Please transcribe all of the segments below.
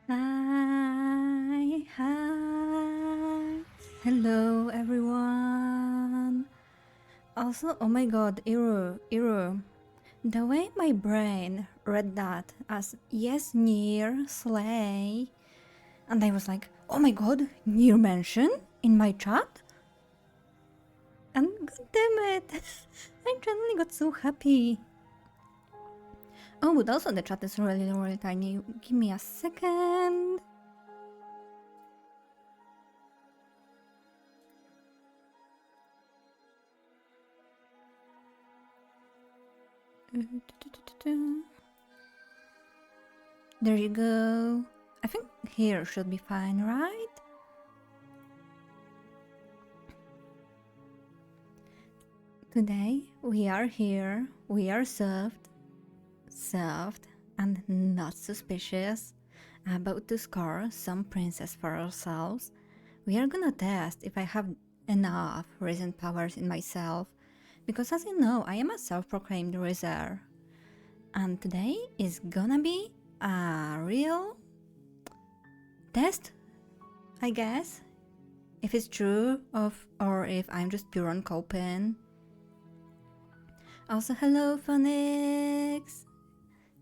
Hi. Hello, everyone. Also, oh my god, Iru. The way my brain read that as yes, near, slay, and I was like, oh my god, near mention in my chat? And god damn it, I suddenly got so happy. Oh, but also the chat is really, really tiny. Give me a second. There you go. I think here should be fine, right? Today we are here, we are soft and not suspicious, about to score some princess for ourselves. We are gonna test if I have enough recent powers in myself, because as you know, I am a self-proclaimed rizzer. And today is gonna be a real test, I guess. If it's true or if I'm just pure on coping. Also, hello, Phoenix!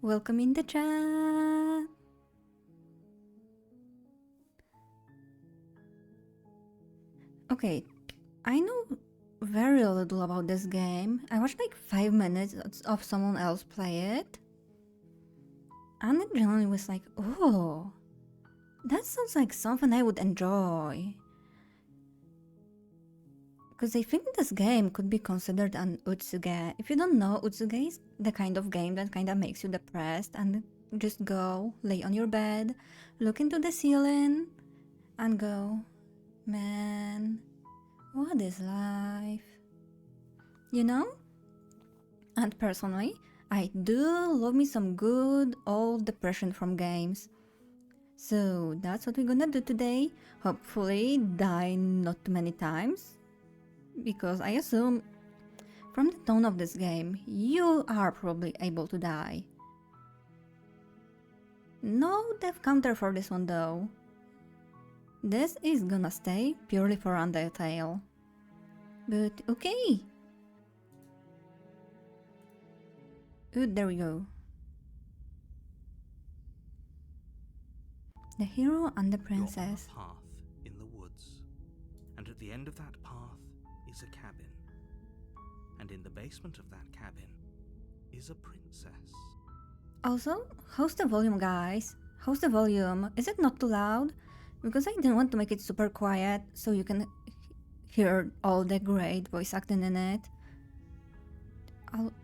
Welcome in the chat! Okay, I know very little about this game. I watched like 5 minutes of someone else play it. And it generally was like, oh, that sounds like something I would enjoy. Because I think this game could be considered an utsuge. If you don't know, utsuge is the kind of game that kind of makes you depressed and just go, lay on your bed, look into the ceiling, and go, man, what is life? You know? And personally, I do love me some good old depression from games. So that's what we're gonna do today. Hopefully die not too many times. Because I assume from the tone of this game, you are probably able to die. No death counter for this one though. This is gonna stay purely for Undertale. But okay. Good, there we go. The hero and the princess. You're on a path in the woods, and at the end of that path is a cabin. And in the basement of that cabin is a princess. Also, how's the volume, guys? How's the volume? Is it not too loud? Because I didn't want to make it super quiet so you can hear all the great voice acting in it.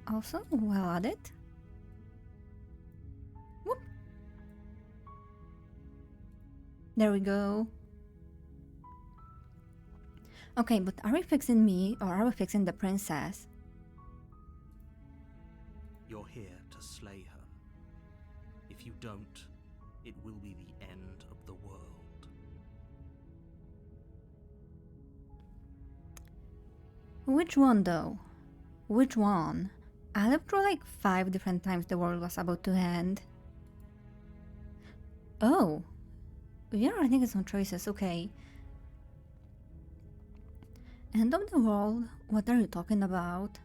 Also, well added. Whoop. There we go. Okay, but are we fixing me or are we fixing the princess? You're here to slay her. If you don't, it will be the end of the world. Which one though? Which one? I lived through like 5 different times the world was about to end. Oh, we are making some choices, okay. End of the world? What are you talking about?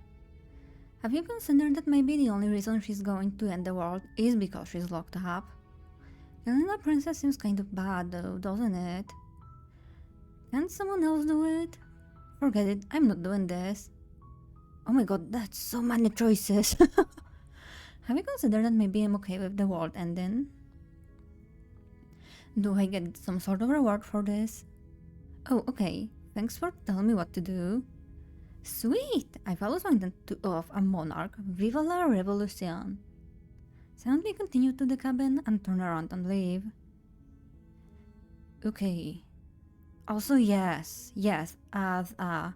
Have you considered that maybe the only reason she's going to end the world is because she's locked up? Killing a princess seems kind of bad though, doesn't it? Can't someone else do it? Forget it, I'm not doing this. Oh my god, that's so many choices. Have you considered that maybe I'm okay with the world ending? Do I get some sort of reward for this? Oh, okay. Thanks for telling me what to do. Sweet! I've always wanted to off a monarch. Viva la revolution! Silently continue to the cabin and turn around and leave. Okay. Also, yes, as a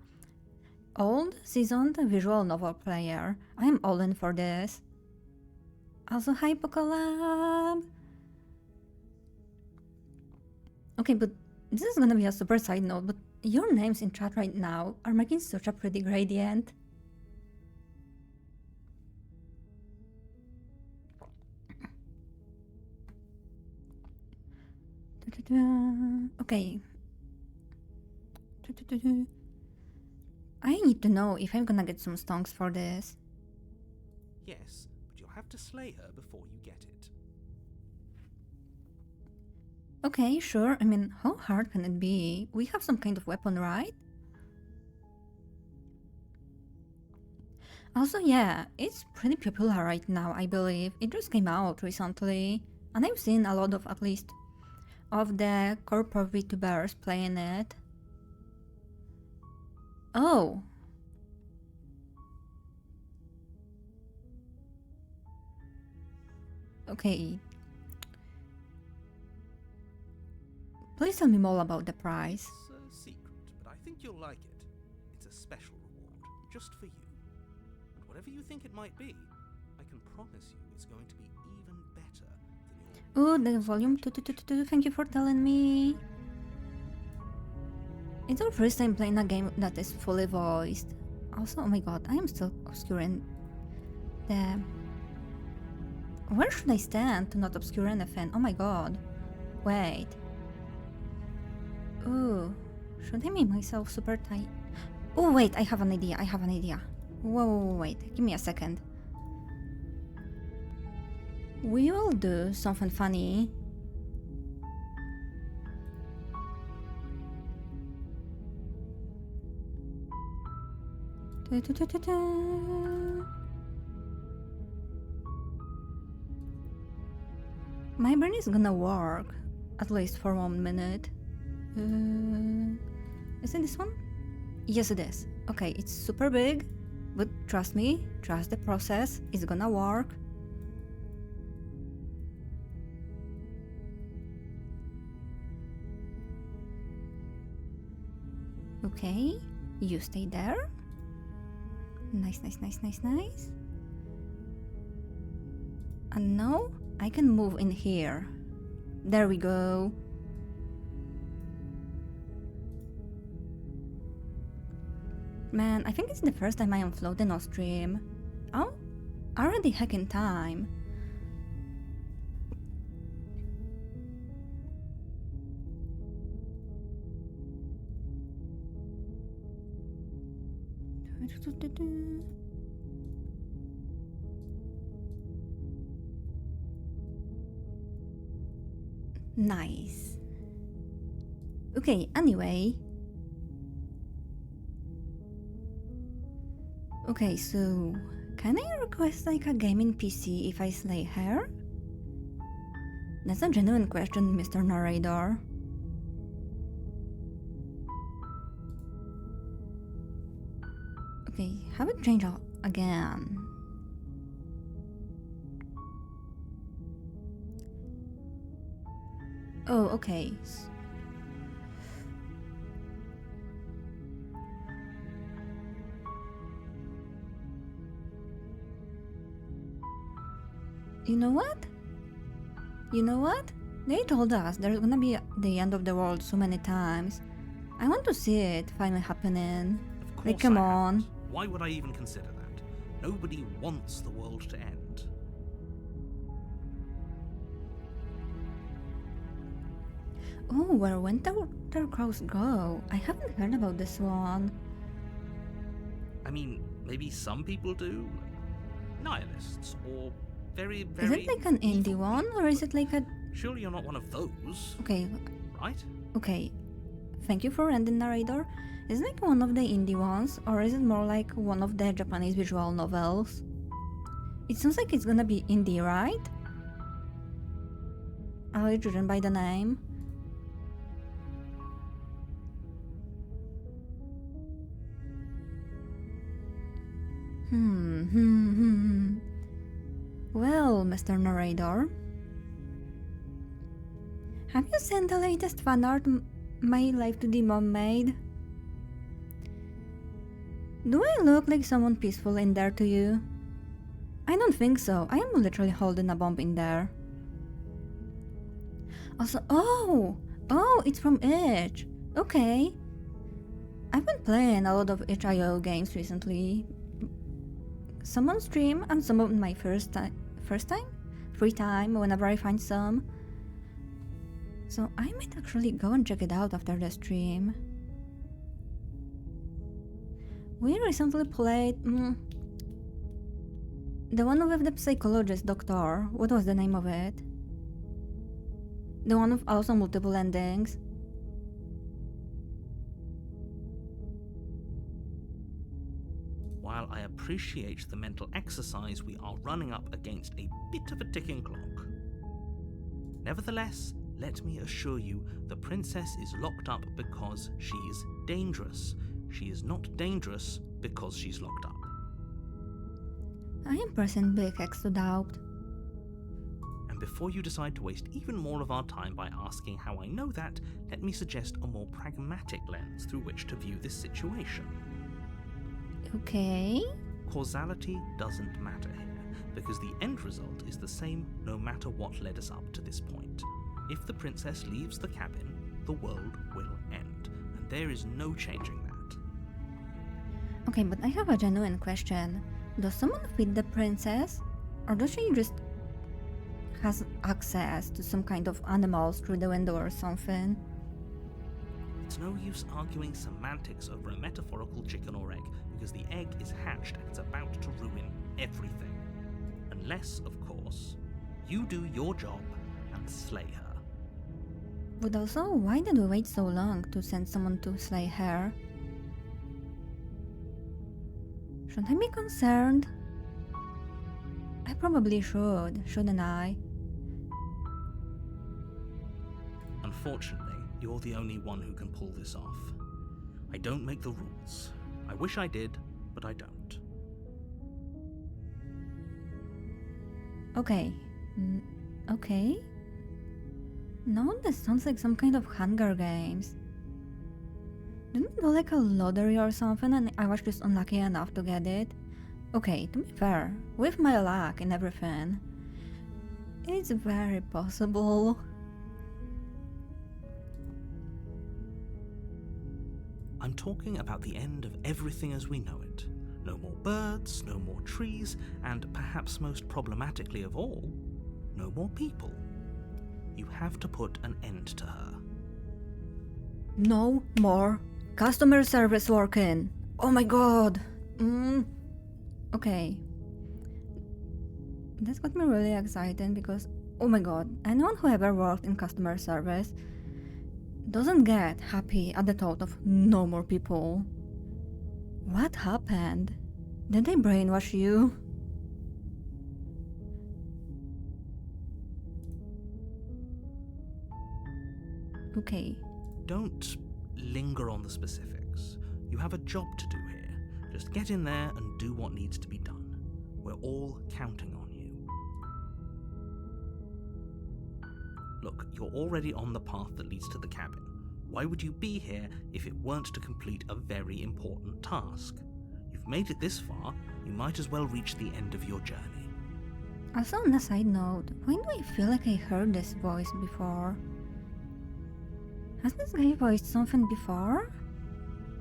old, seasoned visual novel player, I am all in for this. Also, Hypocollab! Okay, but this is gonna be a super side note, but your names in chat right now are making such a pretty gradient. Okay. I need to know if I'm gonna get some stonks for this. Yes, but you'll have to slay her before you get it. Okay, sure. I mean, how hard can it be? We have some kind of weapon, right? Also, yeah, it's pretty popular right now, I believe. It just came out recently, and I've seen a lot of, at least, of the corporate VTubers playing it. Oh! Okay. Please tell me more about the price. It's a secret, but I think you'll like it. It's a special reward, just for you. And whatever you think it might be, I can promise you it's going to be even better than your... Oh, the volume. Thank you for telling me. It's our first time playing a game that is fully voiced. Also, oh my god, I am still obscuring the... Where should I stand to not obscure anything? Oh my god. Wait. Ooh, should I make myself super tight? Oh wait, I have an idea, Whoa, wait, give me a second. We will do something funny. My brain is gonna work, at least for 1 minute. Is it this one? Yes, it is. Okay, it's super big, but trust me, trust the process, it's gonna work. Okay, you stay there. Nice. And now I can move in here. There we go. Man, I think it's the first time I am floating on stream. Oh, already hacking time. Nice. Okay, anyway. Okay, so can I request like a gaming PC if I slay her? That's a genuine question, Mr. Narrator. Okay, have it change out again. Oh, okay. You know what? They told us there's gonna be the end of the world so many times. I want to see it finally happening. Of course Like, come I on. haven't. Why would I even consider that? Nobody wants the world to end. Oh, where winter crows go? I haven't heard about this one. I mean, maybe some people do. Nihilists, or very, Is very it like an indie evil one, or is it like a... Surely you're not one of those, Okay, right? okay. Thank you for ending, narrator. Is it like one of the indie ones, or is it more like one of the Japanese visual novels? It sounds like it's gonna be indie, right? Are you judging by the name? Well, Mr. Narrator, have you seen the latest fan art my Life to the Mom made? Do I look like someone peaceful in there to you? I don't think so. I am literally holding a bomb in there. Also, oh, it's from Itch. Okay. I've been playing a lot of itch.io games recently. Some on stream and some on my free time whenever I find some. So I might actually go and check it out after the stream. We recently played the one with the psychologist doctor. What was the name of it? The one with also multiple endings. While I appreciate the mental exercise, we are running up against a bit of a ticking clock. Nevertheless, let me assure you, the princess is locked up because she's dangerous. She is not dangerous because she's locked up. I am pressing big X to doubt. And before you decide to waste even more of our time by asking how I know that, let me suggest a more pragmatic lens through which to view this situation. Okay. Causality doesn't matter here, because the end result is the same no matter what led us up to this point. If the princess leaves the cabin, the world will end, and there is no changing that. Okay, but I have a genuine question. Does someone feed the princess? Or does she just has access to some kind of animals through the window or something? It's no use arguing semantics over a metaphorical chicken or egg, because the egg is hatched and it's about to ruin everything. Unless, of course, you do your job and slay her. But also, why did we wait so long to send someone to slay her? Should I be concerned? I probably should, shouldn't I? Unfortunately, you're the only one who can pull this off. I don't make the rules. I wish I did, but I don't. Okay. Okay? No, this sounds like some kind of Hunger Games. Didn't it go like a lottery or something and I was just unlucky enough to get it? Okay, to be fair, with my luck and everything, it's very possible. I'm talking about the end of everything as we know it. No more birds, no more trees, and perhaps most problematically of all, no more people. You have to put an end to her. No more customer service working. Oh my god. Okay. That's got me really excited because, oh my god, anyone who ever worked in customer service doesn't get happy at the thought of no more people. What happened? Did they brainwash you? Okay. Don't linger on the specifics. You have a job to do here. Just get in there and do what needs to be done. We're all counting on you. Look, you're already on the path that leads to the cabin. Why would you be here if it weren't to complete a very important task? You've made it this far, you might as well reach the end of your journey. Also, on a side note, why do I feel like I heard this voice before? Has this guy voiced something before?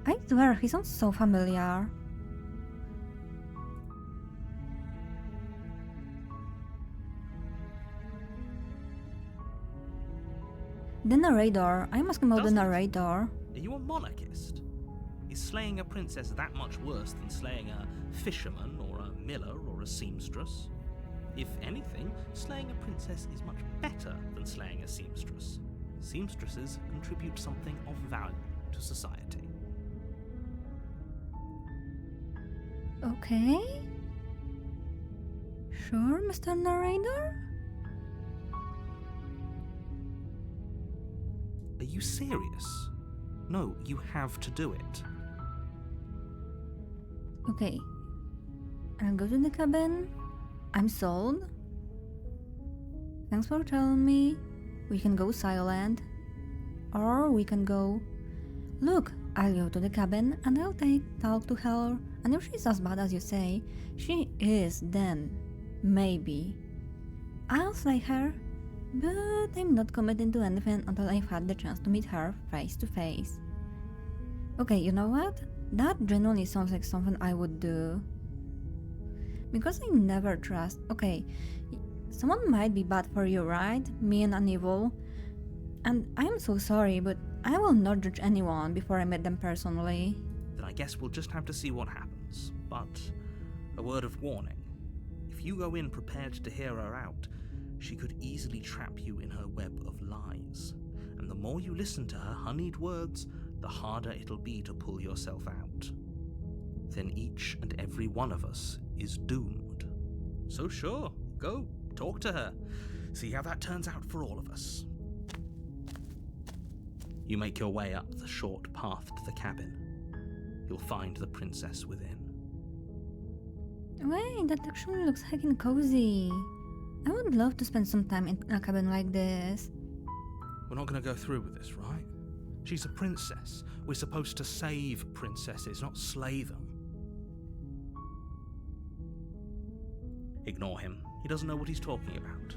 I swear, he sounds so familiar. The narrator. I'm asking about the Doesn't. narrator. Are you a monarchist? Is slaying a princess that much worse than slaying a fisherman or a miller or a seamstress? If anything, slaying a princess is much better than slaying a seamstress. Seamstresses contribute something of value to society. Okay. Sure, Mr. Narrator? Are you serious? No, you have to do it. Okay. I'll go to the cabin. I'm sold. Thanks for telling me. We can go silent. Or we can go... Look, I'll go to the cabin and I'll talk to her. And if she's as bad as you say, she is, then maybe I'll slay her. But I'm not committing to anything until I've had the chance to meet her face to face. Okay, you know what? That genuinely sounds like something I would do. Because I never trust. Okay, someone might be bad for you, right? Mean and evil. And I am so sorry, but I will not judge anyone before I meet them personally. Then I guess we'll just have to see what happens. But a word of warning. If you go in prepared to hear her out, she could easily trap you in her web of lies. And the more you listen to her honeyed words, the harder it'll be to pull yourself out. Then each and every one of us is doomed. So sure, go, talk to her. See how that turns out for all of us. You make your way up the short path to the cabin. You'll find the princess within. Wait, that actually looks heckin' cozy. I would love to spend some time in a cabin like this. We're not going to go through with this, right? She's a princess. We're supposed to save princesses, not slay them. Ignore him. He doesn't know what he's talking about.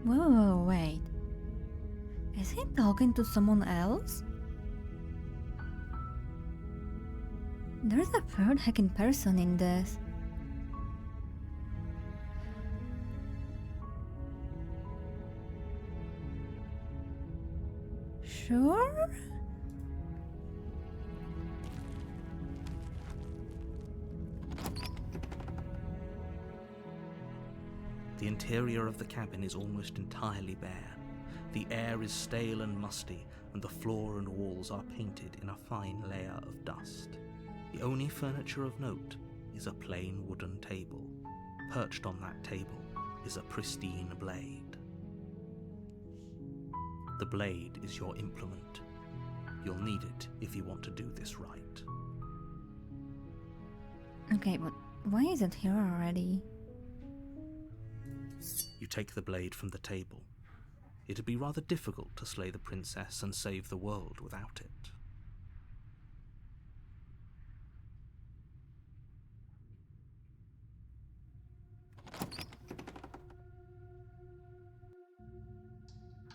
Whoa, wait. Is he talking to someone else? There's a third hacking person in this. Sure? The interior of the cabin is almost entirely bare. The air is stale and musty, and the floor and walls are painted in a fine layer of dust. The only furniture of note is a plain wooden table. Perched on that table is a pristine blade. The blade is your implement. You'll need it if you want to do this right. Okay, but why is it here already? You take the blade from the table. It'd be rather difficult to slay the princess and save the world without it.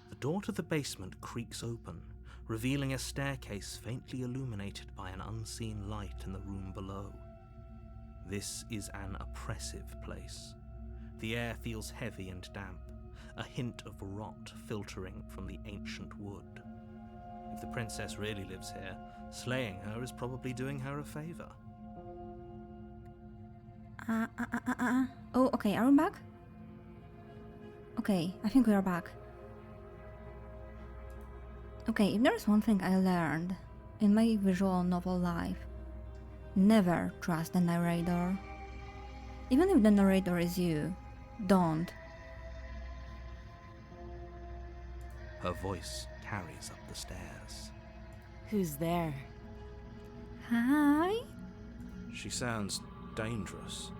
The door to the basement creaks open, revealing a staircase faintly illuminated by an unseen light in the room below. This is an oppressive place. The air feels heavy and damp, a hint of rot filtering from the ancient wood. If the princess really lives here, slaying her is probably doing her a favor. Oh, okay, are we back? Okay, I think we are back. Okay, if there's one thing I learned in my visual novel life, never trust the narrator. Even if the narrator is you, don't. Her voice carries up the stairs. Who's there? Hi? She sounds dangerous.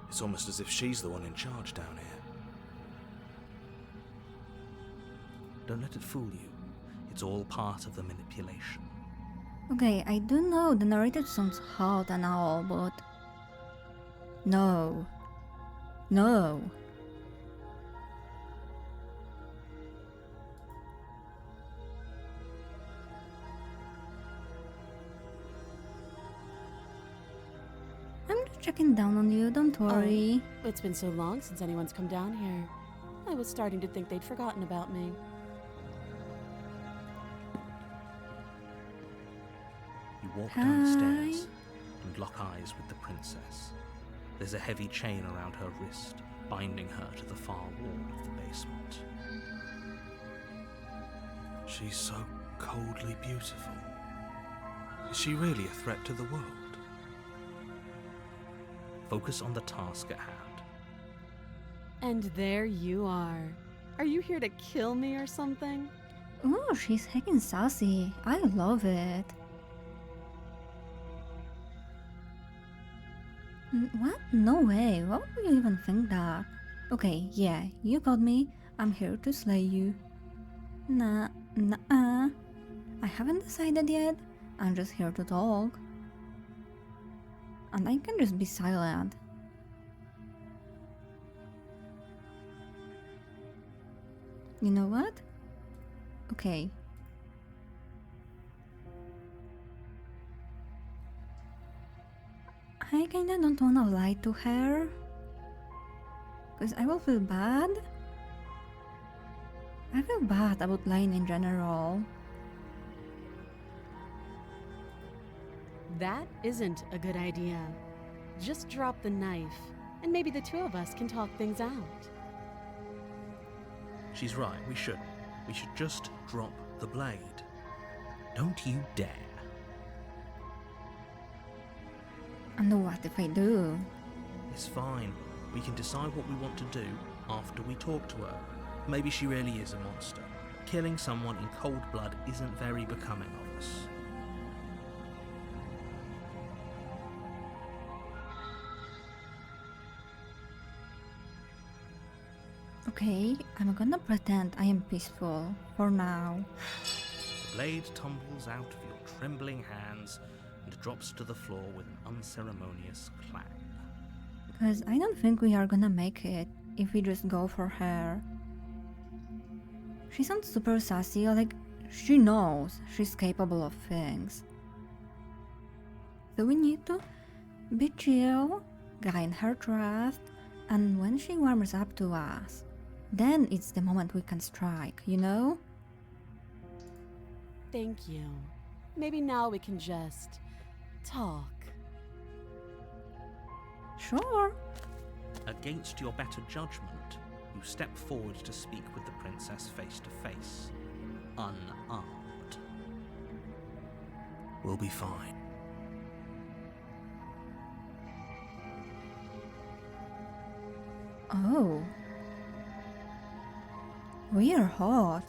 It's almost as if she's the one in charge down here. Don't let it fool you. It's all part of the manipulation. Okay, I do know the narrator sounds hot and all, but... No. No. I'm checking down on you, don't worry. Oh, it's been so long since anyone's come down here. I was starting to think they'd forgotten about me. You walk Hi. downstairs and lock eyes with the princess. There's a heavy chain around her wrist, binding her to the far wall of the basement. She's so coldly beautiful. Is she really a threat to the world? Focus on the task at hand. And there you are. Are you here to kill me or something? Ooh, she's heckin' sassy. I love it. What? No way. Why would you even think that? Okay, yeah, you got me. I'm here to slay you. Nah. I haven't decided yet. I'm just here to talk. And I can just be silent. You know what? Okay. I kinda don't wanna lie to her. Cause I will feel bad. I feel bad about lying in general. That isn't a good idea. Just drop the knife, and maybe the two of us can talk things out. She's right, we should. We should just drop the blade. Don't you dare. And what if I do? It's fine. We can decide what we want to do after we talk to her. Maybe she really is a monster. Killing someone in cold blood isn't very becoming of us. Okay, I'm gonna pretend I am peaceful for now. The blade tumbles out of your trembling hands and drops to the floor with an unceremonious clang. Because I don't think we are gonna make it if we just go for her. She sounds super sassy, like she knows she's capable of things. So we need to be chill, gain her trust, and when she warms up to us, then it's the moment we can strike, you know? Thank you. Maybe now we can just talk. Sure. Against your better judgment, you step forward to speak with the princess face to face, unarmed. We'll be fine. Oh. We are hot.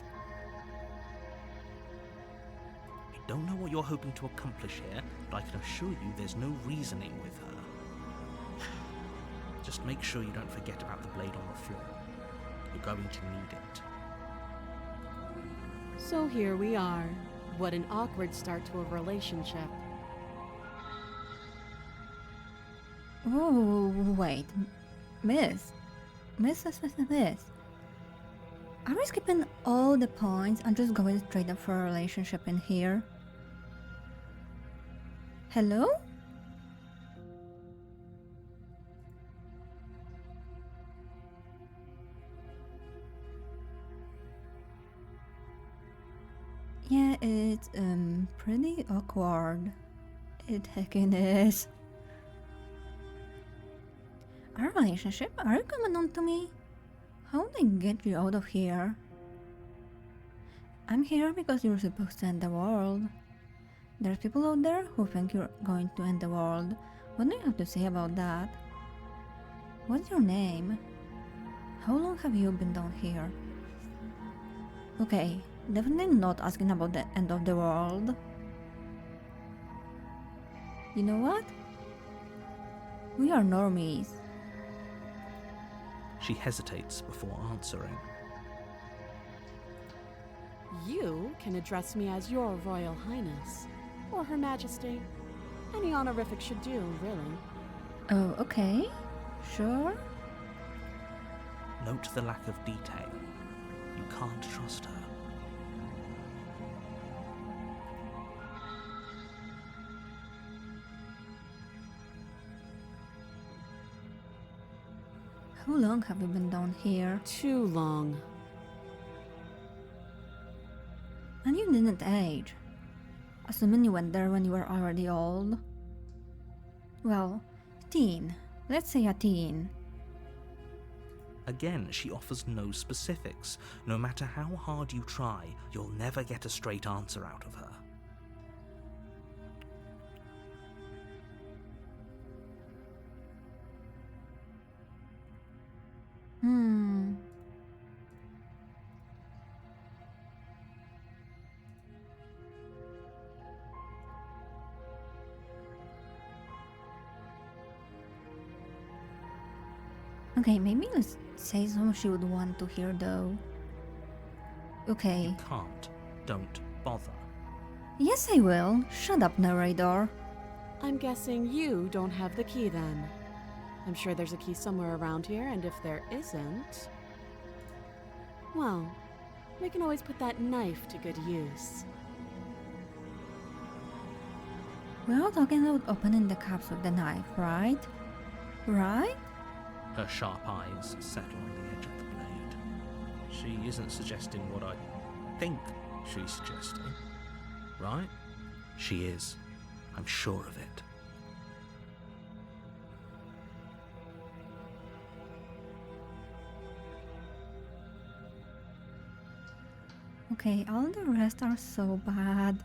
I don't know what you're hoping to accomplish here, but I can assure you there's no reasoning with her. Just make sure you don't forget about the blade on the floor. You're going to need it. So here we are. What an awkward start to a relationship. Oh, wait. Miss. Are we skipping all the points and just going straight up for a relationship in here? Hello? Yeah, it's pretty awkward. It heckin' is. Our relationship? Are you coming on to me? How did I get you out of here? I'm here because you're supposed to end the world. There's people out there who think you're going to end the world. What do you have to say about that? What's your name? How long have you been down here? Okay, definitely not asking about the end of the world. You know what? We are normies. She hesitates before answering. You can address me as Your Royal Highness, or Her Majesty. Any honorific should do, really. Oh, okay. Sure. Note the lack of detail. You can't trust her. How long have we been down here? Too long. And you didn't age. Assuming you went there when you were already old. Well, teen. Let's say a teen. Again, she offers no specifics. No matter how hard you try, you'll never get a straight answer out of her. Okay, maybe let's say something she would want to hear though. Okay. Can't. Don't bother. Yes, I will. Shut up, narrator. I'm guessing you don't have the key then. I'm sure there's a key somewhere around here, and if there isn't... well, we can always put that knife to good use. We're all talking about opening the caps with the knife, right? Right? Her sharp eyes settle on the edge of the blade. She isn't suggesting what I think she's suggesting, right? She is. I'm sure of it. Okay, all the rest are so bad.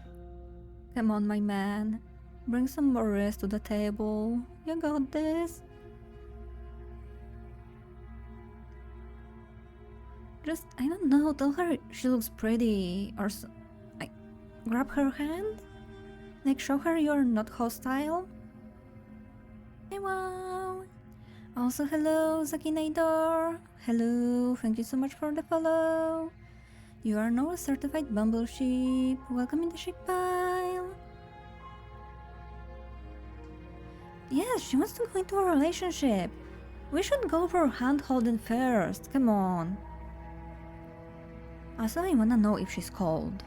Come on, my man. Bring some more rest to the table. You got this. Just, I don't know, tell her she looks pretty, or like, grab her hand? Like, show her you're not hostile? Hey, wow! Also, hello, Zakinator! Hello, thank you so much for the follow! You are now a certified bumble sheep. Welcome in the sheep pile! Yes, she wants to go into a relationship. We should go for hand-holding first, come on. Also, I wanna know if she's cold.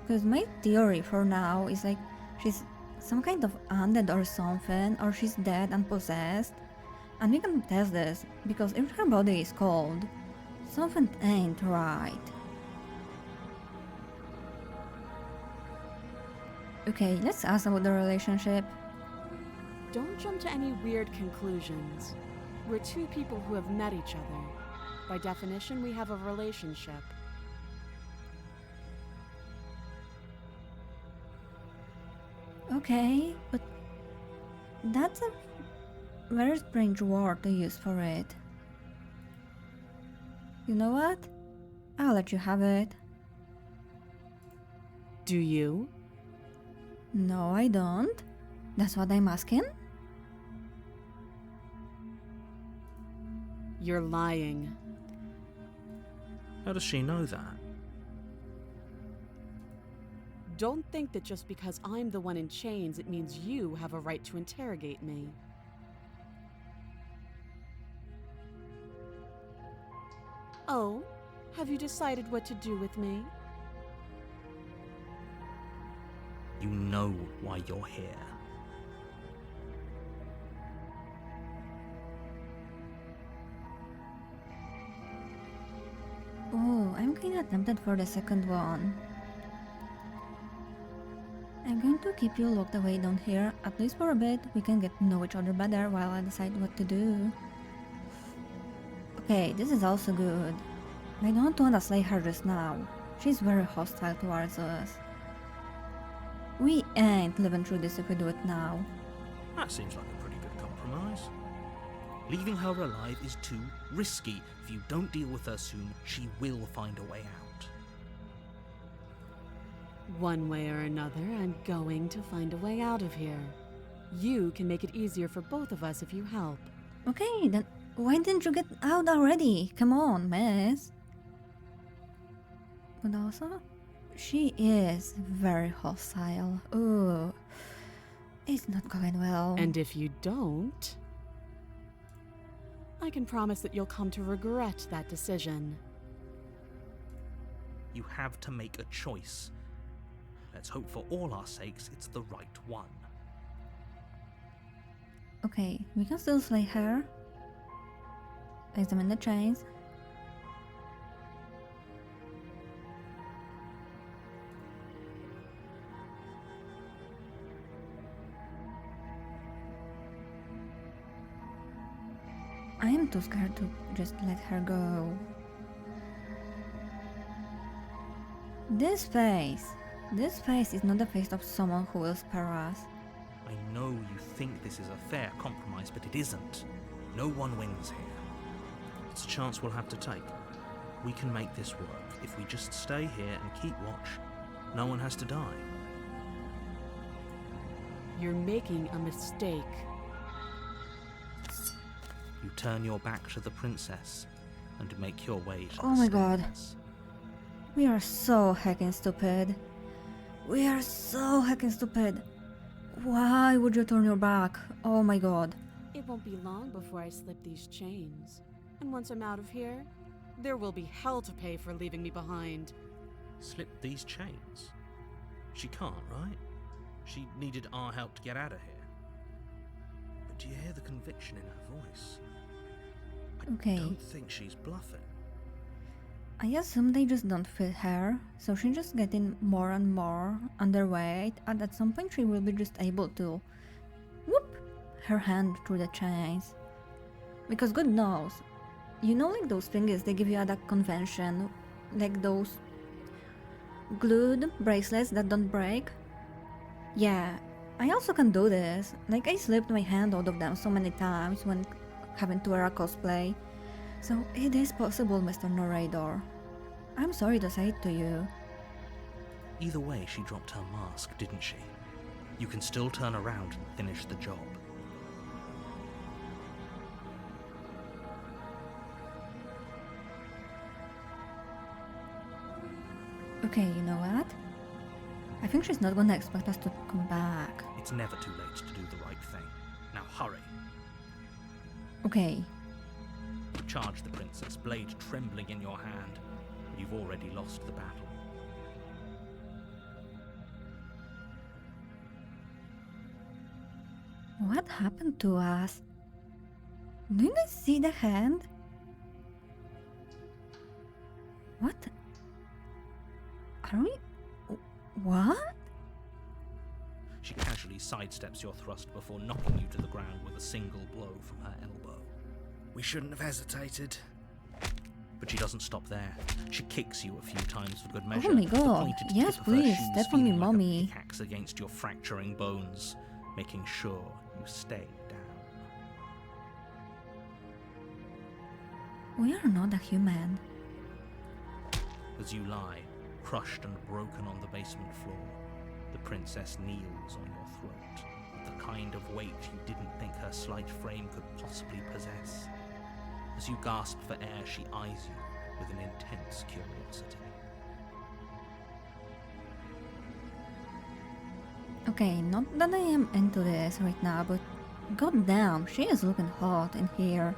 Because my theory for now is like, she's some kind of undead or something, or she's dead and possessed. And we can test this, because if her body is cold, something ain't right. Okay, let's ask about the relationship. Don't jump to any weird conclusions. We're two people who have met each other. By definition, we have a relationship. Okay, but that's a very strange word to use for it. You know what? I'll let you have it. Do you? No, I don't. That's what I'm asking? You're lying. How does she know that? Don't think that just because I'm the one in chains, it means you have a right to interrogate me. Oh, have you decided what to do with me? You know why you're here. Oh, I'm kinda tempted for the second one. I'm going to keep you locked away down here, at least for a bit. We can get to know each other better while I decide what to do. Okay, this is also good. I don't want to slay her just now. She's very hostile towards us. We ain't living through this if we do it now. That seems like a pretty good compromise. Leaving her alive is too risky. If you don't deal with her soon, she will find a way out. One way or another, I'm going to find a way out of here. You can make it easier for both of us if you help. Okay, then why didn't you get out already? Come on, miss. But also, she is very hostile. Ooh, it's not going well. And if you don't, I can promise that you'll come to regret that decision. You have to make a choice. Let's hope for all our sakes it's the right one. Okay, we can still slay her. Examine the chains. I am too scared to just let her go. This face is not the face of someone who will spare us. I know you think this is a fair compromise, but it isn't. No one wins here. It's a chance we'll have to take. We can make this work. If we just stay here and keep watch, no one has to die. You're making a mistake. You turn your back to the princess and make your way to Oh the my god. stairs. We are so heckin' stupid. We are so heckin' stupid. Why would you turn your back? Oh my god. It won't be long before I slip these chains. And once I'm out of here, there will be hell to pay for leaving me behind. Slip these chains? She can't, right? She needed our help to get out of here. But do you hear the conviction in her voice? I Okay. don't think she's bluffing. I assume they just don't fit her, so she's just getting more and more underweight, and at some point she will be just able to whoop her hand through the chains. Because God knows, you know, like those fingers they give you at a convention, like those glued bracelets that don't break? Yeah, I also can do this. Like, I slipped my hand out of them so many times when having to wear a cosplay. So it is possible, Mr. Narrator. I'm sorry to say it to you. Either way, she dropped her mask, didn't she? You can still turn around and finish the job. Okay, you know what? I think she's not gonna expect us to come back. It's never too late to do the right thing. Now hurry. Okay, You charge the princess, blade trembling in your hand. You've already lost the battle. what happened to us? Do you guys see the hand? What? Are we... What? She casually sidesteps your thrust before knocking you to the ground with a single blow from her elbow. We shouldn't have hesitated. But she doesn't stop there. She kicks you a few times for good measure. Oh my the god, pointed yes tip of her please, shoes step on me, feeling like a mommy. pickaxe against your fracturing bones, making sure you stay down. We are not a human. As you lie, crushed and broken on the basement floor, the princess kneels on your throat, with the kind of weight you didn't think her slight frame could possibly possess. As you gasp for air, she eyes you with an intense curiosity. Okay, not that I am into this right now, but goddamn, she is looking hot in here.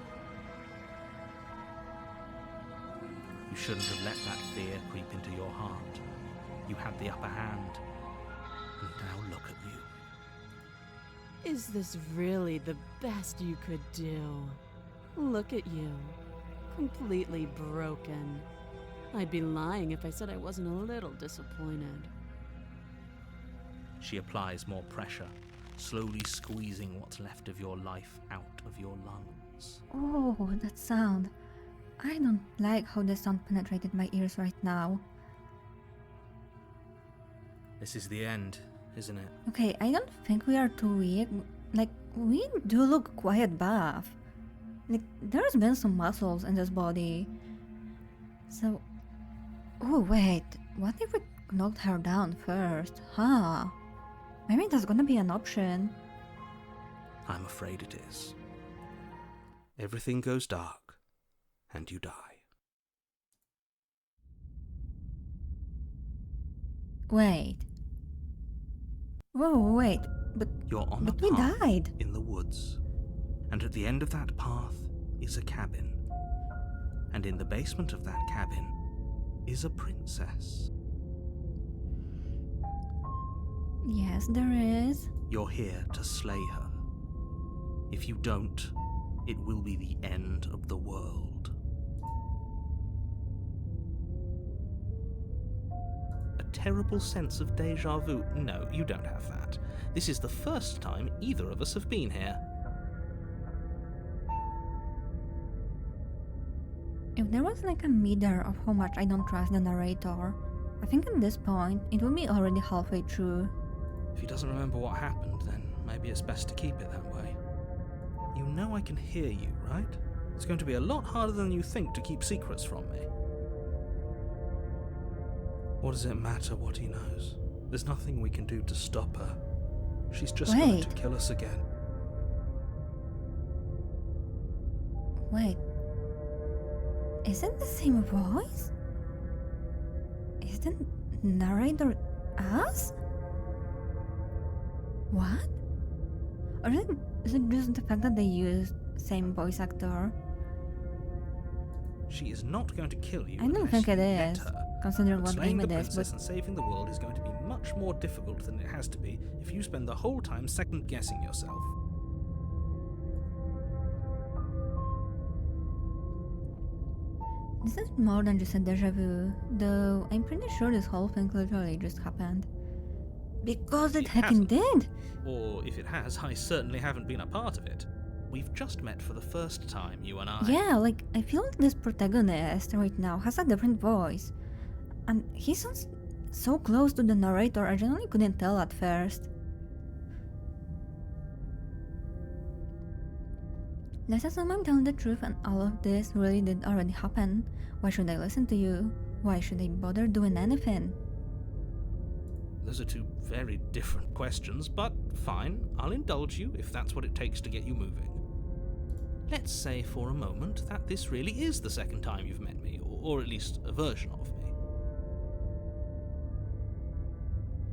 You shouldn't have let that fear creep into your heart. You had the upper hand, and now look at you. Is this really the best you could do? Look at you. Completely broken. I'd be lying if I said I wasn't a little disappointed. She applies more pressure, slowly squeezing what's left of your life out of your lungs. Oh, that sound. I don't like how the sound penetrated my ears right now. This is the end, isn't it? Okay, I don't think we are too weak. Like, we do look quite buff. Like, there's been some muscles in this body. So... Oh, wait. What if we knocked her down first? Huh? Maybe that's gonna be an option. I'm afraid it is. Everything goes dark, and you die. Wait. Whoa, wait. You're on But a we path died. in the woods, and at the end of that path is a cabin. And in the basement of that cabin is a princess. Yes, there is. You're here to slay her. If you don't, it will be the end of the world. A terrible sense of deja vu. No, you don't have that. This is the first time either of us have been here. If there was like a meter of how much I don't trust the narrator, I think at this point it would be already halfway through. If he doesn't remember what happened, then maybe it's best to keep it that way. You know I can hear you, right? It's going to be a lot harder than you think to keep secrets from me. What does it matter what he knows? There's nothing we can do to stop her. She's just going to kill us again. Wait. Is it the same voice? Is the narrator us? What? Or is it just the fact that they used same voice actor? She is not going to kill you. I don't think it is, considering what slaying game the it is, princess but and saving the world is going to be much more difficult than it has to be if you spend the whole time second-guessing yourself. this is more than just a deja vu, though I'm pretty sure this whole thing literally just happened. Because it heckin' did! Or if it has, I certainly haven't been a part of it. We've just met for the first time, you and I. Yeah, like, I feel like this protagonist right now has a different voice. And he sounds so close to the narrator, I genuinely couldn't tell at first. Let's assume I'm telling the truth and all of this really did already happen. Why should I listen to you? Why should I bother doing anything? Those are two very different questions, but fine, I'll indulge you if that's what it takes to get you moving. Let's say for a moment that this really is the second time you've met me, or at least a version of me.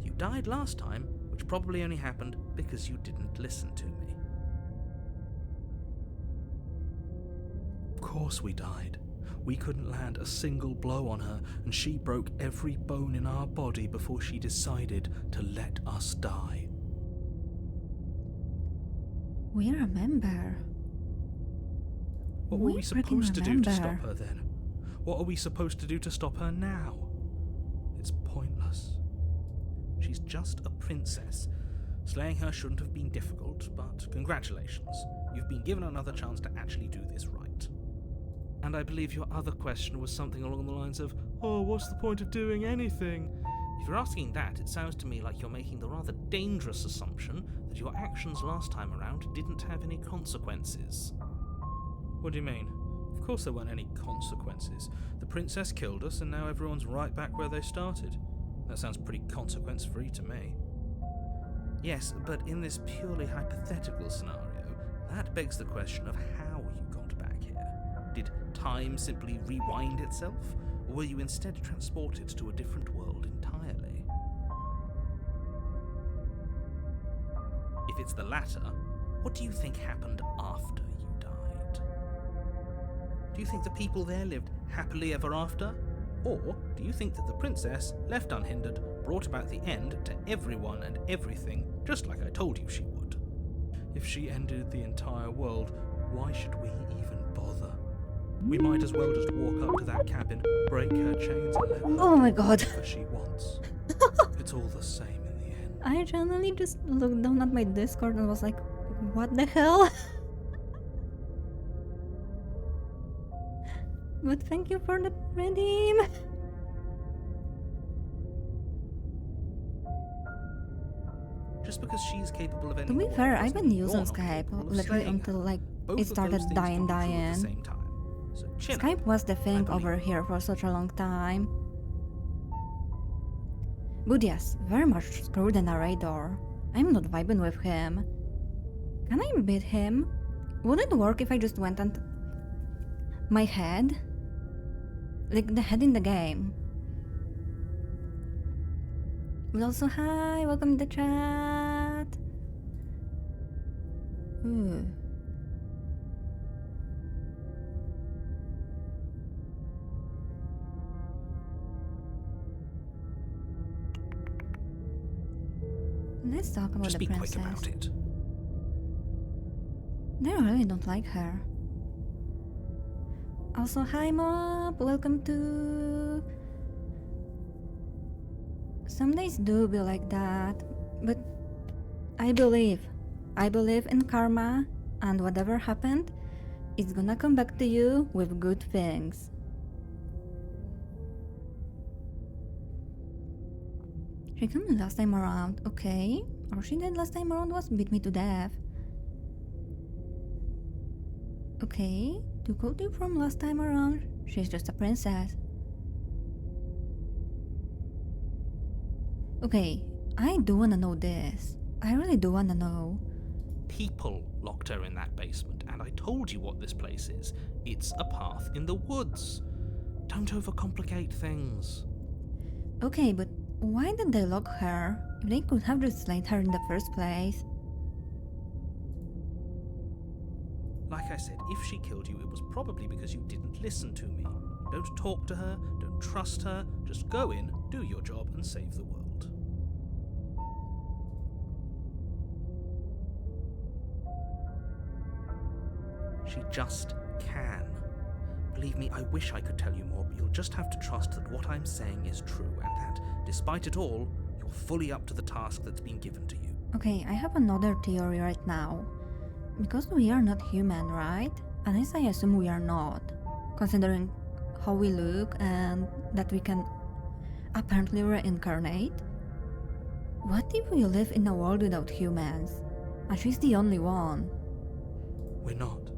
You died last time, which probably only happened because you didn't listen to me. Of course we died. We couldn't land a single blow on her, and she broke every bone in our body before she decided to let us die. We remember. What were we supposed to do to stop her then? What are we supposed to do to stop her now? It's pointless. She's just a princess. Slaying her shouldn't have been difficult, but congratulations. You've been given another chance to actually do this right. And I believe your other question was something along the lines of, oh, what's the point of doing anything? If you're asking that, it sounds to me like you're making the rather dangerous assumption that your actions last time around didn't have any consequences. What do you mean? Of course there weren't any consequences. The princess killed us, and now everyone's right back where they started. That sounds pretty consequence-free to me. Yes, but in this purely hypothetical scenario, that begs the question of how you got back here. Did time simply rewind itself, or were you instead transported to a different world entirely? If it's the latter, what do you think happened after you died? Do you think the people there lived happily ever after? Or do you think that the princess, left unhindered, brought about the end to everyone and everything, just like I told you she would? If she ended the entire world, why should we even bother? We might as well just walk up to that cabin, break her chains and let her Oh my god. do whatever she wants. It's all the same in the end. I generally just looked down at my Discord and was like, what the hell? But thank you for the redeem. Just because she's capable of To ending be the world fair, I've doesn't been mean using you're not Skype capable of literally slaying until her. like Both it of started those things dying. can be true at the same time. So chill Skype out. was the thing believe over here for such a long time. But yes, very much screw the narrator. I'm not vibing with him. Can I beat him? Would it work if I just went and... my head? Like the head in the game. But also, hi, welcome to the chat. Ooh. Let's talk about Just the be princess. quick about it. They really don't like her. Also, hi Mob, welcome to... Some days do be like that, but I believe in karma, and whatever happened, it's gonna come back to you with good things. She killed me last time around, okay. All she did last time around was beat me to death. Okay, to quote you from last time around, she's just a princess. Okay, I do wanna know this. I really do wanna know. People locked her in that basement, and I told you what this place is. It's a path in the woods. Don't overcomplicate things. Okay, but why did they lock her if they could have just slain her in the first place? Like I said, if she killed you, it was probably because you didn't listen to me. Don't talk to her, don't trust her, just go in, do your job, and save the world. She just can. Believe me, I wish I could tell you more, but you'll just have to trust that what I'm saying is true, and that, despite it all, you're fully up to the task that's been given to you. Okay, I have another theory right now. Because we are not human, right? At least I assume we are not, considering how we look and that we can apparently reincarnate. What if we live in a world without humans, and she's the only one? We're not.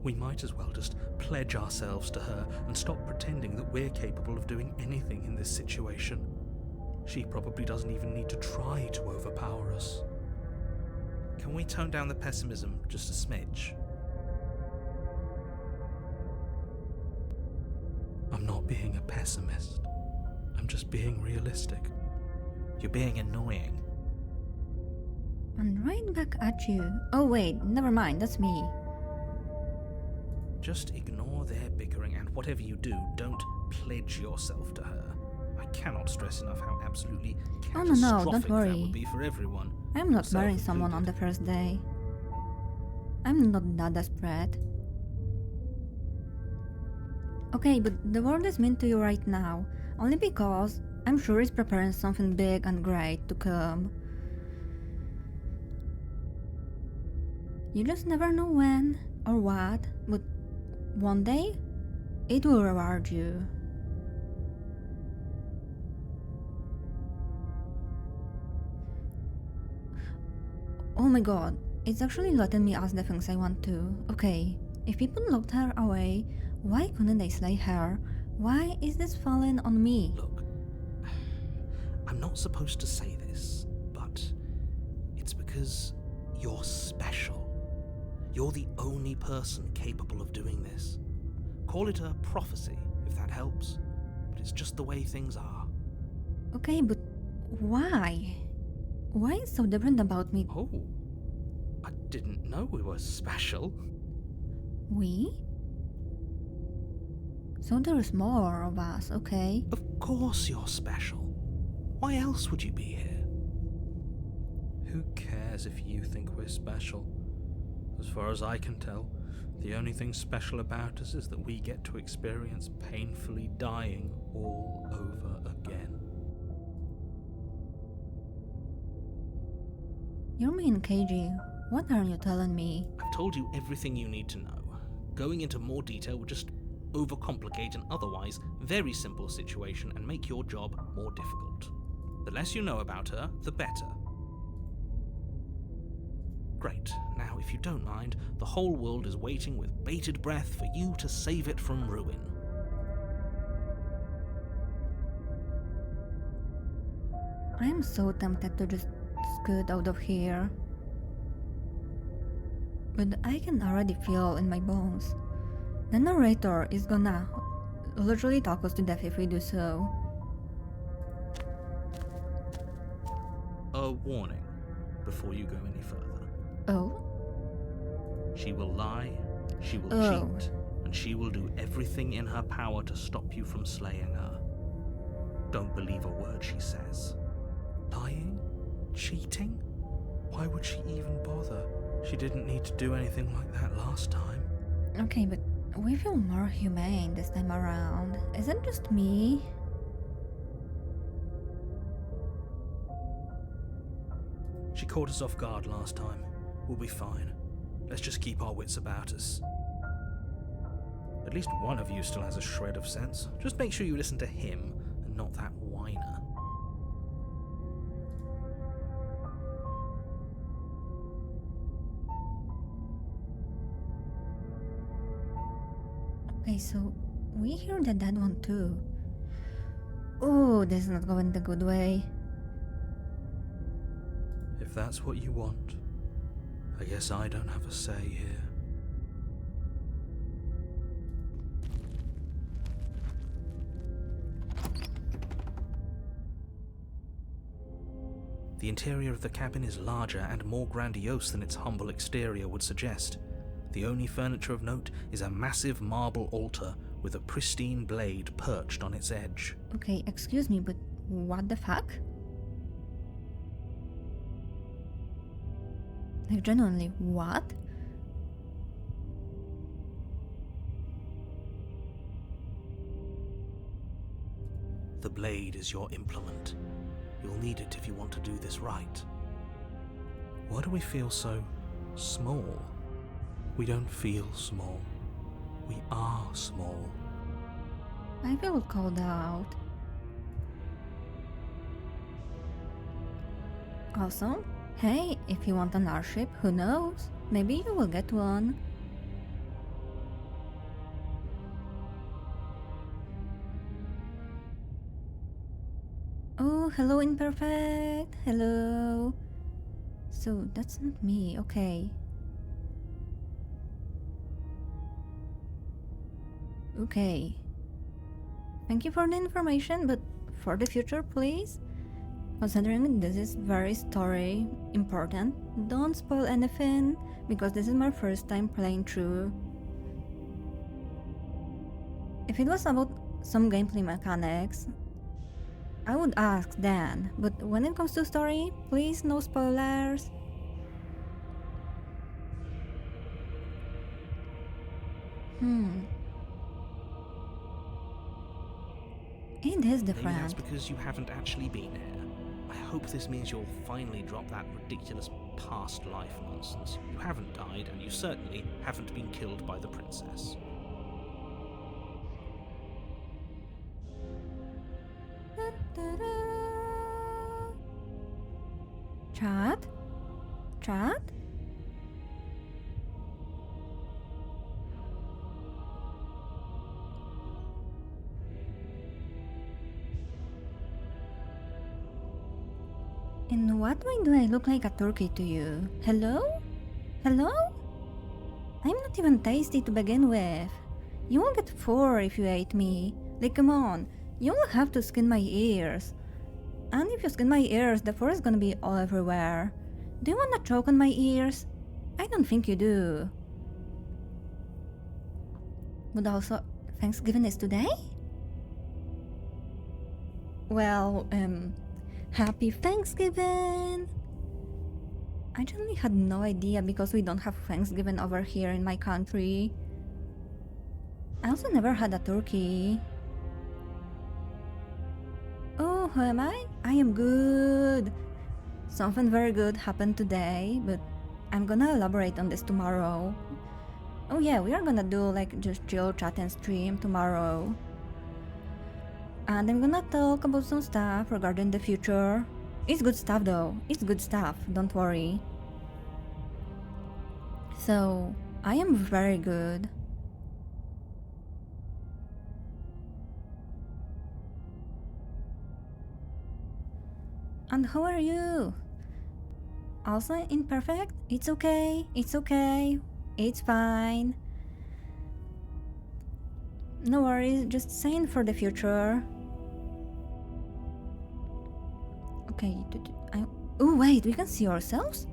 We might as well just pledge ourselves to her and stop pretending that we're capable of doing anything in this situation. She probably doesn't even need to try to overpower us. Can we tone down the pessimism just a smidge? I'm not being a pessimist. I'm just being realistic. You're being annoying. And right back at you. Oh wait, never mind, that's me. Just ignore their bickering, and whatever you do, don't pledge yourself to her. I cannot stress enough how absolutely Oh catastrophic no, don't that worry. would be for everyone. I'm not yourself marrying someone on the included. first day. I'm not that desperate. Okay, but the world is mean to you right now, only because I'm sure it's preparing something big and great to come. You just never know when or what, but one day it will reward you. Oh my god, it's actually letting me ask the things I want to. Okay, if people locked her away, why couldn't they slay her? Why is this falling on me? Look, I'm not supposed to say this, but it's because you're special. You're the only person capable of doing this. Call it a prophecy, if that helps, but it's just the way things are. Okay, but why? Why is so different about me? Oh, I didn't know we were special. We? So there's more of us, okay? Of course you're special. Why else would you be here? Who cares if you think we're special? As far as I can tell, the only thing special about us is that we get to experience painfully dying all over again. You're being cagey. What are you telling me? I've told you everything you need to know. Going into more detail would just overcomplicate an otherwise very simple situation and make your job more difficult. The less you know about her, the better. Great. Now, if you don't mind, the whole world is waiting with bated breath for you to save it from ruin. I am so tempted to just scoot out of here. But I can already feel in my bones. The narrator is gonna literally talk us to death if we do so. A warning before you go any further. Oh? She will lie, she will Oh. cheat, and she will do everything in her power to stop you from slaying her. Don't believe a word she says. Lying? Cheating? Why would she even bother? She didn't need to do anything like that last time. Okay, but we feel more humane this time around. Is it just me? She caught us off guard last time. We'll be fine. Let's just keep our wits about us. At least one of you still has a shred of sense. Just make sure you listen to him and not that whiner. Okay, so we hear the dead one too. Oh, this is not going the good way. If that's what you want, I guess I don't have a say here. The interior of the cabin is larger and more grandiose than its humble exterior would suggest. The only furniture of note is a massive marble altar with a pristine blade perched on its edge. Okay, excuse me, but what the fuck? Like, genuinely, what? The blade is your implement. You'll need it if you want to do this right. Why do we feel so small? We don't feel small. We are small. I feel called out. Also, hey, if you want an airship, who knows? Maybe you will get one. Oh, hello Imperfect. Hello. So that's not me, okay. Okay. Thank you for the information, but for the future, please, considering this is very story important, don't spoil anything, because this is my first time playing through. If it was about some gameplay mechanics, I would ask then, but when it comes to story, please no spoilers. It is Maybe that's different. because you haven't actually been here. I hope this means you'll finally drop that ridiculous past life nonsense. You haven't died, and you certainly haven't been killed by the princess. Chat? Chat? In what way do I look like a turkey to you? Hello? Hello? I'm not even tasty to begin with. You won't get 4 if you ate me. Like, come on. You will have to skin my ears. And if you skin my ears, the 4 is gonna be all everywhere. Do you wanna choke on my ears? I don't think you do. But also, Thanksgiving is today? Well, happy Thanksgiving! I generally had no idea because we don't have Thanksgiving over here in my country. I also never had a turkey. Oh, who am I? I am good. Something very good happened today, but I'm gonna elaborate on this tomorrow. Oh yeah, we are gonna do like just chill chat and stream tomorrow. And I'm gonna talk about some stuff regarding the future. It's good stuff though. It's good stuff, don't worry. So, I am very good. And how are you? Also imperfect? It's okay, it's okay, it's fine. No worries, just saying for the future. Okay, oh wait, we can see ourselves?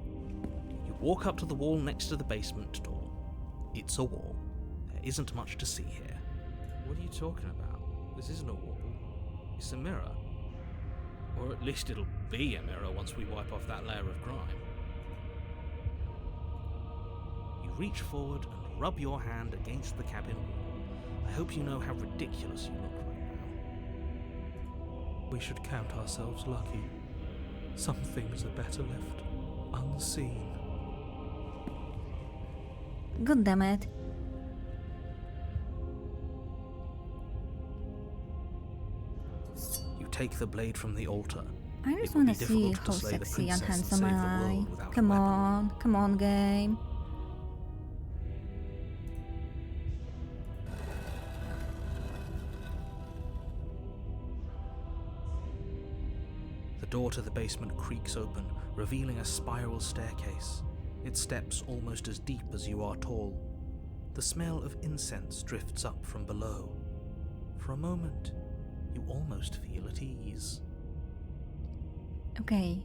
You walk up to the wall next to the basement door. It's a wall. There isn't much to see here. What are you talking about? This isn't a wall. It's a mirror. Or at least it'll be a mirror once we wipe off that layer of grime. reach forward and rub your hand against the cabin wall. I hope you know how ridiculous you look right now. We should count ourselves lucky. Some things are better left unseen. God damn it. You take the blade from the altar. I just It would wanna be see difficult to how slay the sexy and princess and handsome save the am I. world without a Come weapon. come on game. The door to the basement creaks open, revealing a spiral staircase. Its steps almost as deep as you are tall. The smell of incense drifts up from below. For a moment, you almost feel at ease. Okay,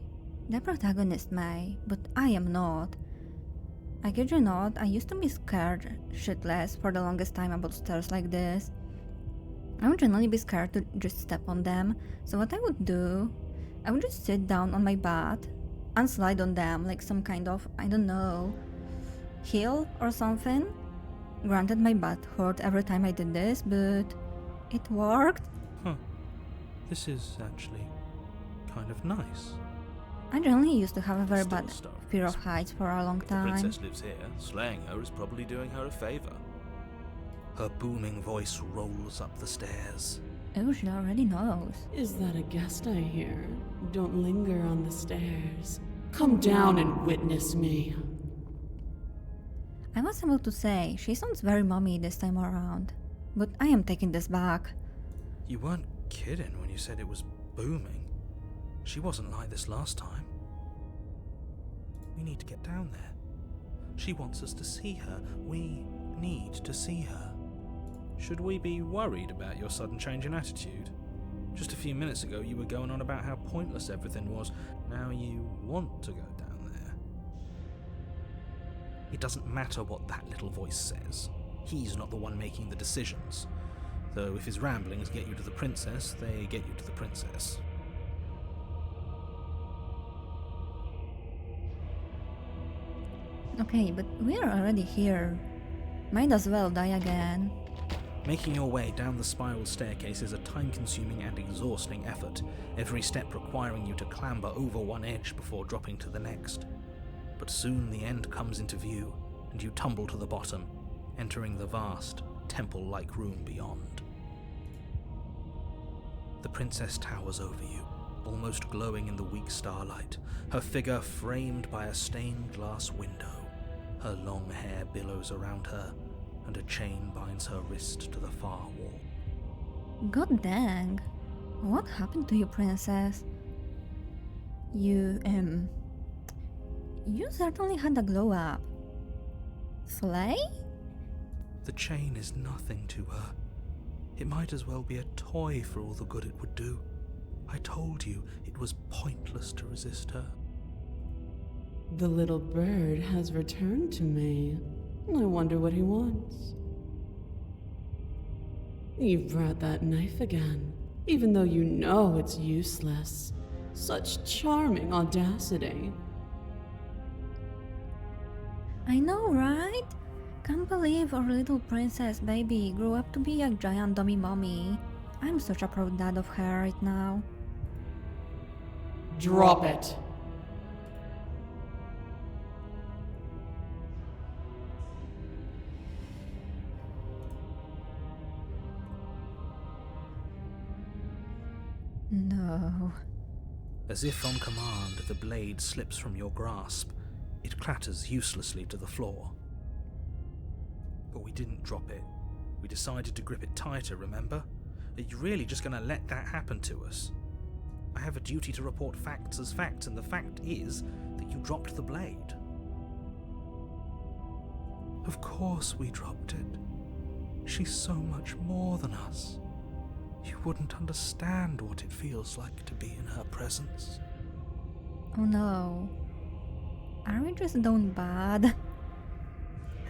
the protagonist may, but I am not. I kid you not, I used to be scared shitless for the longest time about stairs like this. I would generally be scared to just step on them, so what I would do, I would just sit down on my butt and slide on them like some kind of, I don't know, hill or something. Granted, my butt hurt every time I did this, but it worked. Huh. This is actually kind of nice. I generally used to have a very Still bad starving. fear of heights for a long If the time. princess lives here, slaying her is probably doing her a favor. Her booming voice rolls up the stairs. Oh, she already knows. Is that a guest I hear? Don't linger on the stairs. Come down and witness me. I was about to say, she sounds very mommy this time around. But I am taking this back. You weren't kidding when you said it was booming. She wasn't like this last time. We need to get down there. She wants us to see her. We need to see her. Should we be worried about your sudden change in attitude? Just a few minutes ago you were going on about how pointless everything was. Now you want to go down there. It doesn't matter what that little voice says. He's not the one making the decisions. Though if his ramblings get you to the princess, they get you to the princess. Okay, but we're already here. Might as well die again. Making your way down the spiral staircase is a time-consuming and exhausting effort, every step requiring you to clamber over one edge before dropping to the next. But soon the end comes into view, and you tumble to the bottom, entering the vast, temple-like room beyond. The princess towers over you, almost glowing in the weak starlight, her figure framed by a stained glass window. Her long hair billows around her, and a chain binds her wrist to the far wall. God dang. What happened to you, princess? You certainly had a glow up. Slay? The chain is nothing to her. It might as well be a toy for all the good it would do. I told you it was pointless to resist her. The little bird has returned to me. I wonder what he wants. You've brought that knife again, even though you know it's useless. Such charming audacity. I know, right? Can't believe our little princess baby grew up to be a giant dummy mommy. I'm such a proud dad of her right now. Drop it. No. As if on command, the blade slips from your grasp. It clatters uselessly to the floor. But we didn't drop it. We decided to grip it tighter, remember? Are you really just going to let that happen to us? I have a duty to report facts as facts, and the fact is that you dropped the blade. Of course we dropped it. She's so much more than us. You wouldn't understand what it feels like to be in her presence. Oh no. Are we just done bad?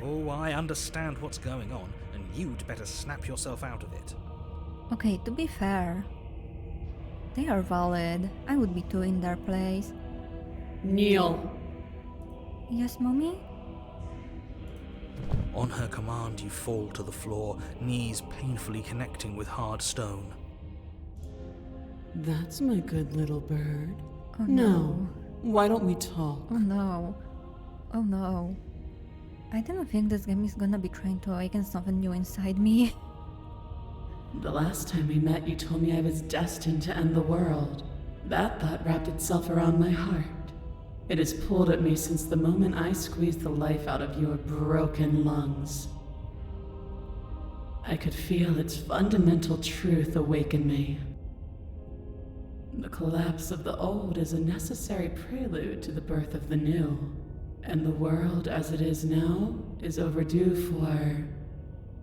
Oh, I understand what's going on, and you'd better snap yourself out of it. Okay, to be fair, they are valid. I would be too in their place. Kneel. Yes, mommy? On her command, you fall to the floor, knees painfully connecting with hard stone. That's my good little bird. Oh No. Why don't we talk? Oh no. Oh no. I don't think this game is gonna be trying to awaken something new inside me. The last time we met, you told me I was destined to end the world. That thought wrapped itself around my heart. It has pulled at me since the moment I squeezed the life out of your broken lungs. I could feel its fundamental truth awaken me. The collapse of the old is a necessary prelude to the birth of the new, and the world as it is now is overdue for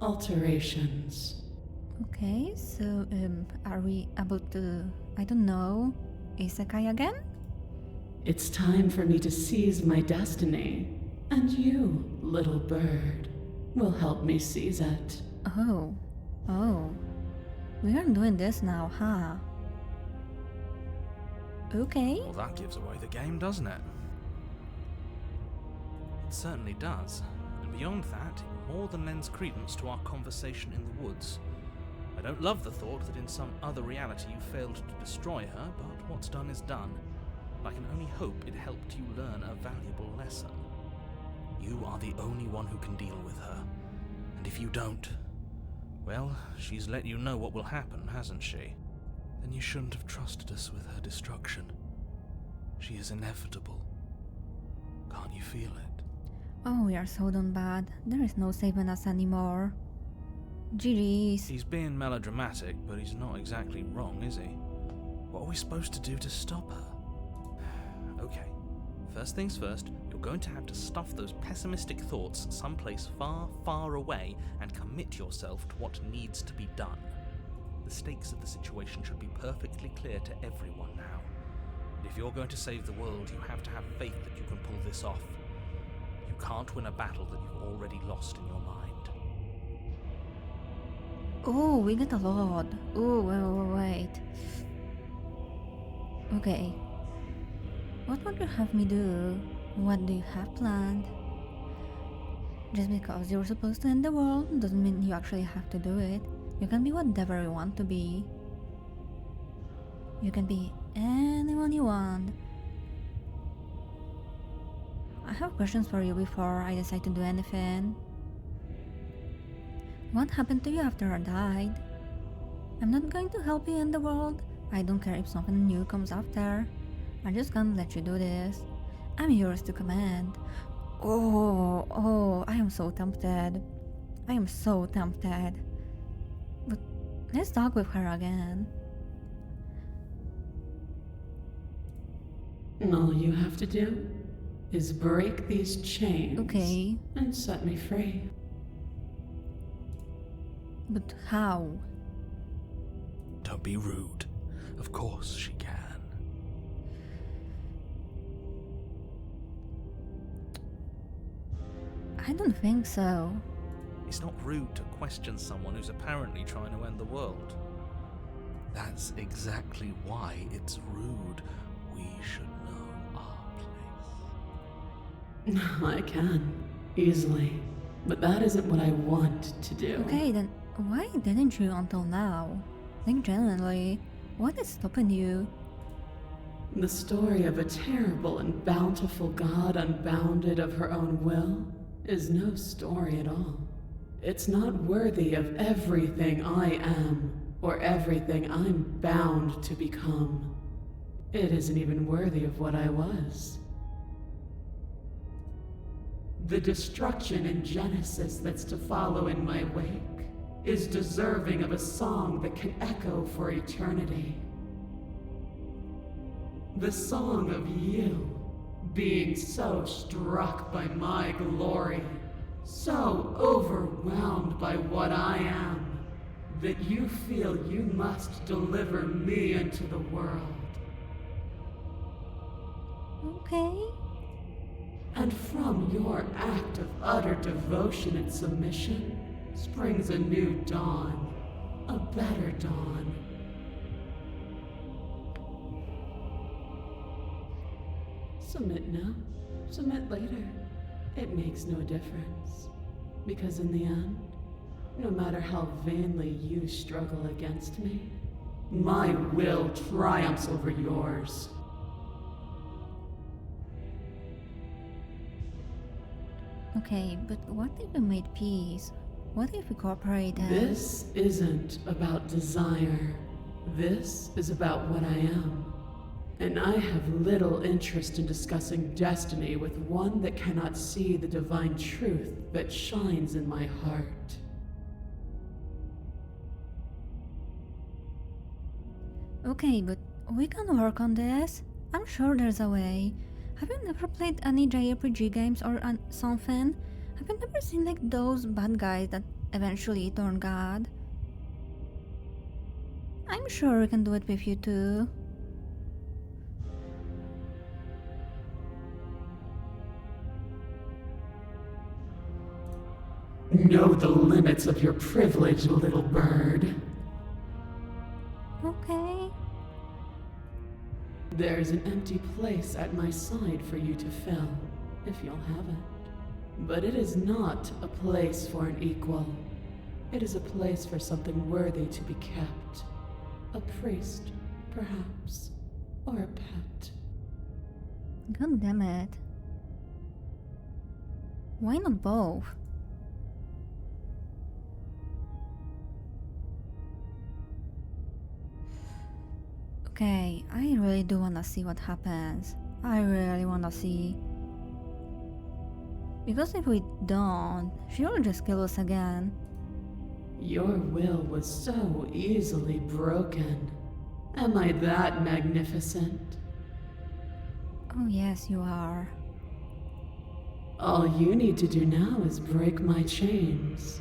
alterations. Okay, so are we about to, I don't know, isekai again? It's time for me to seize my destiny, and you, little bird, will help me seize it. Oh. We are doing this now, huh? Okay. Well, that gives away the game, doesn't it? It certainly does. And beyond that, it more than lends credence to our conversation in the woods. I don't love the thought that in some other reality you failed to destroy her, but what's done is done. I can only hope it helped you learn a valuable lesson. You are the only one who can deal with her. And if you don't, well, she's let you know what will happen, hasn't she? Then you shouldn't have trusted us with her destruction. She is inevitable. Can't you feel it? Oh, we are so done bad. There is no saving us anymore. GG's. He's being melodramatic, but he's not exactly wrong, is he? What are we supposed to do to stop her? Okay, first things first, you're going to have to stuff those pessimistic thoughts someplace far, far away and commit yourself to what needs to be done. The stakes of the situation should be perfectly clear to everyone now. And if you're going to save the world, you have to have faith that you can pull this off. You can't win a battle that you've already lost in your mind. Oh, we got a lot. Oh, wait. Okay. What would you have me do? What do you have planned? Just because you're supposed to end the world doesn't mean you actually have to do it. You can be whatever you want to be. You can be anyone you want. I have questions for you before I decide to do anything. What happened to you after I died? I'm not going to help you end the world. I don't care if something new comes after. I'm just gonna let you do this. I'm yours to command. Oh, I am so tempted. I am so tempted. But let's talk with her again. All you have to do is break these chains. Okay. And set me free. But how? Don't be rude. Of course she can. I don't think so. It's not rude to question someone who's apparently trying to end the world. That's exactly why it's rude. We should know our place. I can, easily. But that isn't what I want to do. Okay, then why didn't you until now? Like genuinely, what is stopping you? The story of a terrible and bountiful god unbounded of her own will is no story at all. It's not worthy of everything I am, or everything I'm bound to become. It isn't even worthy of what I was. The destruction in Genesis that's to follow in my wake is deserving of a song that can echo for eternity. The song of you, being so struck by my glory, so overwhelmed by what I am, that you feel you must deliver me into the world. Okay. And from your act of utter devotion and submission springs a new dawn, a better dawn. Submit now, submit later. It makes no difference. Because in the end, no matter how vainly you struggle against me, my will triumphs over yours. Okay, but what if we made peace? What if we cooperated? This isn't about desire. This is about what I am. And I have little interest in discussing destiny with one that cannot see the divine truth that shines in my heart. Okay, but we can work on this. I'm sure there's a way. Have you never played any JRPG games or something? Have you never seen like those bad guys that eventually turn God? I'm sure we can do it with you too. Know the limits of your privilege, little bird. Okay. There's an empty place at my side for you to fill, if you'll have it. But it is not a place for an equal. It is a place for something worthy to be kept. A priest, perhaps, or a pet. God damn it. Why not both? Okay, I really do wanna see what happens. I really wanna see. Because if we don't, she will just kill us again. Your will was so easily broken. Am I that magnificent? Oh yes, you are. All you need to do now is break my chains.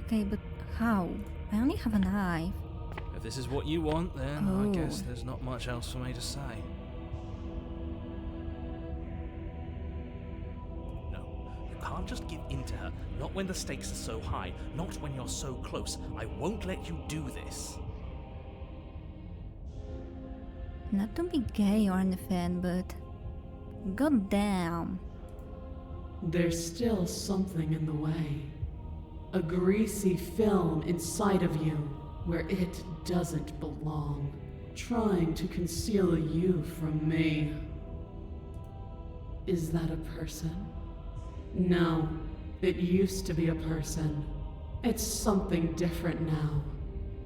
Okay, but how? I only have a knife. If this is what you want, then Oh. I guess there's not much else for me to say. No, you can't just give in to her. Not when the stakes are so high. Not when you're so close. I won't let you do this. Not to be gay or anything, but... God damn. There's still something in the way. A greasy film inside of you where it doesn't belong, trying to conceal you from me. Is that a person? No, it used to be a person. It's something different now.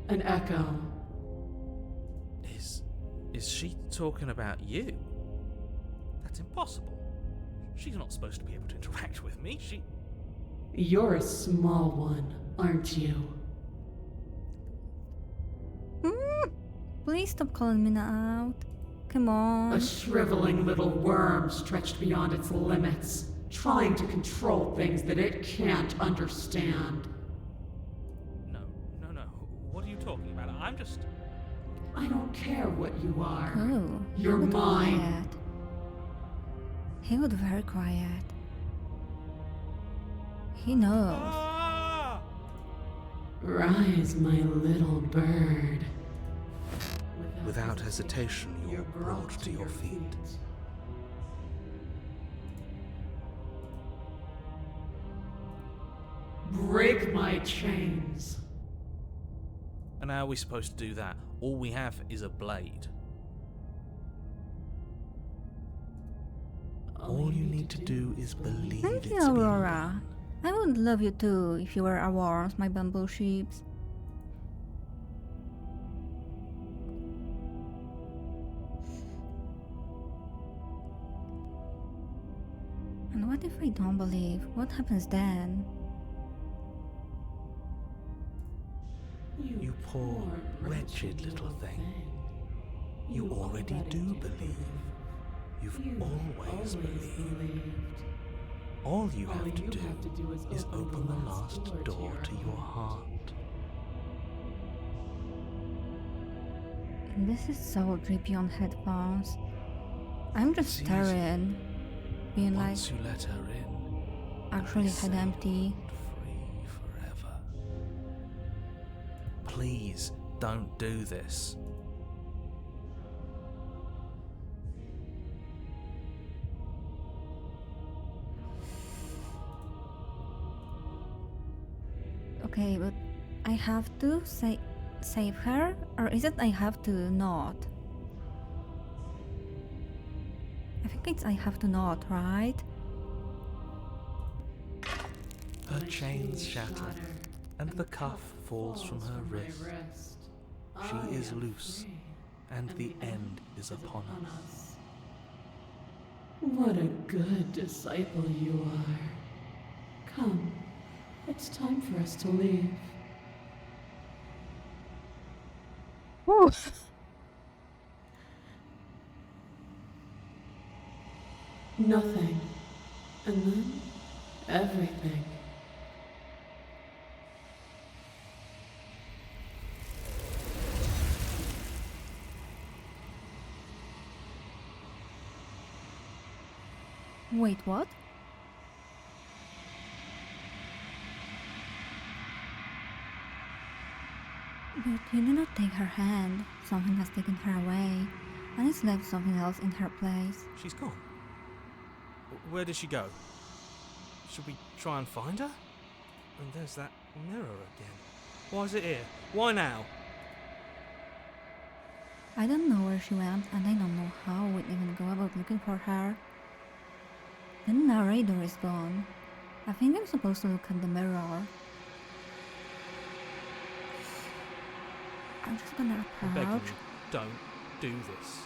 An echo. Is she talking about you? That's impossible. She's not supposed to be able to interact with me. You're a small one, aren't you? Please stop calling me out. Come on. A shriveling little worm stretched beyond its limits, trying to control things that it can't understand. No. What are you talking about? I'm just... I don't care what you are. Oh, You're he got mine. quiet. He got very quiet. He knows. Ah! Rise, my little bird. Without hesitation, you're brought to your feet. Break my chains. And how are we supposed to do that? All we have is a blade. All you need to do is believe Thank it's you, been Aurora. I would love you too if you were a worms, my bamboo sheeps. And what if I don't believe? What happens then? You poor, wretched little thing. You already do believe. You've always believed. All you have to do is open the last door to your heart. This is so drippy on headphones. I'm just It's easy. staring, being like, Once you let her in, actually you're head set empty. free forever. Please, don't do this. Okay, but I have to save her? Or is it I have to not? I think it's I have to not, right? Her chains shatter, and the cuff falls from her wrist. She is loose, and the end is upon us. What a good disciple you are. Come, it's time for us to leave. Nothing, and then everything. Wait, what? But you do not take her hand. Something has taken her away, and it's left something else in her place. She's gone. Where did she go? Should we try and find her? And there's that mirror again. Why is it here? Why now? I don't know where she went, and I don't know how we'd even go about looking for her. The narrator is gone. I think I'm supposed to look at the mirror. I'm just gonna I'm begging approach. you, don't do this.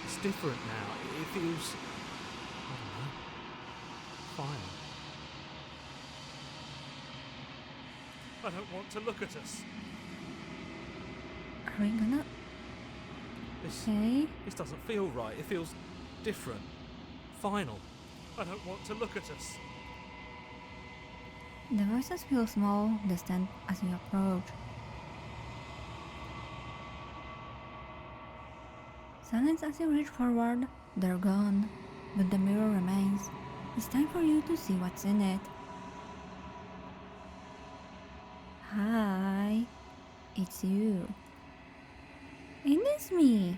It's different now. It feels, I don't know, final. I don't want to look at us. Are we gonna This say? this doesn't feel right. It feels different. Final. I don't want to look at us. The voices feel small, distant as we approach. Silence as you reach forward, they're gone, but the mirror remains. It's time for you to see what's in it. Hi, it's you. It is me.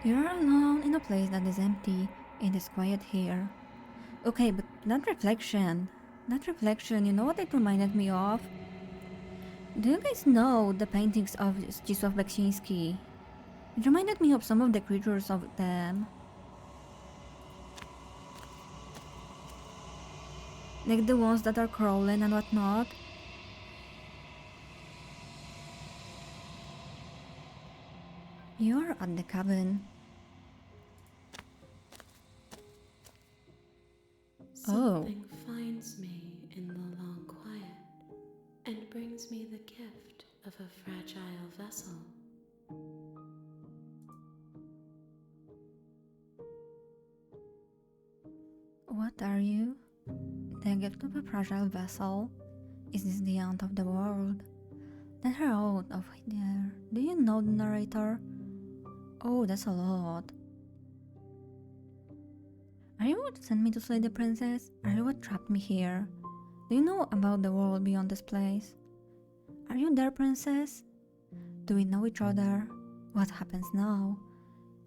You're alone in a place that is empty. It is quiet here. Okay, but that reflection, you know what it reminded me of? Do you guys know the paintings of Zdzisław Beksiński? It reminded me of some of the creatures of them. Like the ones that are crawling and whatnot. You're at the cabin. Something finds me in the long quiet and brings me the gift of a fragile vessel. What are you? The gift of a fragile vessel? Is this the end of the world? Let her out of there. Do you know the narrator? Oh, that's a lot. Are you what sent me to slay the princess? Are you what trapped me here? Do you know about the world beyond this place? Are you there, princess? Do we know each other? What happens now?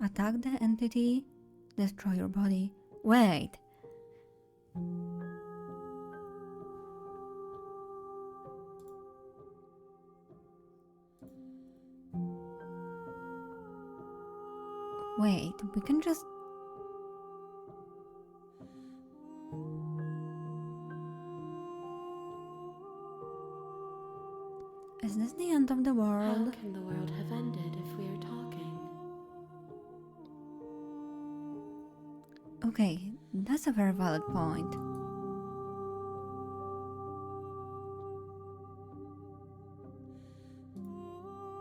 Attack the entity? Destroy your body? Wait! Wait, we can just... Is this the end of the How world? can the world have ended if we are talking? Okay, that's a very valid point.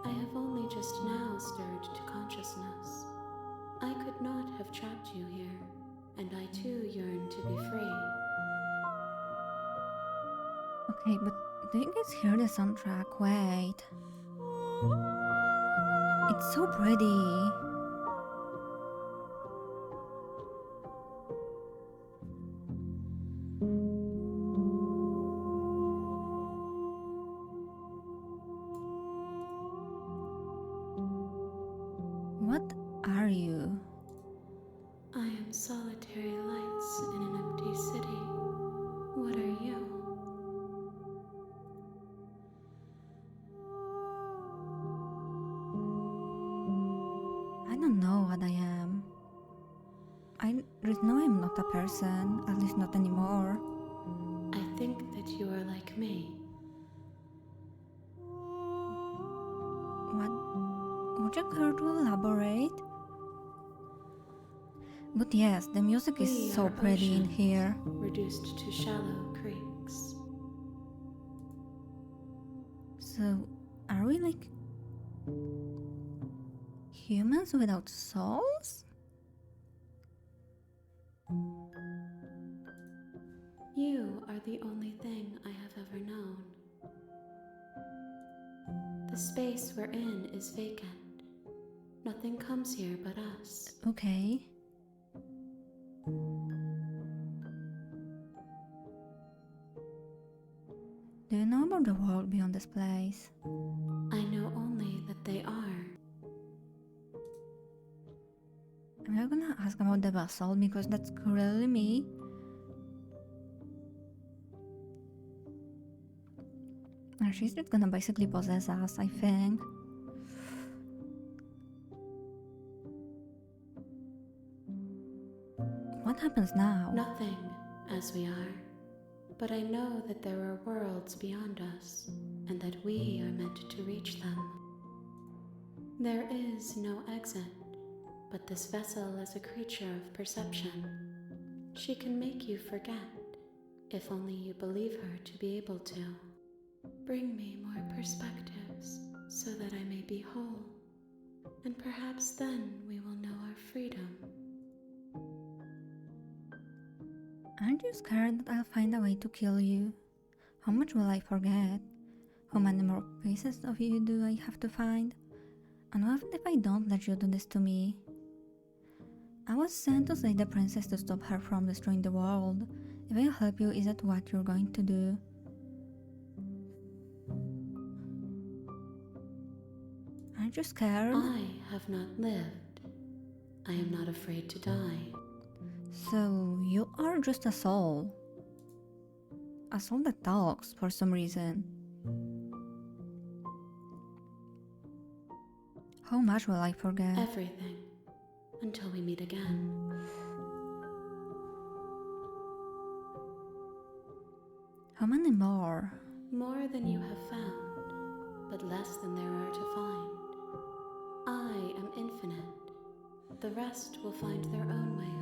I have only just now stirred to consciousness. I could not have trapped you here, and I too yearn to be free. Okay, but do you guys hear the soundtrack? Wait. It's so pretty. What are you? am solitary lights in an empty city. What are you? I don't know what I am. I know I'm not a person, at least not anymore. I think that you are like me. What? Would you care to elaborate? But yes, the music We is so are pretty in oceans, here. reduced to shallow creeks. So, are we like humans without souls? You are the only thing I have ever known. The space we're in is vacant. Nothing comes here but us. Okay. Do you know about the world beyond this place? I know only that they are. I'm not gonna ask about the vessel because that's clearly me. And she's just gonna basically possess us, I think. What happens now? Nothing as we are. But I know that there are worlds beyond us, and that we are meant to reach them. There is no exit, but this vessel is a creature of perception. She can make you forget, if only you believe her to be able to. Bring me more perspectives, so that I may be whole, and perhaps then we will know our freedom. Aren't you scared that I'll find a way to kill you? How much will I forget? How many more pieces of you do I have to find? And what if I don't let you do this to me? I was sent to save the princess to stop her from destroying the world. If I help you, is that what you're going to do? Aren't you scared? I have not lived. I am not afraid to die. So, you are just a soul. A soul that talks for some reason. How much will I forget? Everything, until we meet again. How many more? More than you have found, but less than there are to find. I am infinite. The rest will find their own way home.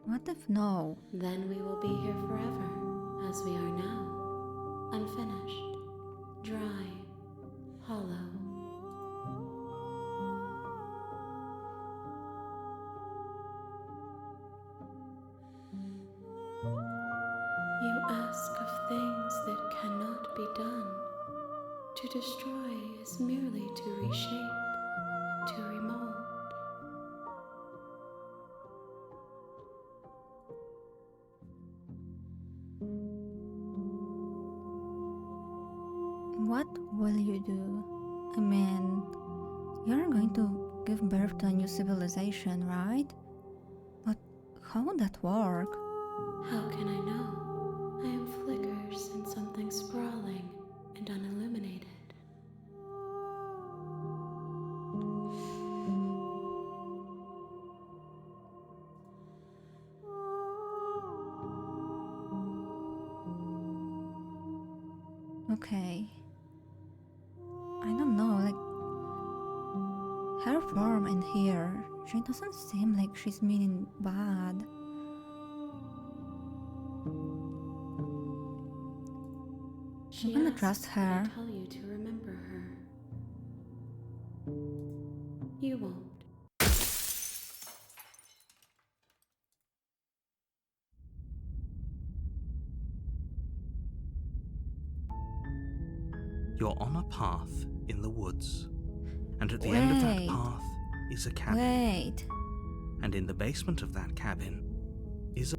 What if no? Then we will be here forever, as we are now. Unfinished, dry, hollow. You ask of things that cannot be done. To destroy is merely to reshape, to remold. What will you do? I mean, you're going to give birth to a new civilization, right? But how would that work? How can I know? I am flickers in something sprawling and unilluminated. Okay. I don't know, like, her form in here, she doesn't seem like she's meaning bad. She gonna asks trust that her. I tell you to remember her. You won't. You're on a path in the woods, and at the end of that Wait. path is a cabin. Wait, And in the basement of that cabin is a...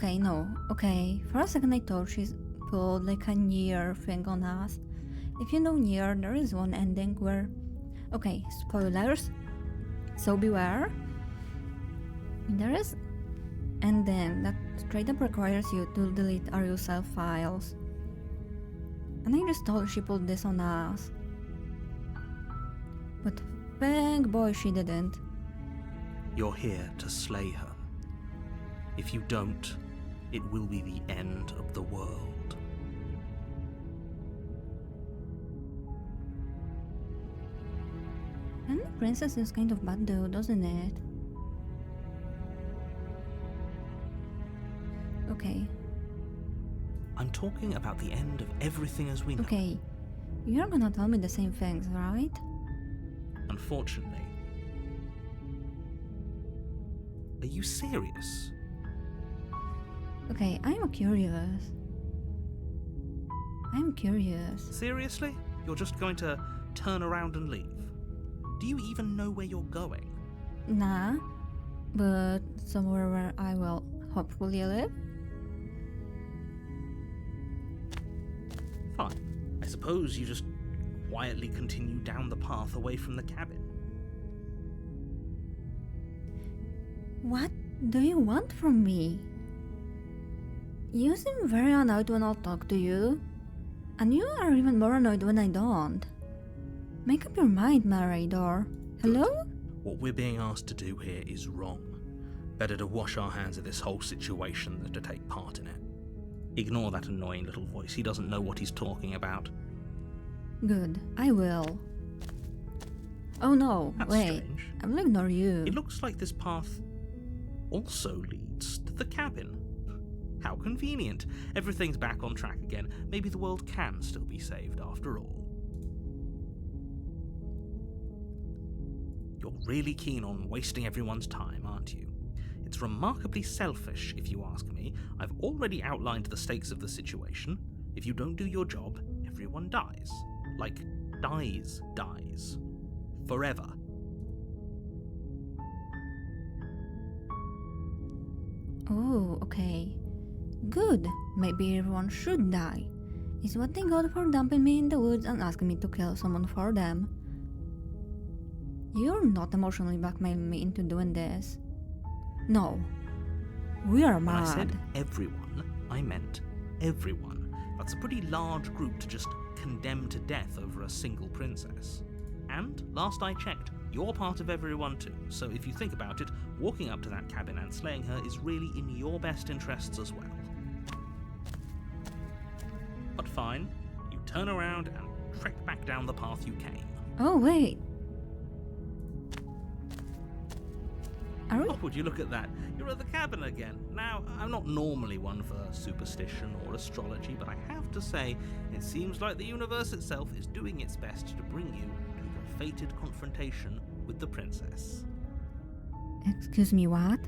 Okay, no. Okay, for a second I thought she's pulled like a near thing on us. If you know near, there is one ending where... Okay, spoilers. So beware. There is ending that straight up requires you to delete all your self files. And I just thought she pulled this on us. But thank boy she didn't. You're here to slay her. If you don't, it will be the end of the world. And the princess is kind of bad though, doesn't it? Okay, I'm talking about the end of everything as we know. okay. You're gonna tell me the same things, right? Unfortunately. Are you serious? Okay, I'm curious. I'm curious. Seriously? You're just going to turn around and leave? Do you even know where you're going? Nah, but somewhere where I will hopefully live. Fine. I suppose you just quietly continue down the path away from the cabin. What do you want from me? You seem very annoyed when I'll talk to you. And you are even more annoyed when I don't. Make up your mind, Marador. Hello? What we're being asked to do here is wrong. Better to wash our hands of this whole situation than to take part in it. Ignore that annoying little voice. He doesn't know what he's talking about. Good, I will. Oh no, That's wait. strange. I will ignore you. It looks like this path also leads to the cabin. How convenient. Everything's back on track again. Maybe the world can still be saved after all. You're really keen on wasting everyone's time, aren't you? It's remarkably selfish, if you ask me. I've already outlined the stakes of the situation. If you don't do your job, everyone dies. Like, dies. Forever. Oh, okay. Good. Maybe everyone should die. Is what they got for dumping me in the woods and asking me to kill someone for them. You're not emotionally blackmailing me into doing this. No. We are When I mad. said everyone, I meant everyone. That's a pretty large group to just condemn to death over a single princess. And, last I checked, you're part of everyone too, so if you think about it, walking up to that cabin and slaying her is really in your best interests as well. But fine, you turn around and trek back down the path you came. Oh, wait. Are we? Oh, would you look at that? You're at the cabin again. Now, I'm not normally one for superstition or astrology, but I have to say, it seems like the universe itself is doing its best to bring you to your fated confrontation with the princess. Excuse me, what?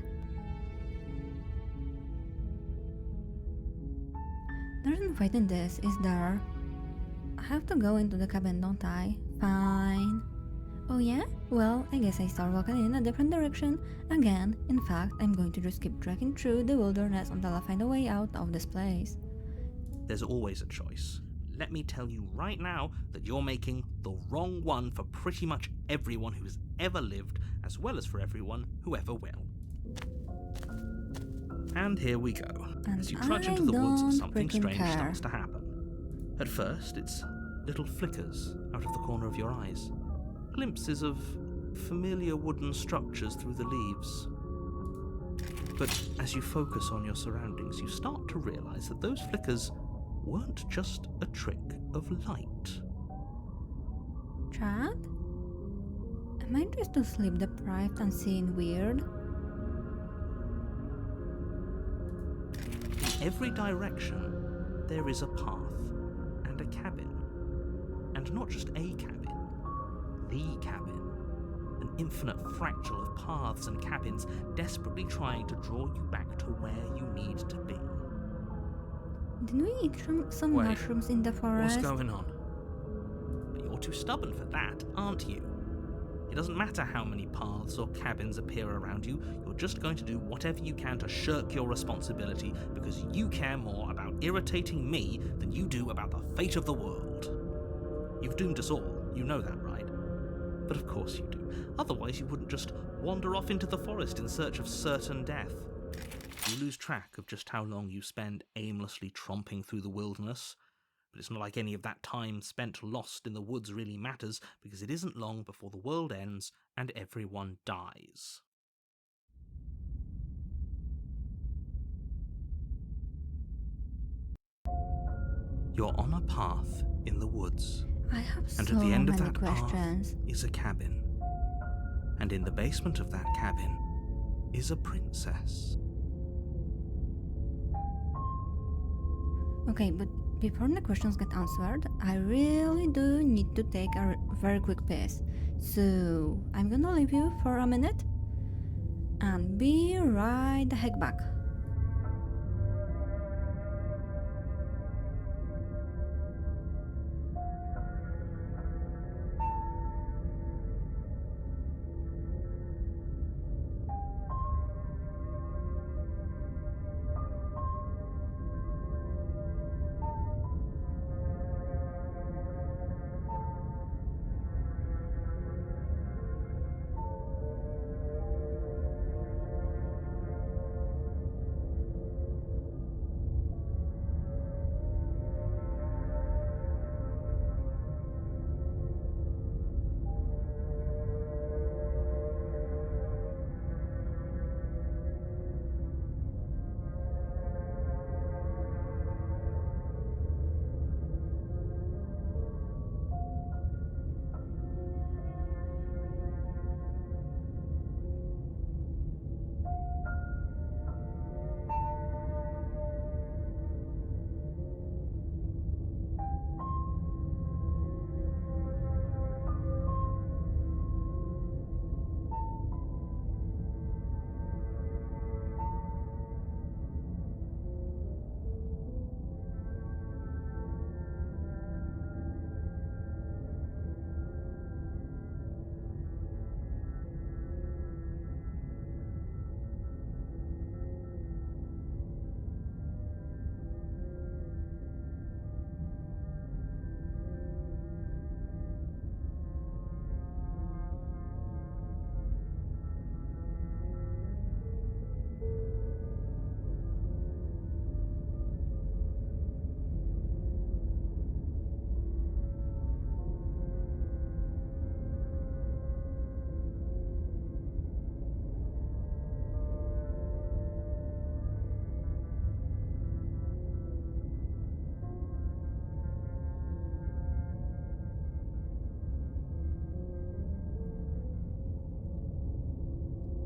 There's no fight in this, is there? I have to go into the cabin, don't I? Fine. Oh yeah? Well, I guess I start walking in a different direction. Again, in fact, I'm going to just keep trekking through the wilderness until I find a way out of this place. There's always a choice. Let me tell you right now that you're making the wrong one for pretty much everyone who's ever lived, as well as for everyone who ever will. And here we go. And As you trudge I into the woods, don't something freaking strange care. starts to happen. At first, it's little flickers out of the corner of your eyes. Glimpses of familiar wooden structures through the leaves. But as you focus on your surroundings, you start to realize that those flickers weren't just a trick of light. Chad? Am I just sleep deprived and seeing weird? In every direction, there is a path and a cabin. And not just a cabin, the cabin. An infinite fractal of paths and cabins desperately trying to draw you back to where you need to be. Did we eat some Wait, mushrooms in the forest? What's going on? But you're too stubborn for that, aren't you? It doesn't matter how many paths or cabins appear around you, you're just going to do whatever you can to shirk your responsibility because you care more about irritating me than you do about the fate of the world. You've doomed us all, you know that, right? But of course you do. Otherwise you wouldn't just wander off into the forest in search of certain death. You lose track of just how long you spend aimlessly tromping through the wilderness. But it's not like any of that time spent lost in the woods really matters, because it isn't long before the world ends and everyone dies. You're on a path in the woods, I have and so at the end of many that questions. path is a cabin. And in the basement of that cabin is a princess. Okay, but before the questions get answered, I really do need to take a very quick piss. So I'm gonna leave you for a minute and be right the heck back.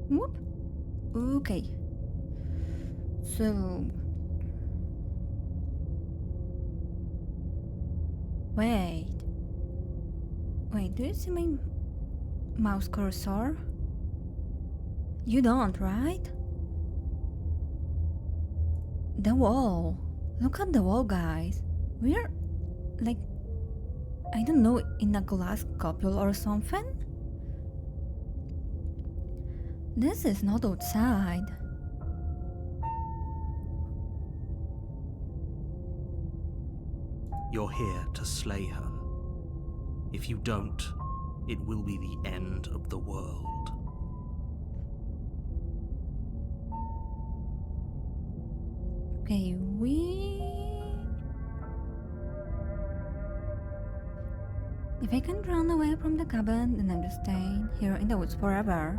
Whoop. Okay. So. Wait. Wait, do you see my mouse cursor? You don't, right? The wall. Look at the wall, guys. We're like, I don't know, in a glass couple or something? This is not outside. You're here to slay her. If you don't, it will be the end of the world. Okay, If I can run away from the cabin, then I'm just staying here in the woods forever.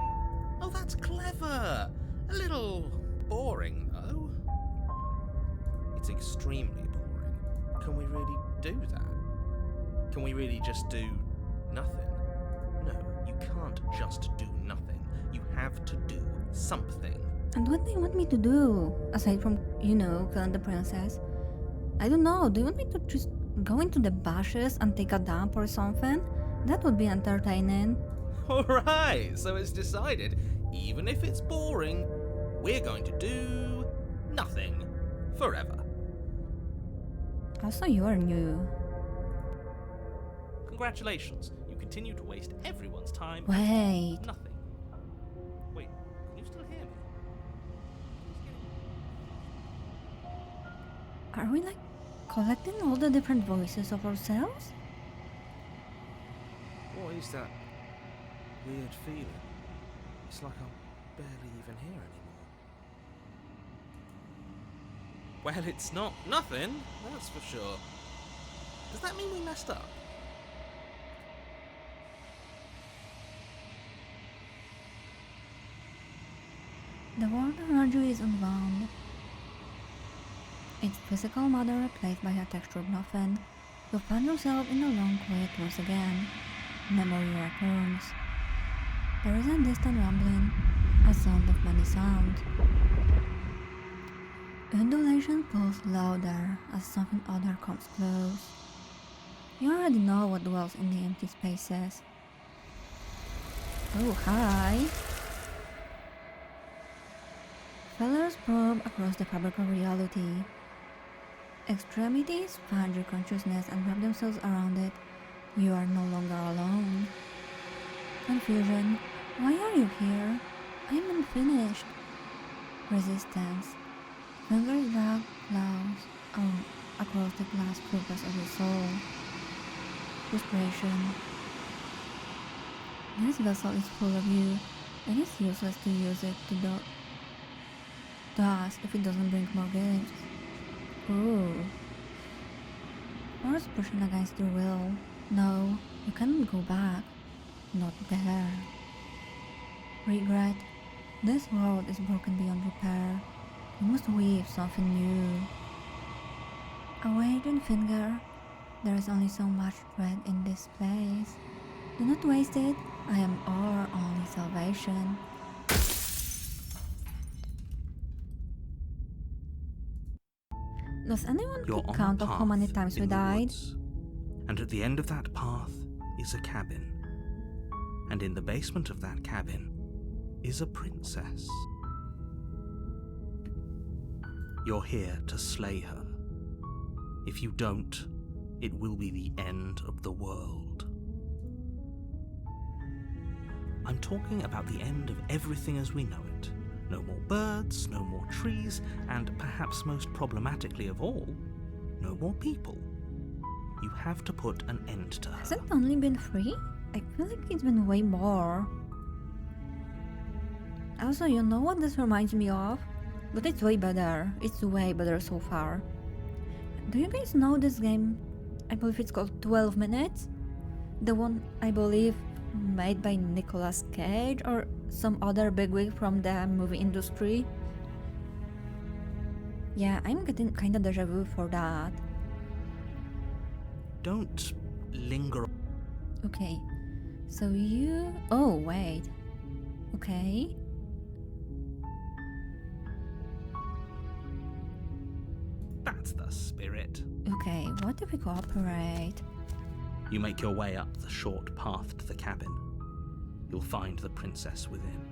Oh, that's clever! A little boring, though. It's extremely boring. Can we really do that? Can we really just do nothing? No, you can't just do nothing. You have to do something. And what do you want me to do? Aside from, killing the princess? I don't know, do you want me to just go into the bushes and take a dump or something? That would be entertaining. Alright, so it's decided. Even if it's boring, we're going to do nothing. Forever. Also, you are new. Congratulations, you can continue to waste everyone's time. Wait. Nothing. Wait, can you still hear me? Are we like collecting all the different voices of ourselves? What is that weird feeling? It's like I'm barely even here anymore. Well, it's not nothing, that's for sure. Does that mean we messed up? The world around you is unbound. Its physical matter replaced by a textured nothing. You find yourself in a long quiet once again. Memory returns. There is a distant rumbling, a sound of many sounds. Undulation pulls louder as something other comes close. You already know what dwells in the empty spaces. Oh, hi! Fellers probe across the fabric of reality. Extremities find your consciousness and wrap themselves around it. You are no longer alone. Confusion. Why are you here? I'm unfinished. Resistance. Fingers drag clouds across the glass surface of your soul. Frustration. This vessel is full of you. It is useless to use it to dust if it doesn't bring more gifts. Ooh. Force pushing against your will. No, you cannot go back. Not there. Regret. This world is broken beyond repair. You must weave something new. A waving finger. There is only so much thread in this place. Do not waste it. I am our only salvation. Does anyone You're keep on count a of how many path times we in the died? woods, and at the end of that path is a cabin. And in the basement of that cabin is a princess. You're here to slay her. If you don't, it will be the end of the world. I'm talking about the end of everything as we know it. No more birds, no more trees, and perhaps most problematically of all, no more people. You have to put an end to her. Has it only been 3? I feel like it's been way more. Also, you know what this reminds me of? But it's way better. It's way better so far. Do you guys know this game? I believe it's called 12 Minutes? The one, I believe, made by Nicolas Cage or some other bigwig from the movie industry. Yeah, I'm getting kinda deja vu for that. Don't linger. Okay, so you... Oh, wait. Okay. That's the spirit. Okay, what if we cooperate? You make your way up the short path to the cabin. You'll find the princess within.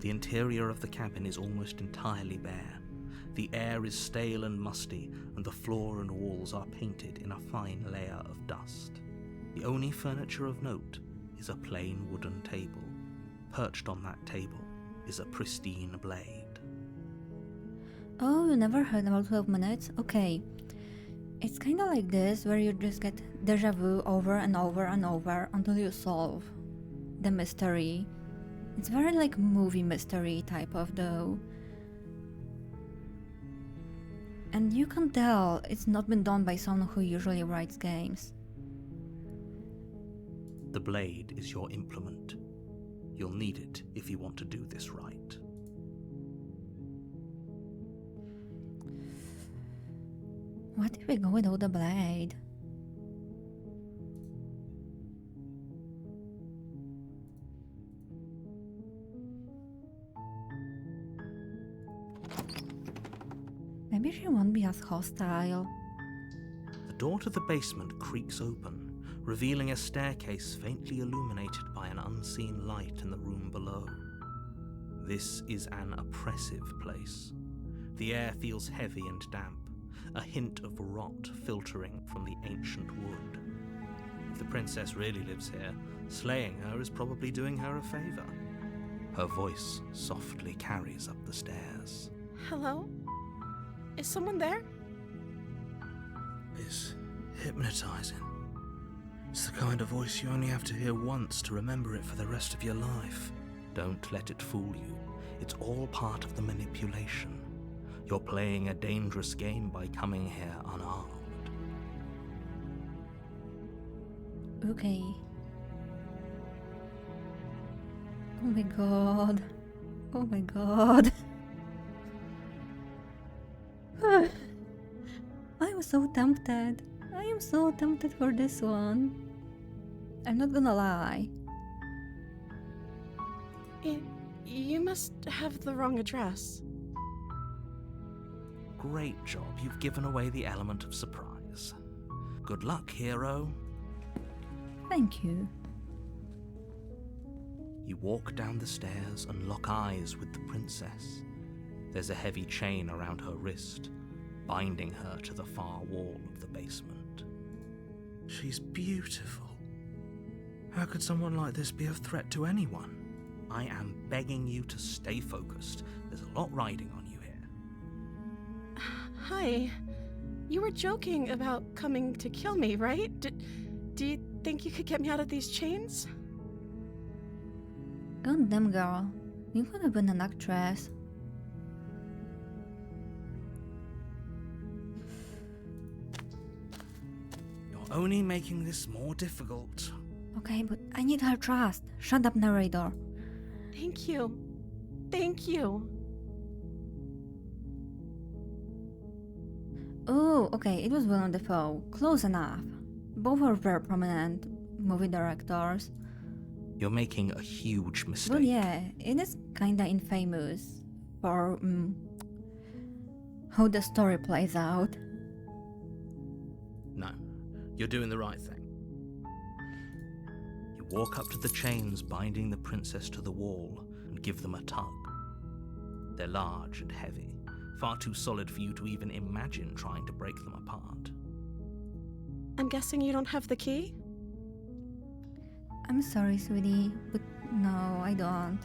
The interior of the cabin is almost entirely bare. The air is stale and musty, and the floor and walls are painted in a fine layer of dust. The only furniture of note is a plain wooden table. Perched on that table is a pristine blade. Oh, you never heard about 12 Minutes? Okay. It's kinda like this, where you just get deja vu over and over and over until you solve the mystery. It's very like movie mystery type of though. And you can tell it's not been done by someone who usually writes games. The blade is your implement. You'll need it if you want to do this right. What if we go without the blade? Maybe she won't be as hostile. The door to the basement creaks open, revealing a staircase faintly illuminated by an unseen light in the room below. This is an oppressive place. The air feels heavy and damp, a hint of rot filtering from the ancient wood. If the princess really lives here, slaying her is probably doing her a favor. Her voice softly carries up the stairs. Hello? Is someone there? It's hypnotizing. It's the kind of voice you only have to hear once to remember it for the rest of your life. Don't let it fool you. It's all part of the manipulation. You're playing a dangerous game by coming here unarmed. Okay. Oh my god. Oh my god. I'm so tempted. I am so tempted for this one. I'm not gonna lie. You must have the wrong address. Great job, you've given away the element of surprise. Good luck, hero. Thank you. You walk down the stairs and lock eyes with the princess. There's a heavy chain around her wrist, binding her to the far wall of the basement. She's beautiful. How could someone like this be a threat to anyone? I am begging you to stay focused. There's a lot riding on you here. Hi. You were joking about coming to kill me, right? Do you think you could get me out of these chains? God damn, girl. You could have been an actress. You're only making this more difficult. Okay, but I need her trust. Shut up, narrator. Thank you. Thank you. Oh, okay, it was Willem Dafoe. Close enough. Both are very prominent movie directors. You're making a huge mistake. But yeah, it is kinda infamous for how the story plays out. No, you're doing the right thing. You walk up to the chains binding the princess to the wall and give them a tug. They're large and heavy, far too solid for you to even imagine trying to break them apart. I'm guessing you don't have the key? I'm sorry, sweetie, but no, I don't.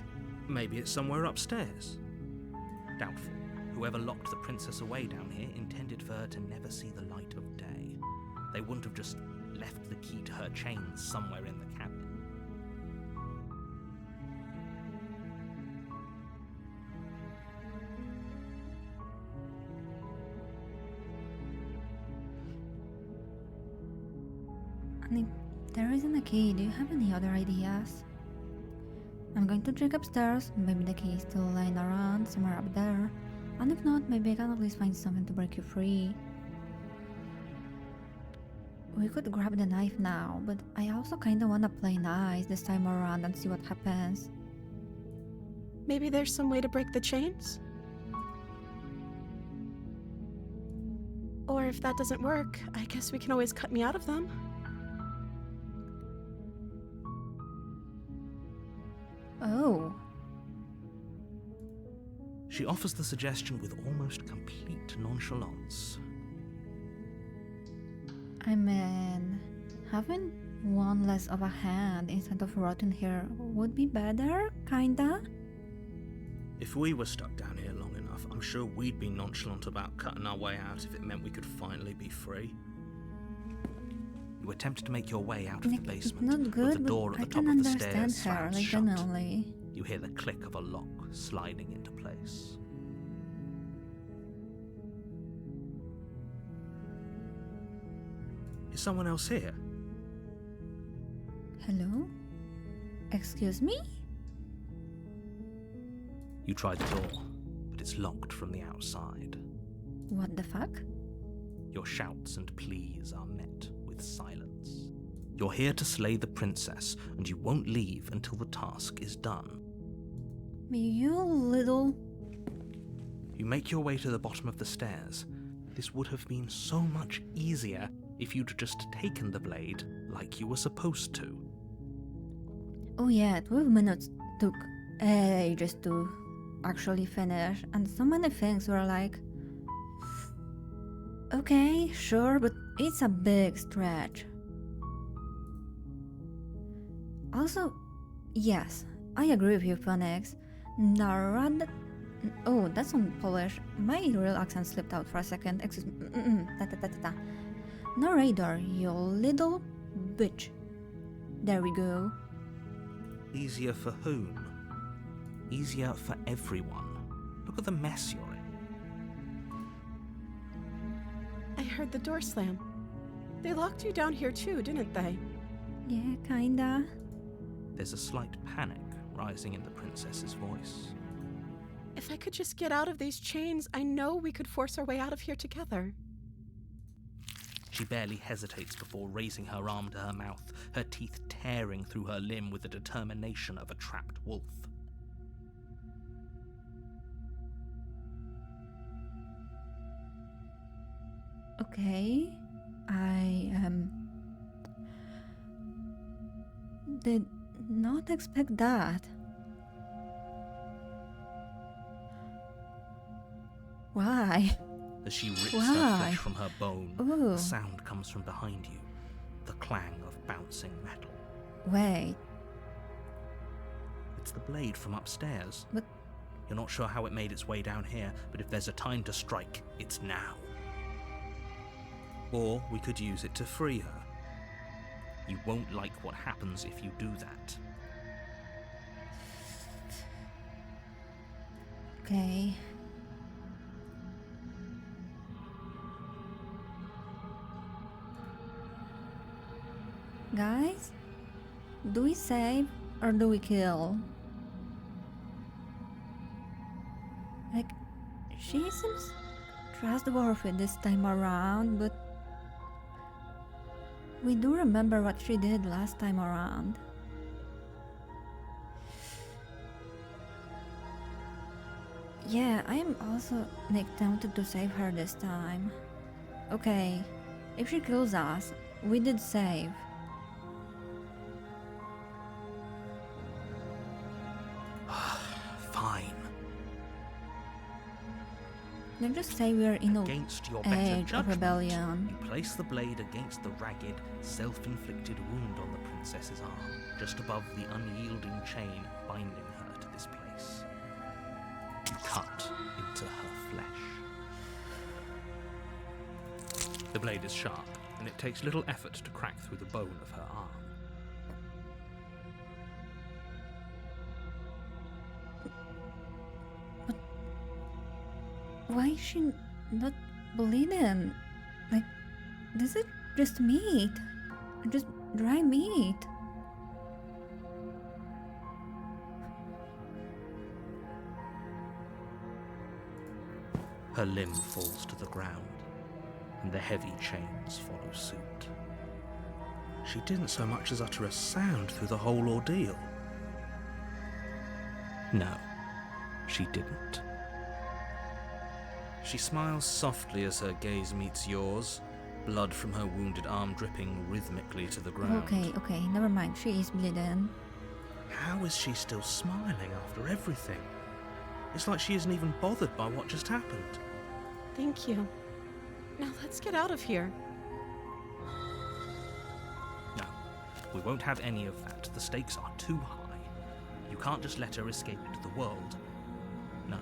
Maybe it's somewhere upstairs. Doubtful. Whoever locked the princess away down here intended for her to never see the light of day. They wouldn't have just left the key to her chains somewhere in the cabin. And if there isn't a key, do you have any other ideas? I'm going to check upstairs. Maybe the key is still lying around somewhere up there. And if not, maybe I can at least find something to break you free. We could grab the knife now, but I also kinda wanna play nice this time around and see what happens. Maybe there's some way to break the chains? Or if that doesn't work, I guess we can always cut me out of them. Oh. She offers the suggestion with almost complete nonchalance. I mean, having one less of a hand instead of rotting here would be better, kinda? If we were stuck down here long enough, I'm sure we'd be nonchalant about cutting our way out if it meant we could finally be free. You attempt to make your way out of the Like, it's basement, not with good, the door but at I the top can of the understand stairs her, slams like, shut. genuinely. You hear the click of a lock sliding into place. Is someone else here? Hello? Excuse me? You try the door, but it's locked from the outside. What the fuck? Your shouts and pleas are met with silence. You're here to slay the princess, and you won't leave until the task is done. You little... You make your way to the bottom of the stairs. This would have been so much easier if you'd just taken the blade like you were supposed to. Oh yeah, 12 minutes took ages to actually finish, and so many things were like, okay, sure, but it's a big stretch. Also, yes, I agree with you, Phoenix. Narad. Oh, that's on Polish. My real accent slipped out for a second. Excuse me. Narrator, you little bitch. There we go. Easier for whom? Easier for everyone. Look at the mess you're in. I heard the door slam. They locked you down here too, didn't they? Yeah, kinda. There's a slight panic rising in the princess's voice. If I could just get out of these chains, I know we could force our way out of here together. She barely hesitates before raising her arm to her mouth, her teeth tearing through her limb with the determination of a trapped wolf. Okay, I did not expect that. Why? As she rips her Why? flesh from her bone, Ooh. the sound comes from behind you, the clang of bouncing metal. Wait, It's the blade from upstairs. but You're not sure how it made its way down here, but if there's a time to strike, it's now. Or we could use it to free her. You won't like what happens if you do that. okay. Guys, do we save or do we kill? Like, she seems trustworthy this time around, but we do remember what she did last time around. Yeah, I am also tempted to save her this time. Okay, if she kills us, we did save. Fine. Let's just say we're in a Against your better age of judgment, rebellion. you place the blade against the ragged, self-inflicted wound on the princess's arm, just above the unyielding chain binding her to this place. You cut into her flesh. The blade is sharp, and it takes little effort to crack through the bone of her arm. Why is she not bleeding? Like, this is just meat. Just dry meat. Her limb falls to the ground, and the heavy chains follow suit. She didn't so much as utter a sound through the whole ordeal. No, she didn't. She smiles softly as her gaze meets yours, blood from her wounded arm dripping rhythmically to the ground. Okay, never mind. She is bleeding. How is she still smiling after everything? It's like she isn't even bothered by what just happened. Thank you. Now let's get out of here. No, we won't have any of that. The stakes are too high. You can't just let her escape into the world. No,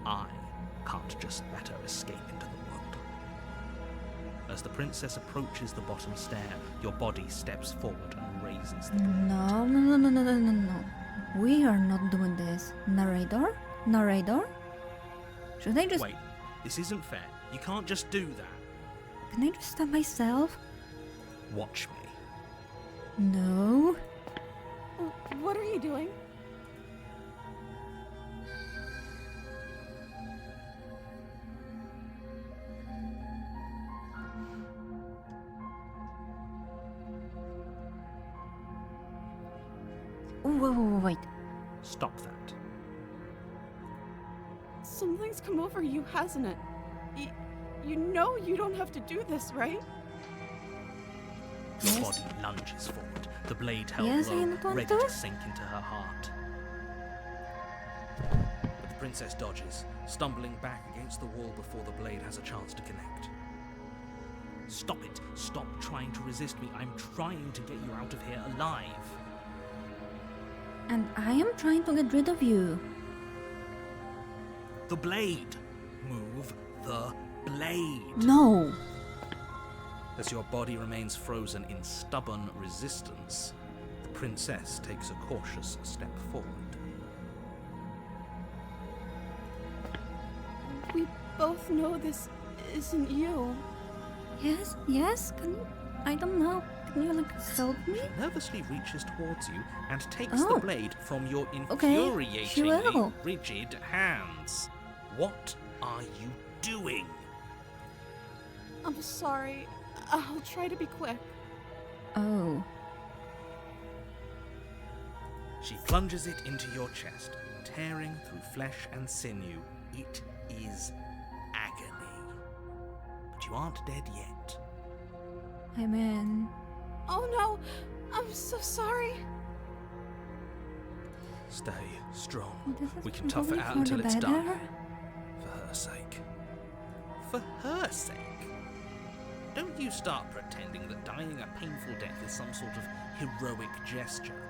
I can't just let her escape into the world. As the princess approaches the bottom stair, your body steps forward and raises the blade. No. We are not doing this. Narrator? Should I just... Wait, this isn't fair. You can't just do that. Can I just stab myself? Watch me. No. What are you doing? Wait. Stop that. Something's come over you, hasn't it? You know you don't have to do this, right? Your Yes. body lunges forward, the blade held Yes, I low, am going ready to. to sink into her heart. princess dodges, stumbling back against the wall before the blade has a chance to connect. Stop it! Stop trying to resist me. I'm trying to get you out of here alive. And I am trying to get rid of you. The blade! Move the blade! No! As your body remains frozen in stubborn resistance, the princess takes a cautious step forward. We both know this isn't you. Yes, can you, I don't know, can you help me? She nervously reaches towards you and takes Oh. the blade from your Okay, she infuriatingly will. rigid hands. What are you doing? I'm sorry. I'll try to be quick. Oh. She plunges it into your chest, tearing through flesh and sinew. It is agony. But you aren't dead yet. I'm in. Oh no! I'm so sorry. Stay strong. This is We can tough it probably out for until the it's done. better. For her sake. For her sake? Don't you start pretending that dying a painful death is some sort of heroic gesture.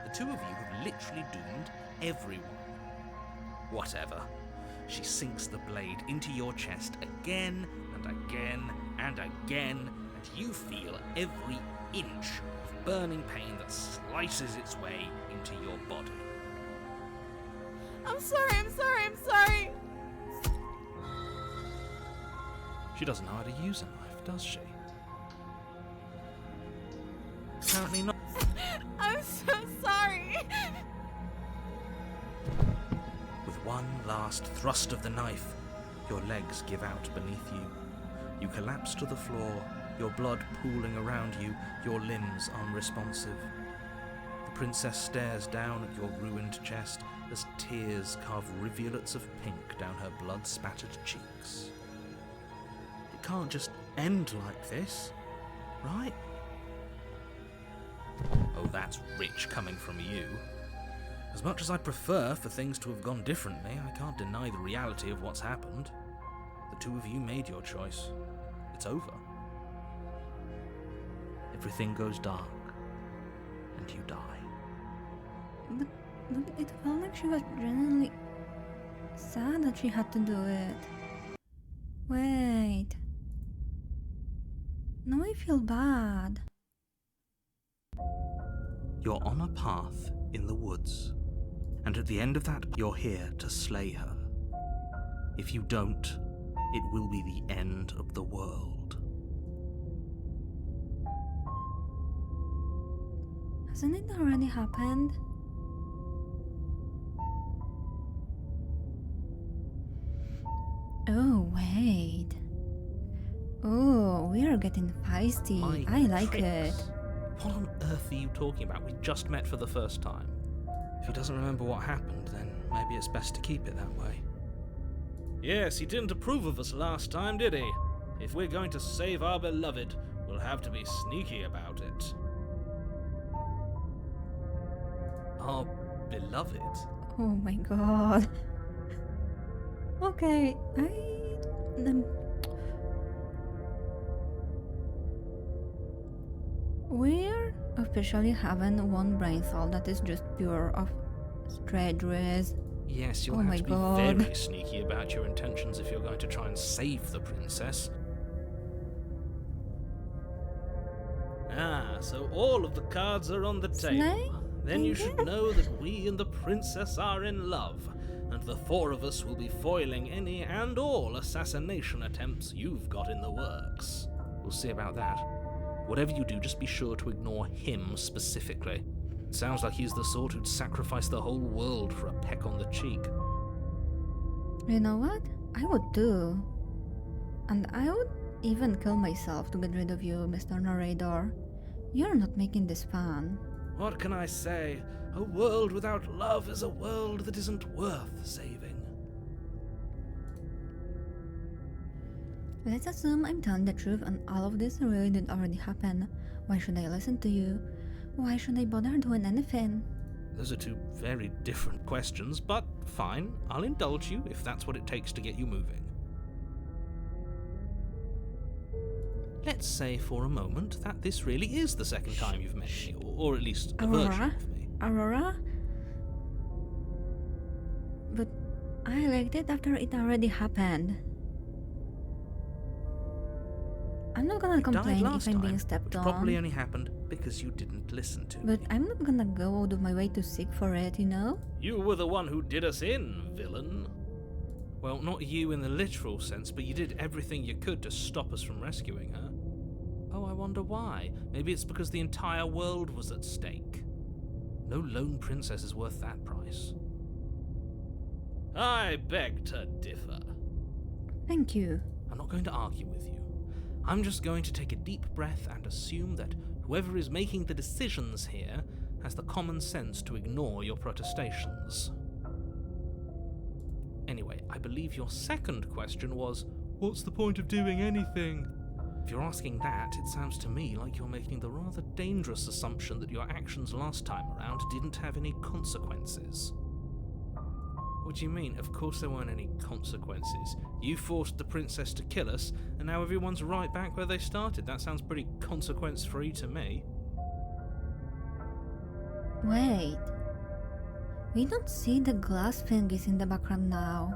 The two of you have literally doomed everyone. Whatever. She sinks the blade into your chest again and again and again, and you feel every inch of burning pain that slices its way into your body. I'm sorry. She doesn't know how to use a knife, does she? Apparently not. I'm so sorry. With one last thrust of the knife, your legs give out beneath you. You collapse to the floor, your blood pooling around you, your limbs unresponsive. The princess stares down at your ruined chest as tears carve rivulets of pink down her blood-spattered cheeks. It can't just end like this, right? Oh, that's rich coming from you. As much as I prefer for things to have gone differently, I can't deny the reality of what's happened. The two of you made your choice. It's over. Everything goes dark, and you die. But it felt like she was genuinely sad that she had to do it. Wait. Now I feel bad. You're on a path in the woods, and at the end of that, you're here to slay her. If you don't, it will be the end of the world. Hasn't it already happened? Oh, wait. Oh, we are getting feisty. My I like tricks. it. What on earth are you talking about? We just met for the first time. If he doesn't remember what happened, then maybe it's best to keep it that way. Yes, he didn't approve of us last time, did he? If we're going to save our beloved, we'll have to be sneaky about it. Our beloved? Oh my god. Okay, we're officially having one brain cell that is just pure of straight rizz. Yes, you'll Oh have my to be God. very sneaky about your intentions if you're going to try and save the princess. Ah, so all of the cards are on the table. Slay? Then you I should guess. know that we and the princess are in love, and the four of us will be foiling any and all assassination attempts you've got in the works. We'll see about that. Whatever you do, just be sure to ignore him specifically. It sounds like he's the sort who'd sacrifice the whole world for a peck on the cheek. You know what? I would too. And I would even kill myself to get rid of you, Mr. Narrator. You're not making this fun. What can I say? A world without love is a world that isn't worth saving. Let's assume I'm telling the truth and all of this really did already happen. Why should I listen to you? Why should I bother doing anything? Those are two very different questions, but fine, I'll indulge you if that's what it takes to get you moving. Let's say for a moment that this really is the second time you've met me, or at least a version of me. Aurora? But I liked it after it already happened. I'm not gonna complain if I'm being stepped on. It probably only happened because you didn't listen to me. But I'm not gonna go out of my way to seek for it, you know? You were the one who did us in, villain. Well, not you in the literal sense, but you did everything you could to stop us from rescuing her. Oh, I wonder why. Maybe it's because the entire world was at stake. No lone princess is worth that price. I beg to differ. Thank you. I'm not going to argue with you. I'm just going to take a deep breath and assume that whoever is making the decisions here has the common sense to ignore your protestations. Anyway, I believe your second question was, what's the point of doing anything? If you're asking that, it sounds to me like you're making the rather dangerous assumption that your actions last time around didn't have any consequences. What do you mean? Of course there weren't any consequences. You forced the princess to kill us, and now everyone's right back where they started. That sounds pretty consequence-free to me. Wait. We don't see the glass thingies in the background now.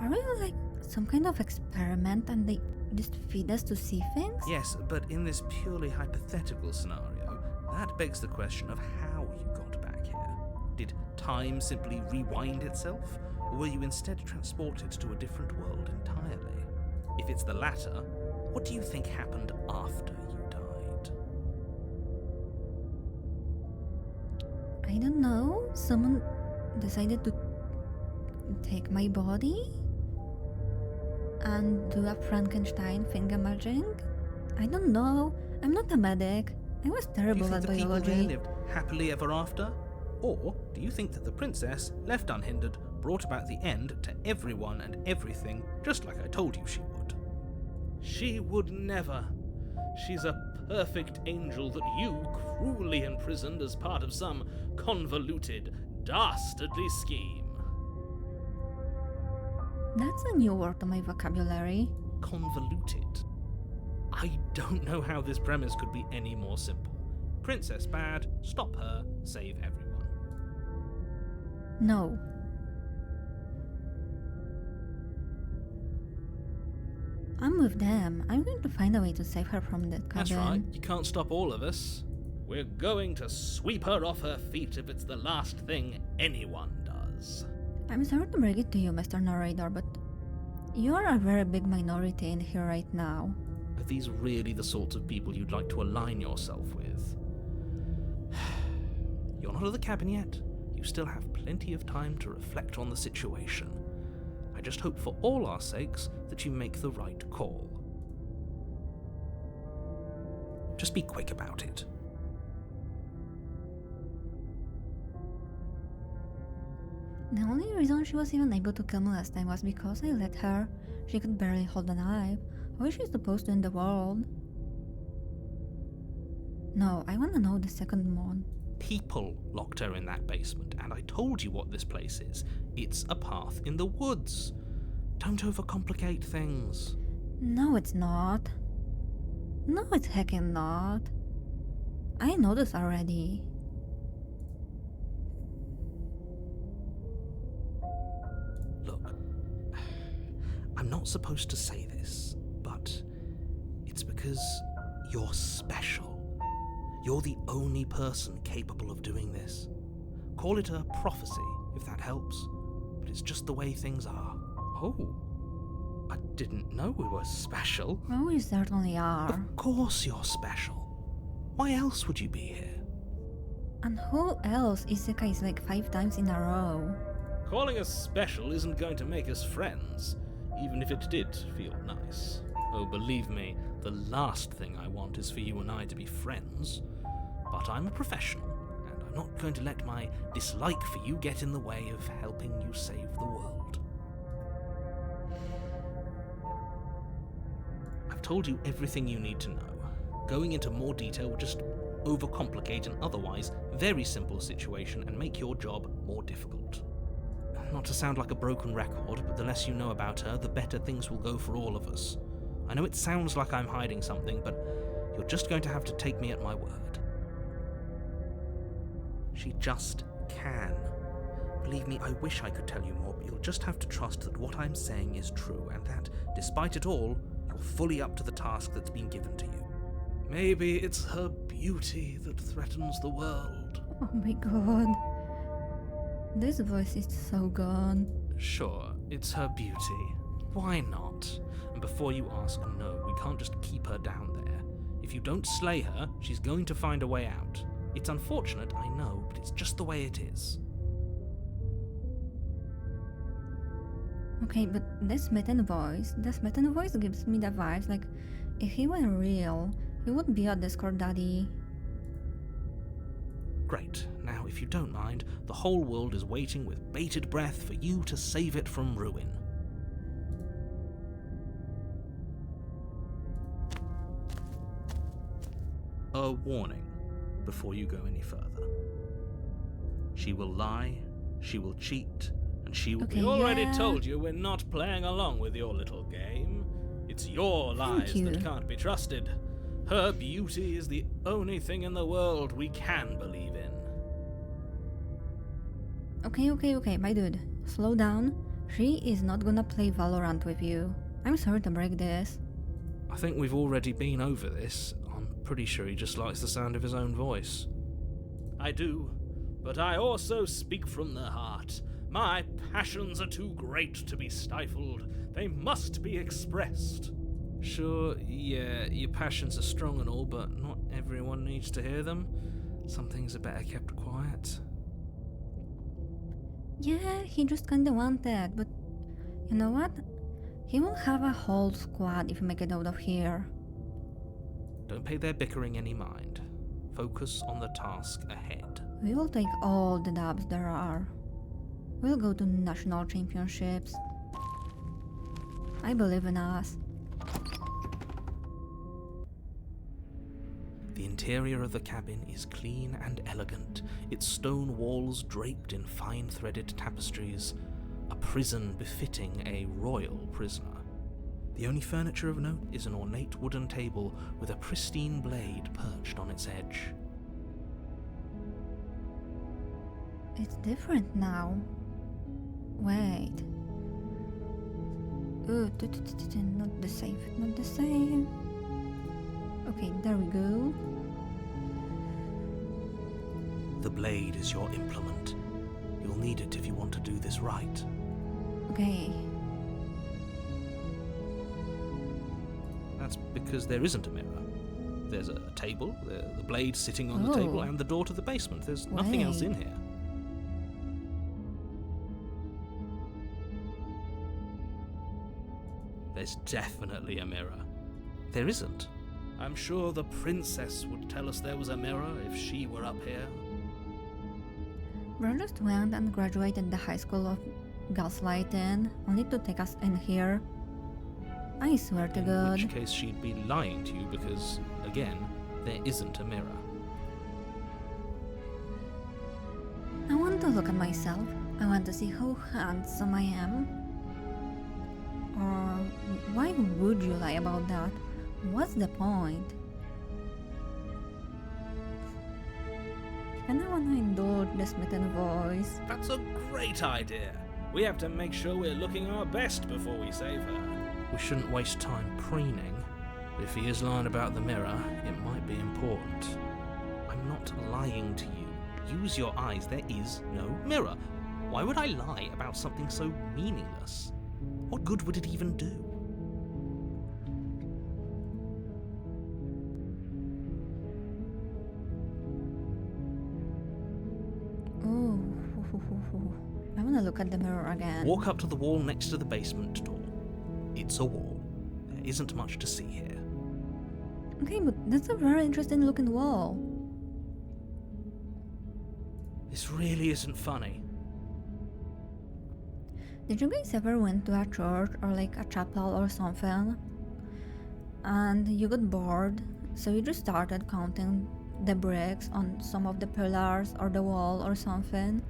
Are we like some kind of experiment and they just feed us to see things? Yes, but in this purely hypothetical scenario, that begs the question of how you got back here. Did time simply rewind itself, or were you instead transported to a different world entirely? If it's the latter, what do you think happened after you died? I don't know. Someone decided to take my body and do a Frankenstein thingamajig? I don't know. I'm not a medic. I was terrible at biology. Do you think the people there lived happily ever after? Or do you think that the princess, left unhindered, brought about the end to everyone and everything, just like I told you she would? She would never. She's a perfect angel that you cruelly imprisoned as part of some convoluted, dastardly scheme. That's a new word to my vocabulary. Convoluted. I don't know how this premise could be any more simple. Princess bad, stop her, save everyone. No. I'm with them. I'm going to find a way to save her from that cabin. That's right, you can't stop all of us. We're going to sweep her off her feet if it's the last thing anyone does. I'm sorry to break it to you, Mr. Narrator, but you're a very big minority in here right now. Are these really the sorts of people you'd like to align yourself with? You're not at the cabin yet. You still have plenty of time to reflect on the situation. I just hope for all our sakes that you make the right call. Just be quick about it. The only reason she was even able to kill me last time was because I let her. She could barely hold a knife. How is she supposed to in the world? No, I wanna know the second one. People locked her in that basement, and I told you what this place is. It's a path in the woods. Don't overcomplicate things. No, it's not. No, it's heckin' not. I know this already. Look, I'm not supposed to say this, but it's because you're special. You're the only person capable of doing this. Call it a prophecy, if that helps, but it's just the way things are. Oh, I didn't know we were special. Oh, we certainly are. Of course you're special. Why else would you be here? And who else isekais like 5 times in a row? Calling us special isn't going to make us friends, even if it did feel nice. Oh, believe me, the last thing I want is for you and I to be friends. But I'm a professional, and I'm not going to let my dislike for you get in the way of helping you save the world. I've told you everything you need to know. Going into more detail would just overcomplicate an otherwise very simple situation and make your job more difficult. Not to sound like a broken record, but the less you know about her, the better things will go for all of us. I know it sounds like I'm hiding something, but you're just going to have to take me at my word. She just can. Believe me, I wish I could tell you more, but you'll just have to trust that what I'm saying is true, and that, despite it all, you're fully up to the task that's been given to you. Maybe it's her beauty that threatens the world. Oh my god. This voice is so good. Sure, it's her beauty. Why not? And before you ask, no, we can't just keep her down there. If you don't slay her, she's going to find a way out. It's unfortunate, I know, but it's just the way it is. Okay, but the smitten voice gives me the vibes like if he were real, he would be a Discord daddy. Great. Now, if you don't mind, the whole world is waiting with bated breath for you to save it from ruin. A warning before you go any further. She will lie, she will cheat, and she will... Okay, We already yeah. told you we're not playing along with your little game. It's your lies you. that can't be trusted. Her beauty is the only thing in the world we can believe in. Okay, my dude. Slow down. She is not gonna play Valorant with you. I'm sorry to break this. I think we've already been over this. I'm pretty sure he just likes the sound of his own voice. I do, but I also speak from the heart. My passions are too great to be stifled. They must be expressed. Sure, yeah, your passions are strong and all, but not everyone needs to hear them. Some things are better kept quiet. Yeah, he just kinda wanted, but you know what? He will have a whole squad if you make it out of here. Don't pay their bickering any mind. Focus on the task ahead. We will take all the dubs there are. We'll go to national championships. I believe in us. The interior of the cabin is clean and elegant, its stone walls draped in fine threaded tapestries, a prison befitting a royal prisoner. The only furniture of note is an ornate wooden table with a pristine blade perched on its edge. It's different now. Wait. Not the same, not the same. Okay, there we go. The blade is your implement. You'll need it if you want to do this right. Okay. That's because there isn't a mirror. There's a table, the blade sitting on the table, Oh. and the door to the basement. There's nothing else in here. There's definitely a mirror. There isn't. I'm sure the princess would tell us there was a mirror if she were up here. Bro just went and graduated the high school of gaslighting, only to take us in here. I swear to In God. which case she'd be lying to you because, again, there isn't a mirror. I want to look at myself. I want to see how handsome I am. Or why would you lie about that? What's the point? And I want to indulge the smitten voice. That's a great idea. We have to make sure we're looking our best before we save her. We shouldn't waste time preening. If he is lying about the mirror, it might be important. I'm not lying to you. Use your eyes. There is no mirror. Why would I lie about something so meaningless? What good would it even do? Oh, I want to look at the mirror again. Walk up to the wall next to the basement door. It's a wall. There isn't much to see here. Okay, but that's a very interesting looking wall. This really isn't funny. Did you guys ever went to a church or like a chapel or something? And you got bored, so you just started counting the bricks on some of the pillars or the wall or something.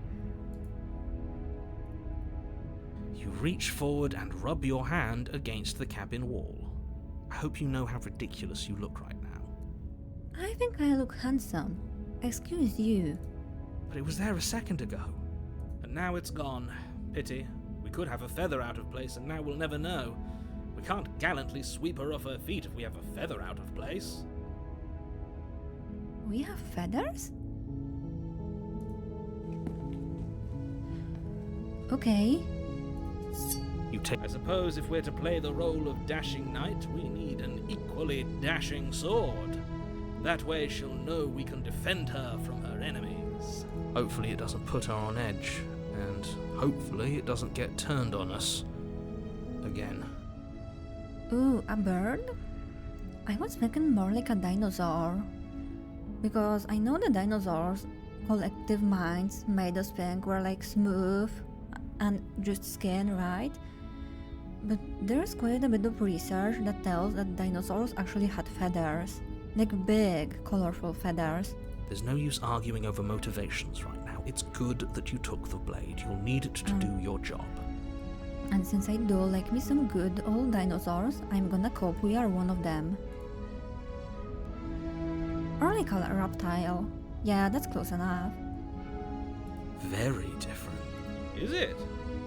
You reach forward and rub your hand against the cabin wall. I hope you know how ridiculous you look right now. I think I look handsome. Excuse you. But it was there a second ago. And now it's gone. Pity. We could have a feather out of place and now we'll never know. We can't gallantly sweep her off her feet if we have a feather out of place. We have feathers? Okay. I suppose if we're to play the role of dashing knight, we need an equally dashing sword. That way she'll know we can defend her from her enemies. Hopefully it doesn't put her on edge, and hopefully it doesn't get turned on us again. Ooh, a bird? I was thinking more like a dinosaur. Because I know the dinosaurs' collective minds made us think we're like smooth and just skin, right? But there's quite a bit of research that tells that dinosaurs actually had feathers. Like big, colorful feathers. There's no use arguing over motivations right now. It's good that you took the blade. You'll need it to do your job. And since I do like me some good old dinosaurs, I'm gonna cope we are one of them. Or like a reptile. Yeah, that's close enough. Very different. Is it?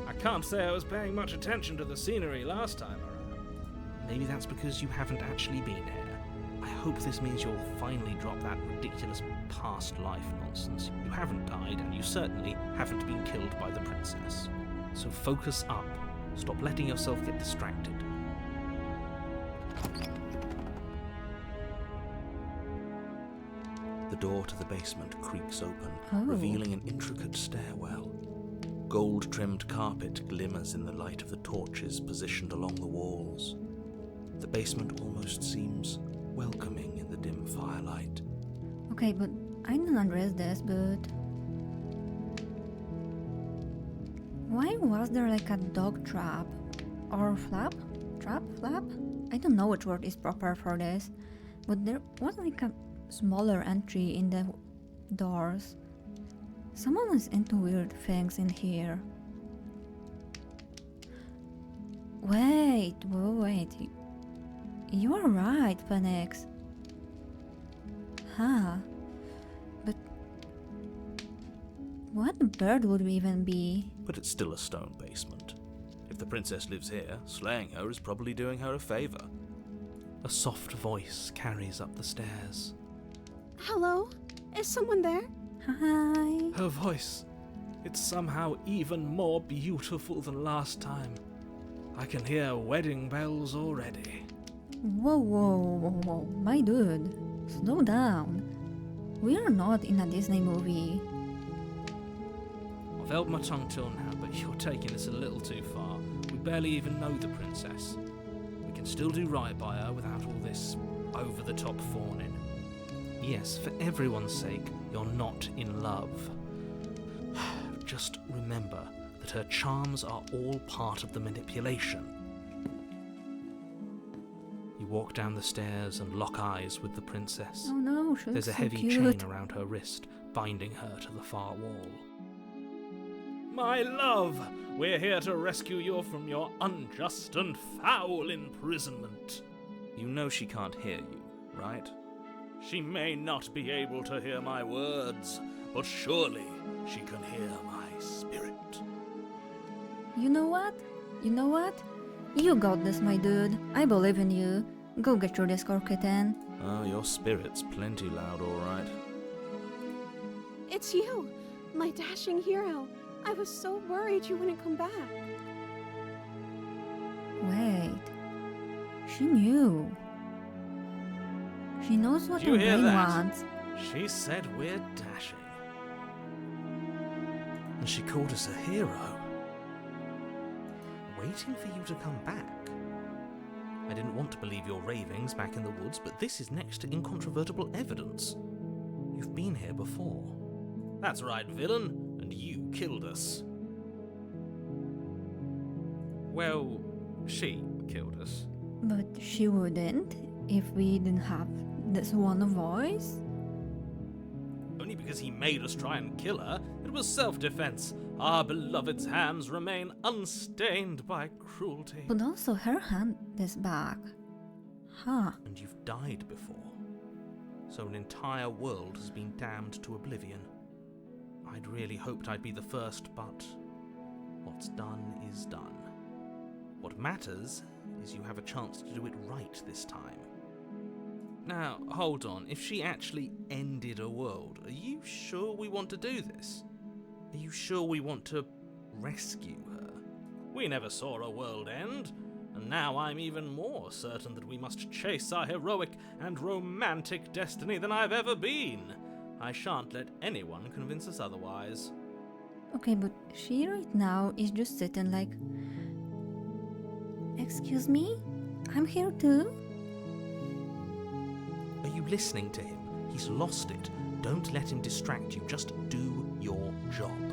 I can't say I was paying much attention to the scenery last time around. Maybe that's because you haven't actually been here. I hope this means you'll finally drop that ridiculous past life nonsense. You haven't died, and you certainly haven't been killed by the princess. So focus up. Stop letting yourself get distracted. The door to the basement creaks open, revealing an intricate stairwell. Gold-trimmed carpet glimmers in the light of the torches positioned along the walls. The basement almost seems welcoming in the dim firelight. Okay, but I don't address this, but... Why was there like a dog trap? Or flap? Trap? Flap? I don't know which word is proper for this. But there was like a smaller entry in the doors. Someone is into weird things in here. Wait. You are right, Phoenix. Huh. But what bird would we even be? But it's still a stone basement. If the princess lives here, slaying her is probably doing her a favor. A soft voice carries up the stairs. Hello? Is someone there? Hi. Her voice. It's somehow even more beautiful than last time. I can hear wedding bells already. Whoa. My dude. Slow down. We are not in a Disney movie. I've held my tongue till now, but you're taking this a little too far. We barely even know the princess. We can still do right by her without all this over-the-top fawning. Yes, for everyone's sake, you're not in love. Just remember that her charms are all part of the manipulation. You walk down the stairs and lock eyes with the princess. Oh no, she There's looks a so heavy cute. chain around her wrist, binding her to the far wall. My love, we're here to rescue you from your unjust and foul imprisonment. You know she can't hear you, right? She may not be able to hear my words, but surely she can hear my spirit. You know what? You got this, my dude. I believe in you. Go get your Discord kitten. Oh, your spirit's plenty loud, all right. It's you, my dashing hero. I was so worried you wouldn't come back. Wait. She knew. She knows what Did you her hear brain that? wants. She said we're dashing. And she called us a hero. Waiting for you to come back. I didn't want to believe your ravings back in the woods, but this is next to incontrovertible evidence. You've been here before. That's right, villain, and you killed us. Well, she killed us. But she wouldn't if we didn't have this one voice. because he made us try and kill her. It was self-defense. Our beloved's hands remain unstained by cruelty. But also her hand is back. Huh. And you've died before. So an entire world has been damned to oblivion. I'd really hoped I'd be the first, but what's done is done. What matters is you have a chance to do it right this time. Now, hold on. If she actually ended a world, are you sure we want to do this? Are you sure we want to rescue her? We never saw a world end, and now I'm even more certain that we must chase our heroic and romantic destiny than I've ever been. I shan't let anyone convince us otherwise. Okay, but she right now is just sitting like... Excuse me? I'm here too? Are you listening to him? He's lost it. Don't let him distract you. Just do your job.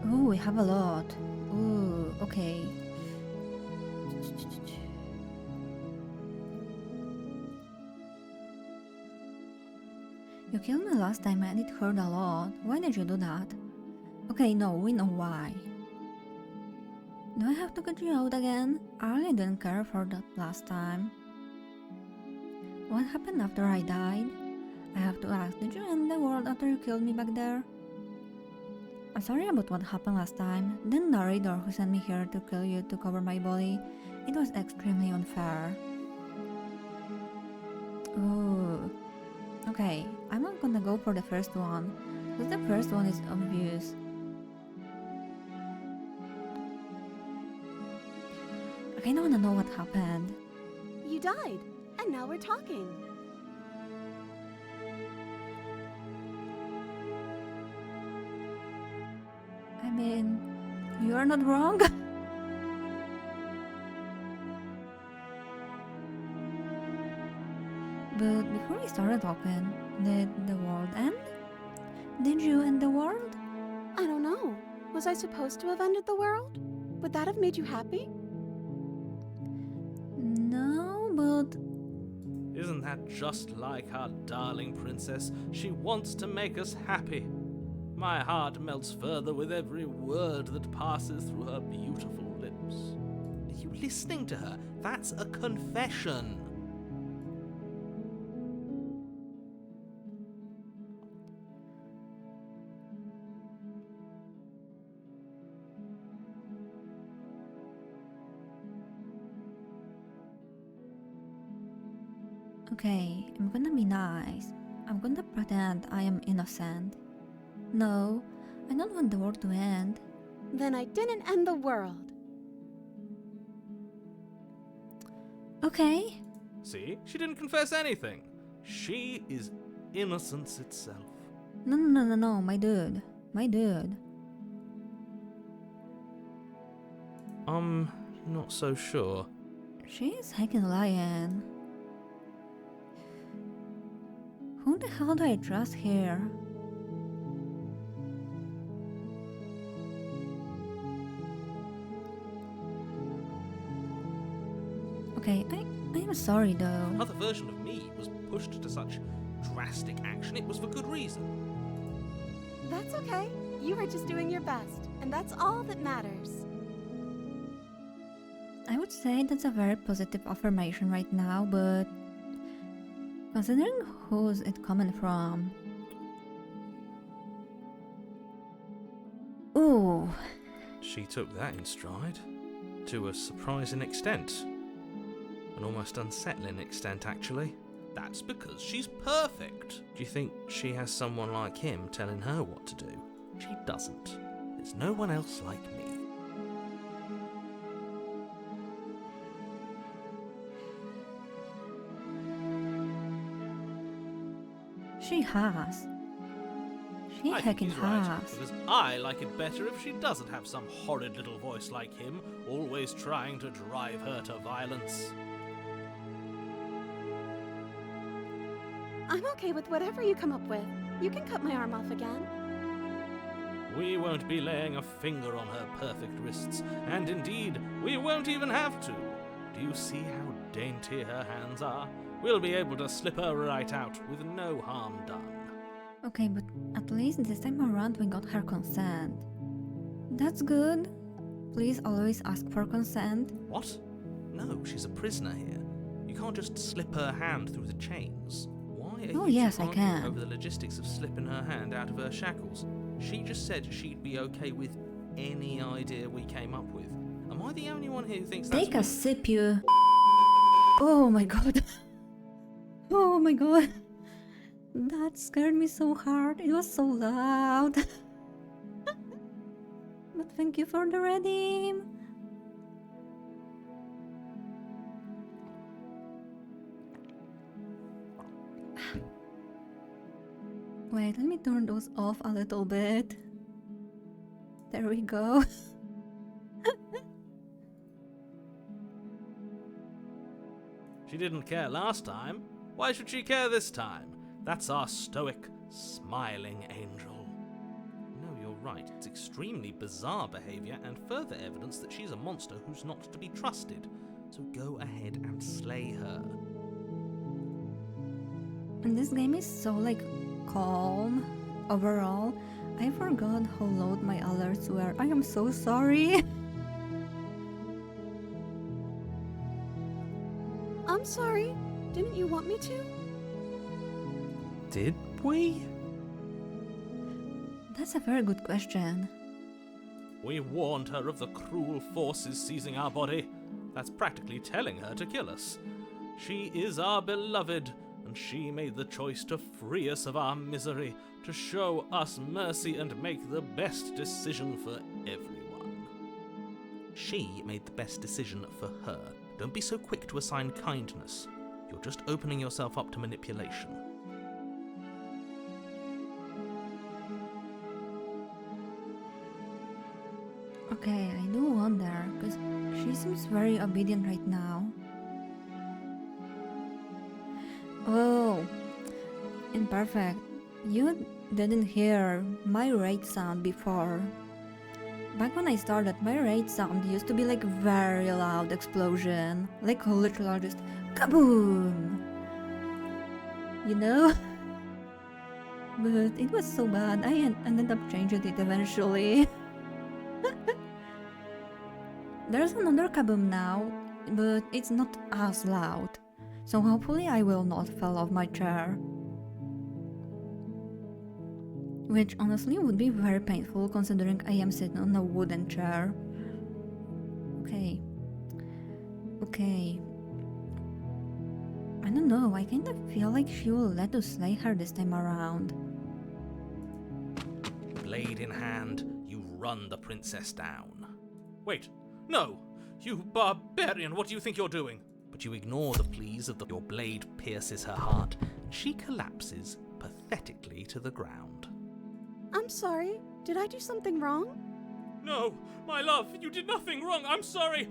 Ooh, we have a lot. Ooh, okay. You killed me last time and it hurt a lot. Why did you do that? Okay, no, we know why. Do I have to get you out again? I really didn't care for that last time. What happened after I died? I have to ask, did you end the world after you killed me back there? I'm sorry about what happened last time. The narrator who sent me here to kill you to cover my body, it was extremely unfair. Ooh. Okay, I'm not gonna go for the first one, because the first one is obvious. I kinda wanna know what happened. You died, and now we're talking. I mean, you are not wrong. But before we started talking, did the world end? Did you end the world? I don't know. Was I supposed to have ended the world? Would that have made you happy? No, but... Isn't that just like our darling princess? She wants to make us happy. My heart melts further with every word that passes through her beautiful lips. Are you listening to her? That's a confession. Okay, I'm gonna be nice. I'm gonna pretend I am innocent. No, I don't want the world to end. Then I didn't end the world. Okay. See? She didn't confess anything. She is innocence itself. No, my dude. My dude. I'm not so sure. She is heckin' lying. Who the hell do I trust here? Okay, I am sorry though. Another version of me was pushed to such drastic action. It was for good reason. That's okay. You were just doing your best, and that's all that matters. I would say that's a very positive affirmation right now, but considering who's it coming from? Ooh. She took that in stride. To a surprising extent. An almost unsettling extent, actually. That's because she's perfect. Do you think she has someone like him telling her what to do? She doesn't. There's no one else like me. She has. She I think heckin' he's right, has. because I like it better if she doesn't have some horrid little voice like him, always trying to drive her to violence. I'm okay with whatever you come up with. You can cut my arm off again. We won't be laying a finger on her perfect wrists, and indeed, we won't even have to. Do you see how dainty her hands are? We'll be able to slip her right out with no harm done. Okay, but at least this time around we got her consent. That's good. Please always ask for consent. What? No, she's a prisoner here. You can't just slip her hand through the chains. Why are Oh, you yes, two I arguing can. over the logistics of slipping her hand out of her shackles? She just said she'd be okay with any idea we came up with. Am I the only one here who thinks that's Take a sip, you. Oh my god. Oh my god. That scared me so hard. It was so loud. But thank you for the redeem. Wait, let me turn those off a little bit. There we go. She didn't care last time. Why should she care this time? That's our stoic, smiling angel. No, you're right. It's extremely bizarre behaviour and further evidence that she's a monster who's not to be trusted. So go ahead and slay her. And this game is so like calm overall. I forgot how loud my alerts were. I am so sorry. I'm sorry. Didn't you want me to? Did we? That's a very good question. We warned her of the cruel forces seizing our body. That's practically telling her to kill us. She is our beloved, and she made the choice to free us of our misery, to show us mercy and make the best decision for everyone. She made the best decision for her. Don't be so quick to assign kindness. You're just opening yourself up to manipulation. Okay, I do wonder, because she seems very obedient right now. Oh, imperfect. You didn't hear my raid sound before. Back when I started, my raid sound used to be like very loud explosion. Like literally just kaboom! You know? But it was so bad, I ended up changing it eventually. There's another kaboom now, but it's not as loud. So hopefully I will not fall off my chair. Which honestly would be very painful considering I am sitting on a wooden chair. Okay. Okay. I don't know, I kinda feel like she will let us slay her this time around. Blade in hand, you run the princess down. Wait, no! You barbarian, what do you think you're doing? But you ignore the pleas of your blade pierces her heart, and she collapses pathetically to the ground. I'm sorry. Did I do something wrong? No, my love, you did nothing wrong. I'm sorry,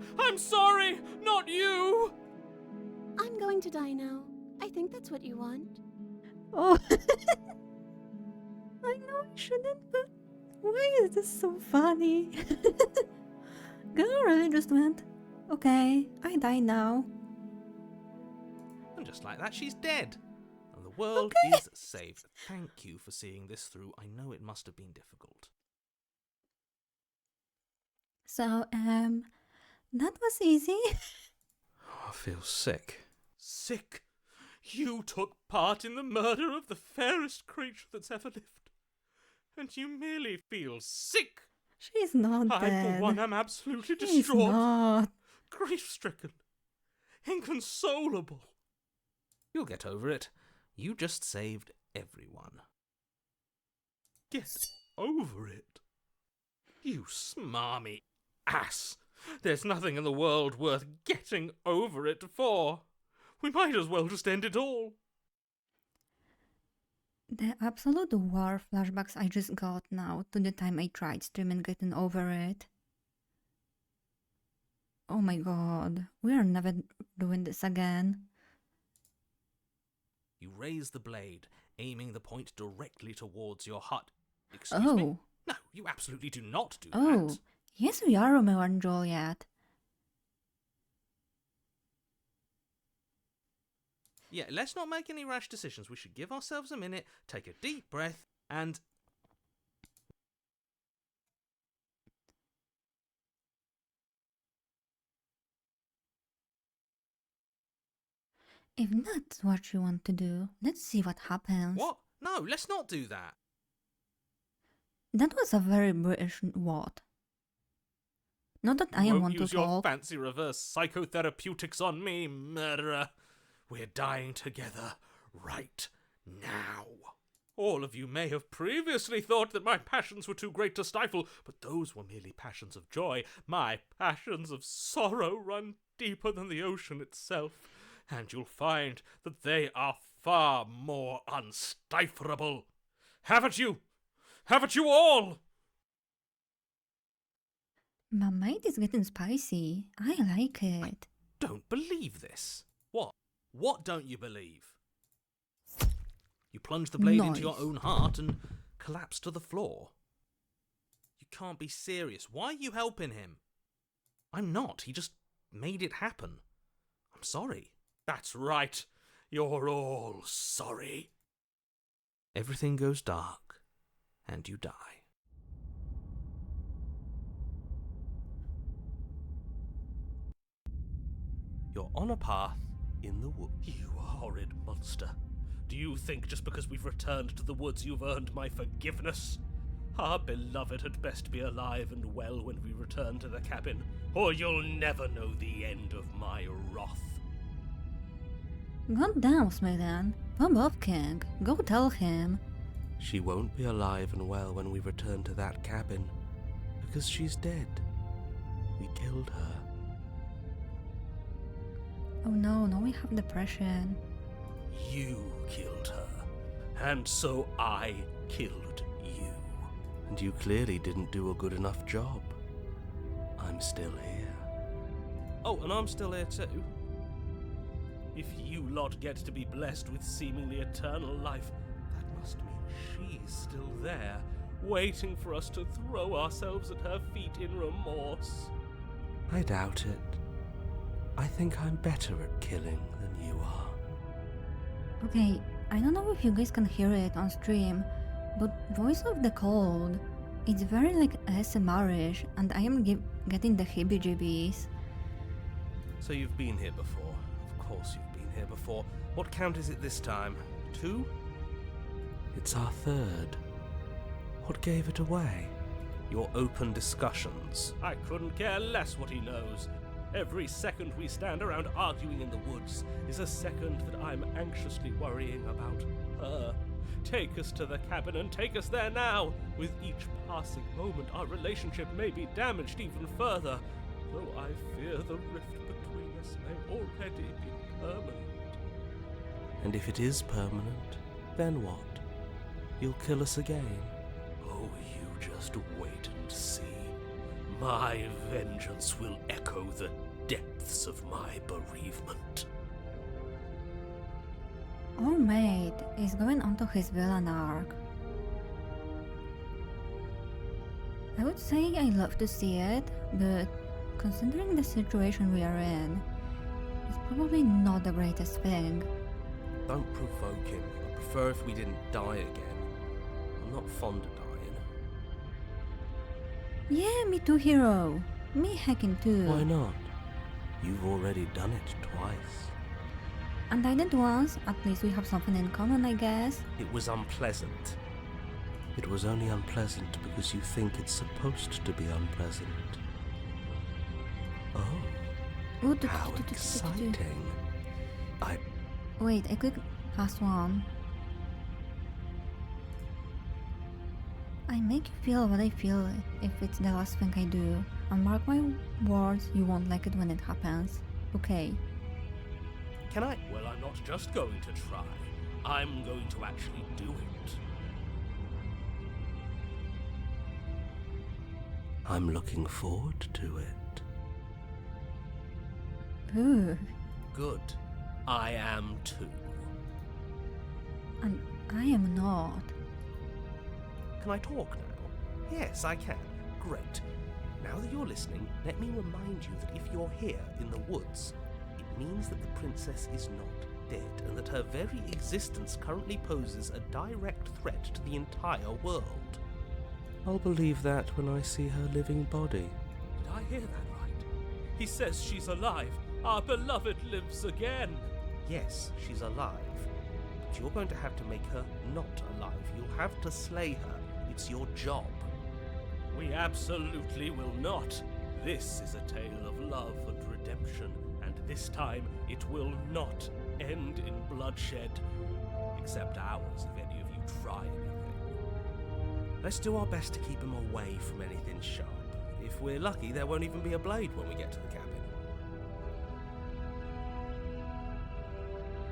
not you! I'm going to die now. I think that's what you want. Oh, I know I shouldn't, but why is this so funny? Girl really just went, okay, I die now. And just like that, she's dead. And the world is saved. Thank you for seeing this through. I know it must have been difficult. So, that was easy. I feel sick. Sick? You took part in the murder of the fairest creature that's ever lived. And you merely feel sick. She's not I, dead. for one, am absolutely She's distraught. not. Grief-stricken. Inconsolable. You'll get over it. You just saved everyone. Get over it? You smarmy ass. There's nothing in the world worth getting over it for. We might as well just end it all. The absolute war flashbacks I just got now to the time I tried streaming getting over it. Oh my god, we are never doing this again. You raise the blade, aiming the point directly towards your heart. Excuse me? No, you absolutely do not do that. Yes, we are Romeo and Juliet. Yeah, let's not make any rash decisions. We should give ourselves a minute, take a deep breath, and... If that's what you want to do, let's see what happens. What? No, let's not do that. That was a very British what? Not that I Won't want to use your talk. fancy reverse psychotherapeutics on me, murderer. We're dying together right now. All of you may have previously thought that my passions were too great to stifle, but those were merely passions of joy. My passions of sorrow run deeper than the ocean itself, and you'll find that they are far more unstiflable. Haven't you? Haven't you all? My mind is getting spicy. I like it. Don't believe this. What? What don't you believe? You plunge the blade into your Nice. own heart and collapse to the floor. You can't be serious. Why are you helping him? I'm not. He just made it happen. I'm sorry. That's right. You're all sorry. Everything goes dark, and you die. You're on a path in the woods. You horrid monster. Do you think just because we've returned to the woods you've earned my forgiveness? Our beloved had best be alive and well when we return to the cabin, or you'll never know the end of my wrath. God damn, Smithan. Bob off, King. Go tell him. She won't be alive and well when we return to that cabin, because she's dead. We killed her. Oh no, now we have depression. You killed her, and so I killed you. And you clearly didn't do a good enough job. I'm still here. Oh, and I'm still here too. If you lot get to be blessed with seemingly eternal life, that must mean she's still there, waiting for us to throw ourselves at her feet in remorse. I doubt it. I think I'm better at killing than you are. Okay, I don't know if you guys can hear it on stream, but Voice of the Cold, it's very like ASMR-ish, and I am getting the heebie-jeebies. So you've been here before. Of course you've been here before. What count is it this time? 2? It's our third. What gave it away? Your open discussions. I couldn't care less what he knows. Every second we stand around arguing in the woods is a second that I'm anxiously worrying about her. Take us to the cabin and take us there now. With each passing moment, our relationship may be damaged even further, though I fear the rift between us may already be permanent. And if it is permanent, then what? You'll kill us again? Oh, you just wait and see. My vengeance will echo the depths of my bereavement. Our mate is going onto his villain arc. I would say I love to see it, but considering the situation we are in, it's probably not the greatest thing. Don't provoke him. I prefer if we didn't die again. I'm not fond of dying. Yeah, me too, hero. Me hacking too. Why not? You've already done it twice. And I did once, at least we have something in common, I guess. It was unpleasant. It was only unpleasant because you think it's supposed to be unpleasant. Oh, Ooh, how exciting. Wait, I clicked past one. I make you feel what I feel if it's the last thing I do. And mark my words, you won't like it when it happens. Okay. Can I? Well, I'm not just going to try. I'm going to actually do it. I'm looking forward to it. Ooh. Good. I am too. And I am not. Can I talk now? Yes, I can. Great. Now that you're listening, let me remind you that if you're here in the woods, it means that the princess is not dead and that her very existence currently poses a direct threat to the entire world. I'll believe that when I see her living body. Did I hear that right? He says she's alive. Our beloved lives again. Yes, she's alive. But you're going to have to make her not alive. You'll have to slay her. It's your job. We absolutely will not. This is a tale of love and redemption, and this time it will not end in bloodshed. Except ours, if any of you try anything. Let's do our best to keep him away from anything sharp. If we're lucky, there won't even be a blade when we get to the cabin.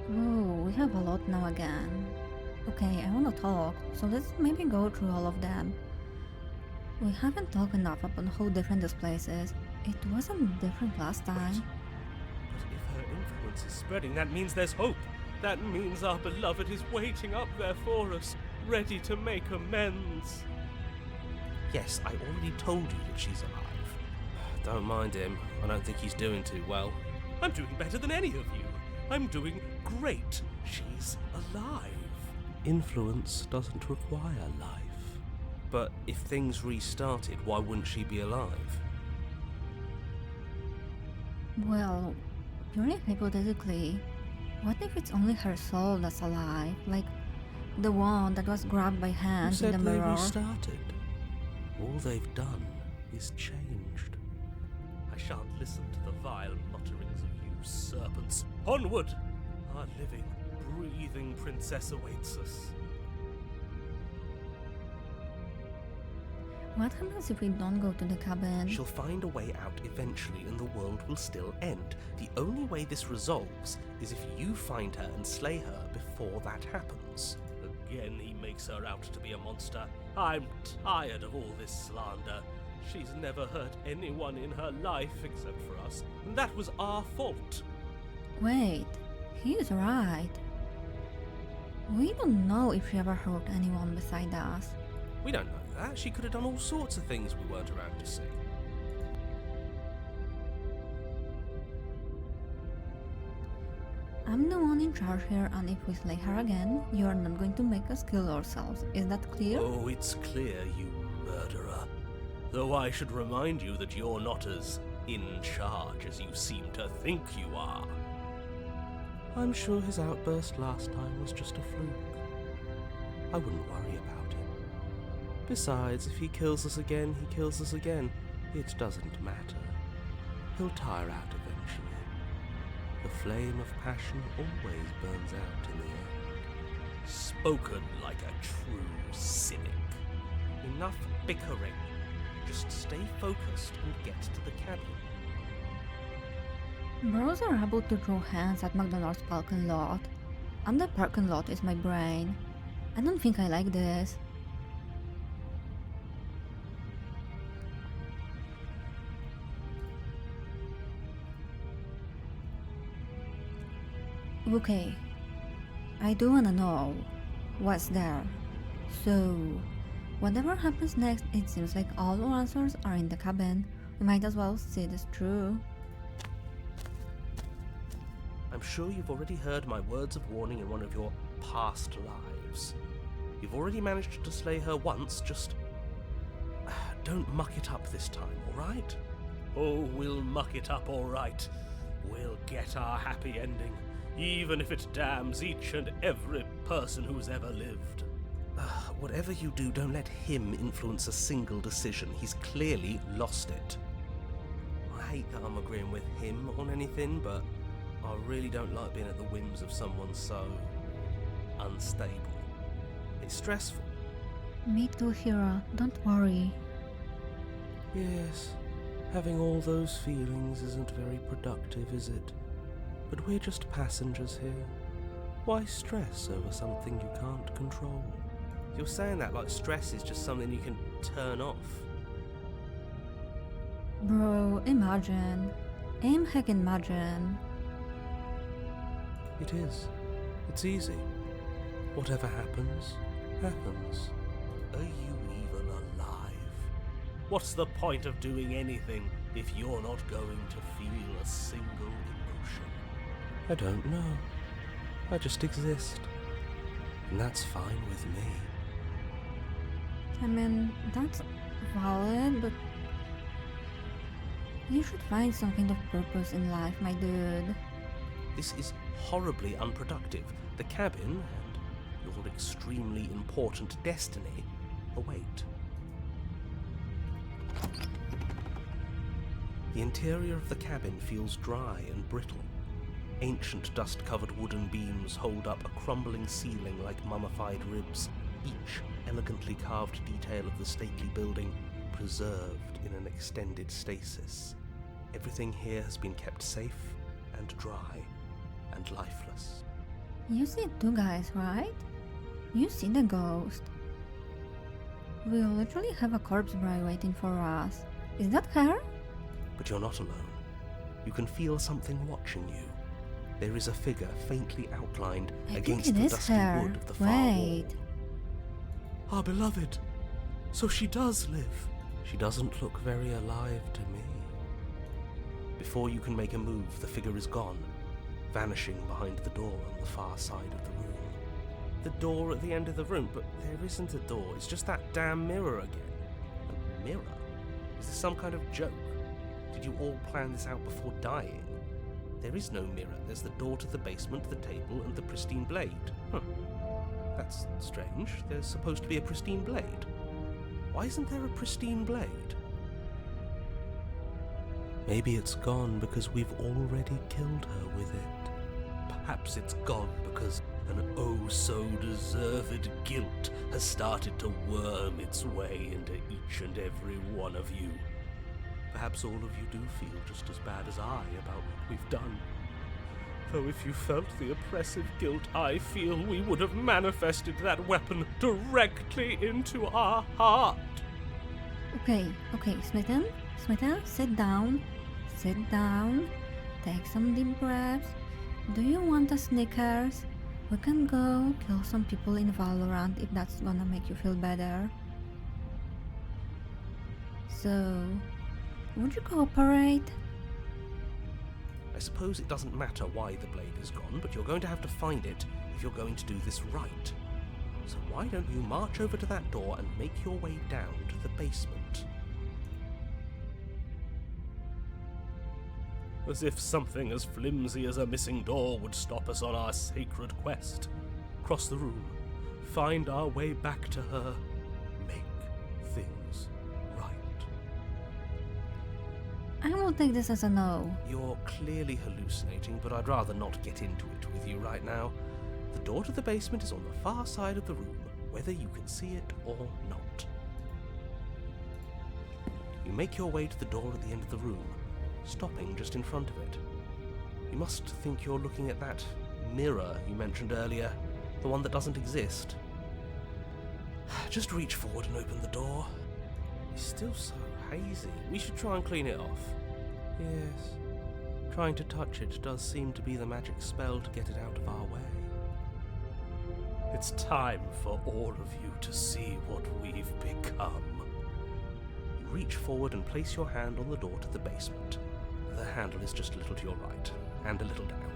Oh, we have a lot now again. Okay, I wanna talk, so let's maybe go through all of them. We haven't talked enough about how different this place is. It wasn't different last time. But if her influence is spreading, that means there's hope. That means our beloved is waiting up there for us, ready to make amends. Yes, I already told you that she's alive. Don't mind him. I don't think he's doing too well. I'm doing better than any of you. I'm doing great. She's alive. Influence doesn't require life. But if things restarted, why wouldn't she be alive? Well, purely hypothetically, what if it's only her soul that's alive? Like the one that was grabbed by Who hands in said the they mirror? restarted? All they've done is changed. I shan't listen to the vile mutterings of you serpents. Onward! Our living, breathing princess awaits us. What happens if we don't go to the cabin? She'll find a way out eventually and the world will still end. The only way this resolves is if you find her and slay her before that happens. Again he makes her out to be a monster. I'm tired of all this slander. She's never hurt anyone in her life except for us, and that was our fault. Wait, he's right. We don't know if she ever hurt anyone beside us. We don't know that. She could have done all sorts of things we weren't around to see. I'm the one in charge here, and if we slay her again, you're not going to make us kill ourselves. Is that clear? Oh, it's clear, you murderer. Though I should remind you that you're not as in charge as you seem to think you are. I'm sure his outburst last time was just a fluke. I wouldn't worry about it. Besides, if he kills us again, he kills us again. It doesn't matter. He'll tire out eventually. The flame of passion always burns out in the end. Spoken like a true cynic. Enough bickering. Just stay focused and get to the cabin. Bros are about to throw hands at McDonald's parking lot, and the parking lot is my brain. I don't think I like this. Okay, I do wanna know what's there. So, whatever happens next, it seems like all our answers are in the cabin. We might as well see this through. I'm sure you've already heard my words of warning in one of your past lives. You've already managed to slay her once, just don't muck it up this time, alright? Oh, we'll muck it up all right. We'll get our happy ending, even if it damns each and every person who's ever lived. Whatever you do, don't let him influence a single decision. He's clearly lost it. I hate that I'm agreeing with him on anything, but I really don't like being at the whims of someone so unstable. It's stressful. Me too, Hero. Don't worry. Yes, having all those feelings isn't very productive, is it? But we're just passengers here. Why stress over something you can't control? You're saying that like stress is just something you can turn off. Bro, imagine. Heck imagine. It is. It's easy. Whatever happens, happens. Are you even alive? What's the point of doing anything if you're not going to feel a single emotion? I don't know. I just exist. And that's fine with me. I mean, that's valid, but you should find some kind of purpose in life, my dude. This is horribly unproductive. The cabin and your extremely important destiny await. The interior of the cabin feels dry and brittle. Ancient dust-covered wooden beams hold up a crumbling ceiling like mummified ribs, each elegantly carved detail of the stately building preserved in an extended stasis. Everything here has been kept safe and dry and lifeless. You see two guys, right? You see the ghost. We literally have a corpse bride waiting for us. Is that her? But you're not alone. You can feel something watching you. There is a figure faintly outlined I against think it the is dusty her. wood of the far Wait. wall. Our beloved. So she does live. She doesn't look very alive to me. Before you can make a move, the figure is gone, vanishing behind the door on the far side of the room. The door at the end of the room, but there isn't a door. It's just that damn mirror again. A mirror? Is this some kind of joke? Did you all plan this out before dying? There is no mirror. There's the door to the basement, the table, and the pristine blade. That's strange. There's supposed to be a pristine blade. Why isn't there a pristine blade? Maybe it's gone because we've already killed her with it. Perhaps it's gone because an oh-so-deserved guilt has started to worm its way into each and every one of you. Perhaps all of you do feel just as bad as I about what we've done. Though if you felt the oppressive guilt I feel, we would have manifested that weapon directly into our heart. Okay, Smitten, sit down. Sit down. Take some deep breaths. Do you want a Snickers? We can go kill some people in Valorant if that's gonna make you feel better. So, would you cooperate? I suppose it doesn't matter why the blade is gone, but you're going to have to find it if you're going to do this right. So why don't you march over to that door and make your way down to the basement? As if something as flimsy as a missing door would stop us on our sacred quest. Cross the room, find our way back to her, make things right. I will take this as a no. You're clearly hallucinating, but I'd rather not get into it with you right now. The door to the basement is on the far side of the room, whether you can see it or not. You make your way to the door at the end of the room, stopping just in front of it. You must think you're looking at that mirror you mentioned earlier, the one that doesn't exist. Just reach forward and open the door. It's still so hazy. We should try and clean it off. Yes. Trying to touch it does seem to be the magic spell to get it out of our way. It's time for all of you to see what we've become. You reach forward and place your hand on the door to the basement. The handle is just a little to your right, and a little down.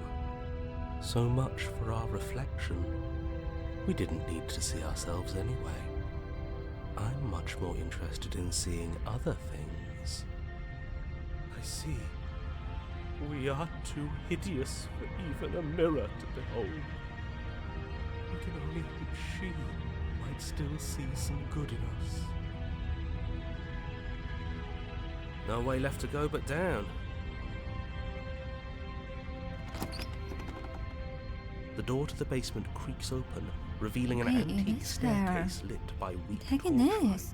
So much for our reflection. We didn't need to see ourselves anyway. I'm much more interested in seeing other things. I see. We are too hideous for even a mirror to behold. We can only hope she might still see some good in us. No way left to go but down. The door to the basement creaks open, revealing an Hey, antique it is staircase lit by weak Heck it torchlight. is.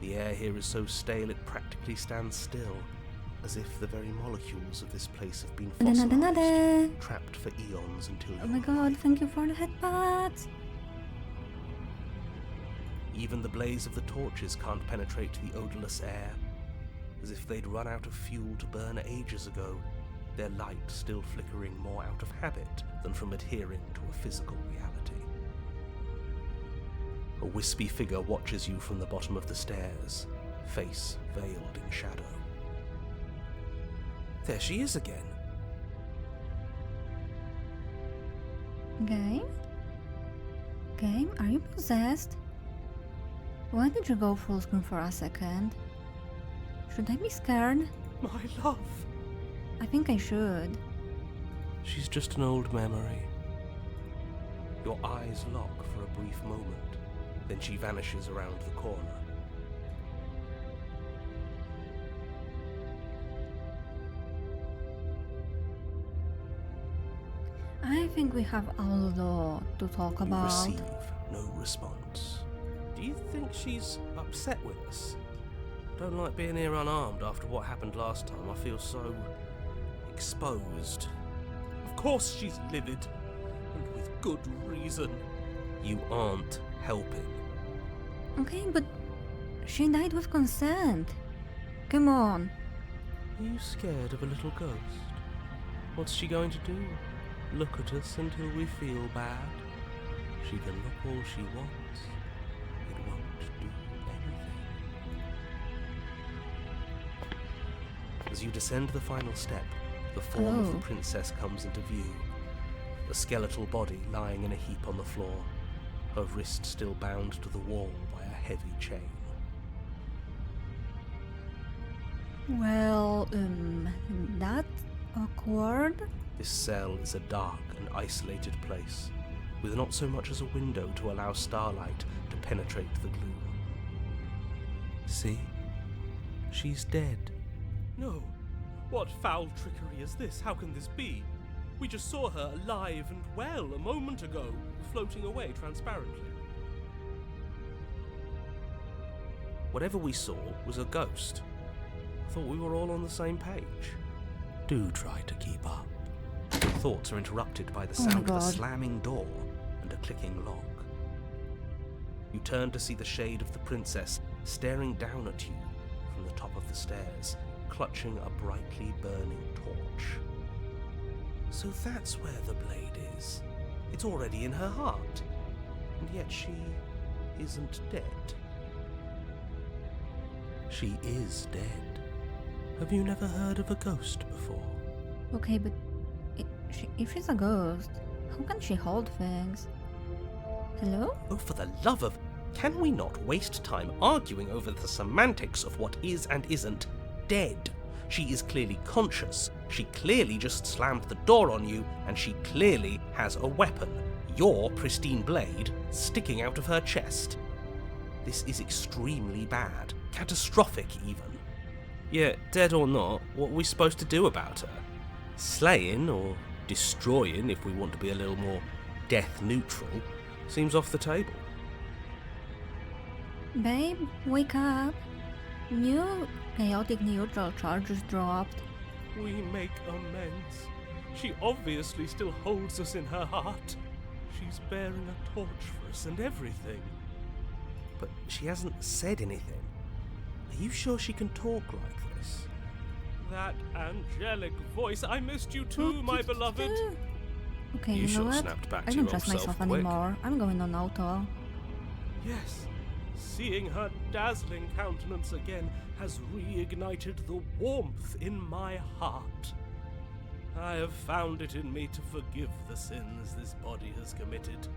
The air here is so stale it practically stands still, as if the very molecules of this place have been fossilized, trapped for eons until Oh my your god, arrival. thank you for the headbutt. Even the blaze of the torches can't penetrate the odorless air, as if they'd run out of fuel to burn ages ago, their light still flickering more out of habit than from adhering to a physical reality. A wispy figure watches you from the bottom of the stairs, face veiled in shadow. There she is again. Game? Game? Are you possessed? Why did you go full screen for a second? Should I be scared? My love! I think I should. She's just an old memory. Your eyes lock for a brief moment, then she vanishes around the corner. I think we have a lot to talk You about. receive no response. Do you think she's upset with us? Don't like being here unarmed after what happened last time. I feel so exposed. Of course she's livid, and with good reason. You aren't helping. Okay, but she died with consent. Come on. Are you scared of a little ghost? What's she going to do? Look at us until we feel bad? She can look all she wants. It won't do anything. As you descend the final step, the form of the princess comes into view. A skeletal body lying in a heap on the floor, her wrist still bound to the wall by a heavy chain. Well, that's awkward. This cell is a dark and isolated place, with not so much as a window to allow starlight to penetrate the gloom. See? She's dead. No. What foul trickery is this? How can this be? We just saw her alive and well a moment ago, floating away transparently. Whatever we saw was a ghost. I thought we were all on the same page. Do try to keep up. Your thoughts are interrupted by the Oh my sound of a God. slamming door and a clicking lock. You turn to see the shade of the princess staring down at you from the top of the stairs, clutching a brightly burning torch. So that's where the blade is. It's already in her heart. And yet she isn't dead. She is dead. Have you never heard of a ghost before? Okay, but if she's a ghost, how can she hold things? Hello? Oh, for the love of... Can we not waste time arguing over the semantics of what is and isn't dead? She is clearly conscious. She clearly just slammed the door on you, and she clearly has a weapon. Your pristine blade sticking out of her chest. This is extremely bad. Catastrophic, even. Yeah, dead or not, what are we supposed to do about her? Slaying, or destroying, if we want to be a little more death neutral, seems off the table. Babe, wake up. New chaotic neutral charges dropped. We make amends. She obviously still holds us in her heart. She's bearing a torch for us and everything. But she hasn't said anything. Are you sure she can talk like this? That angelic voice. I missed you too, my beloved. Okay, You you know sure what? snapped back I to don't your trust old self myself quick. anymore. I'm going on auto. Yes, seeing her dazzling countenance again has reignited the warmth in my heart. I have found it in me to forgive the sins this body has committed.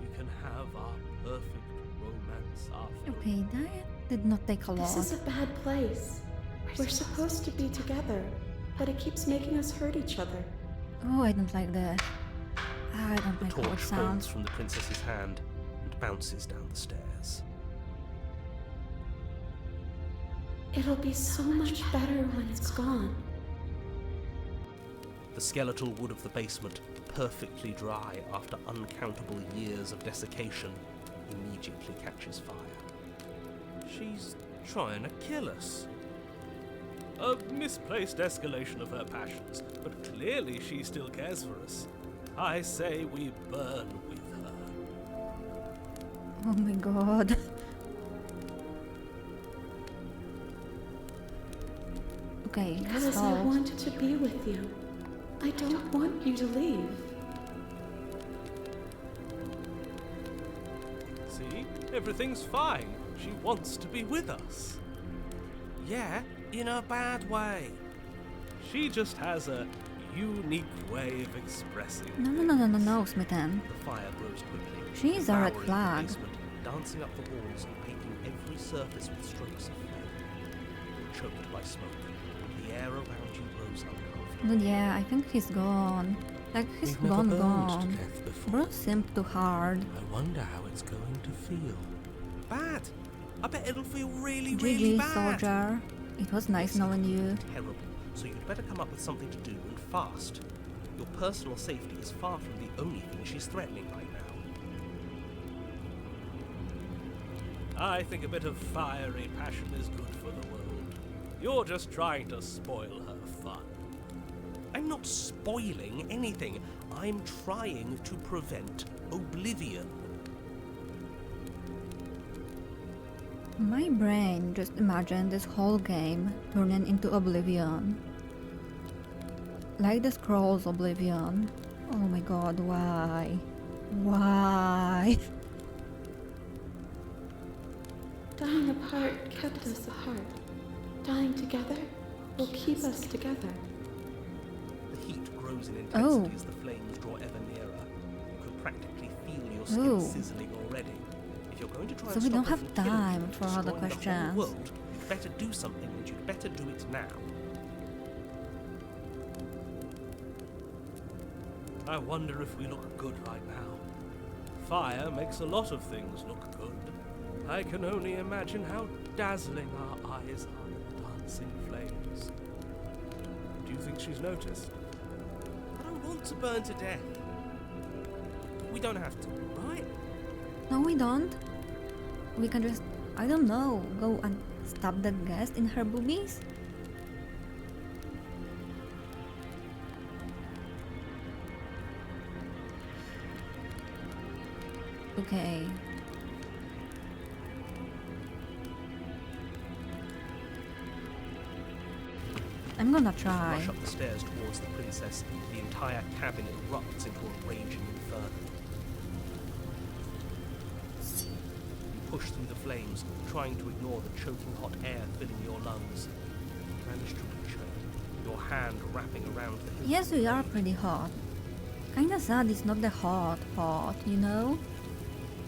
We can have our perfect romance after. Okay, that did not take a lot. This is a bad place. We're supposed to be together, but it keeps making us hurt each other. Oh, I don't like this. I don't The like how torch it falls sounds. from the princess's hand and bounces down the stairs. It'll be so much better when it's gone. The skeletal wood of the basement, perfectly dry after uncountable years of desiccation, immediately catches fire. She's trying to kill us. A misplaced escalation of her passions, but clearly she still cares for us. I say we burn with her. Oh my god. Okay, Because I stop. want to be with you. I don't want you to leave. See? Everything's fine. She wants to be with us. Yeah, in a bad way. She just has a unique way of expressing No, Smitten. The fire grows quickly. She is a red devouring the flag. basement, dancing up the walls and painting every surface with strokes of flame. You're choked by smoke. The air around you grows uncomfortable. But yeah, I think he's gone. Like, he's We've never burned gone. to death before. Bro seemed too hard. I wonder how it's going to feel. Bad. I bet it'll feel really, GG, really bad. soldier. It was nice knowing you. Terrible. So you'd better come up with something to do and fast. Your personal safety is far from the only thing she's threatening right now. I think a bit of fiery passion is good for the world. You're just trying to spoil her fun. I'm not spoiling anything. I'm trying to prevent oblivion. My brain just imagined this whole game turning into Oblivion. Like the Scrolls Oblivion. Oh my god, why? Why? Dying apart kept us apart. Dying together will keep us together. The heat grows in intensity Oh. as the flames draw ever nearer. You can practically feel your skin Ooh. sizzling already. If you're going to try So and we stop don't her have from killing time you and for other destroying the whole questions. world, you'd better do something, and you'd better do it now. I wonder if we look good right now. Fire makes a lot of things look good. I can only imagine how dazzling our eyes are in the dancing flames. Do you think she's noticed? I don't want to burn to death. We don't have to, right? No, we don't. We can just, I don't know, go and stab the guest in her boobies? Okay. I'm gonna try. Rush up the stairs towards the princess. The entire cabin erupts into a raging inferno. You push through the flames, trying to ignore the choking hot air filling your lungs. You manage to reach her, your hand wrapping around the hilt. Yes, we are pretty hot. Kinda sad it's not the hot, you know?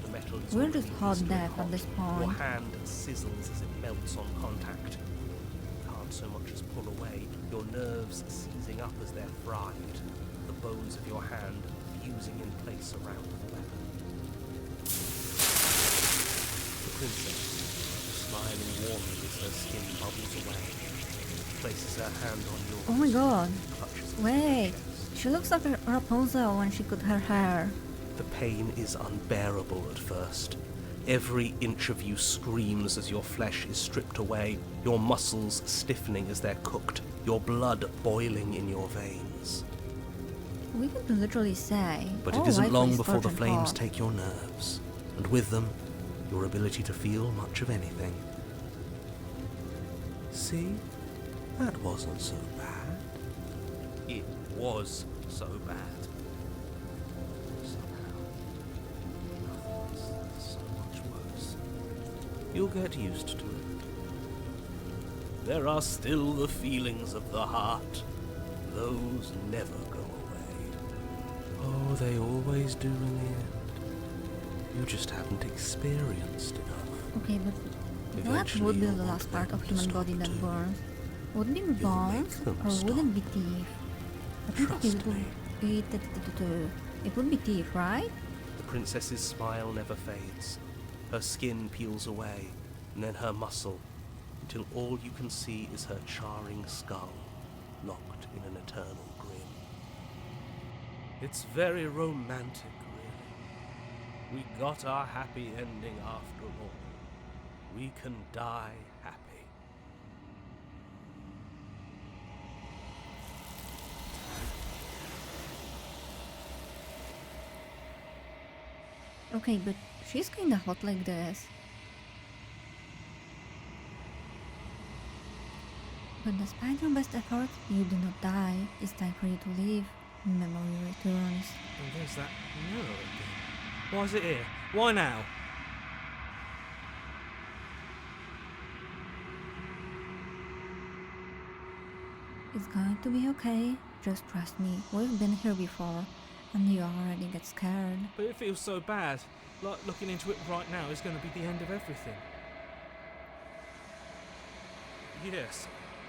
The metal is We're already just hot blistering death at hot. this Your point. hand sizzles as it melts on contact. You can't so much as pull away, your nerves seizing up as they're fried, the bones of your hand fusing in place around the weapon. The princess, smiling warmly as her skin bubbles away, places her hand on yours. Oh my god. Clutches at Wait. your chest. She looks like Rapunzel when she cut her hair. The pain is unbearable at first. Every inch of you screams as your flesh is stripped away, your muscles stiffening as they're cooked, your blood boiling in your veins. We could literally say. But "Oh, it isn't life long is before the virgin flames hot." take your nerves, and with them, your ability to feel much of anything. See? That wasn't so bad. It was so bad. Somehow, nothing's so much worse. You'll get used to it. There are still the feelings of the heart. Those never go away. Oh, they always do in the end. You just haven't experienced enough. Okay, but what Eventually would be you'll the want last part them of to human stop body that too. burns? Would it be bones them or would it be stop. teeth? I think Trust it would me. be it would be teeth, right? The princess's smile never fades. Her skin peels away, and then her muscle, until all you can see is her charring skull, locked in an eternal grin. It's very romantic, really. We got our happy ending after all. We can die happy. Okay, but she's kinda hot like this. But despite your best efforts, you do not die. It's time for you to leave. Memory returns. Oh, there's that mirror again. Why is it here? Why now? It's going to be okay. Just trust me, we've been here before, and you already get scared. But it feels so bad. Like looking into it right now is going to be the end of everything. Yes,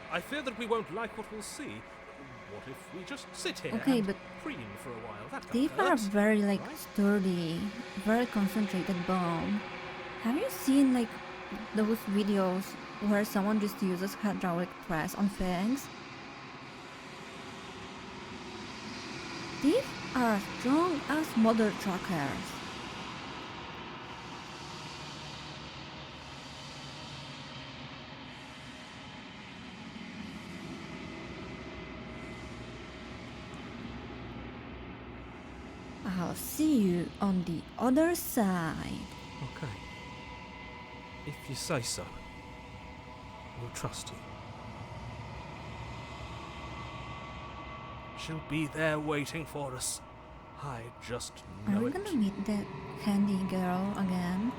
I fear that we won't like what we'll see. What if we just sit here Okay, and but preen for a while? That can't these are hurt, very like right? sturdy, very concentrated bone. Have you seen like those videos where someone just uses hydraulic press on things? These are strong as mother truckers. I'll see you on the other side. Okay. If you say so, we'll trust you. She'll be there waiting for us. I just Are know we it. gonna meet the handy girl again?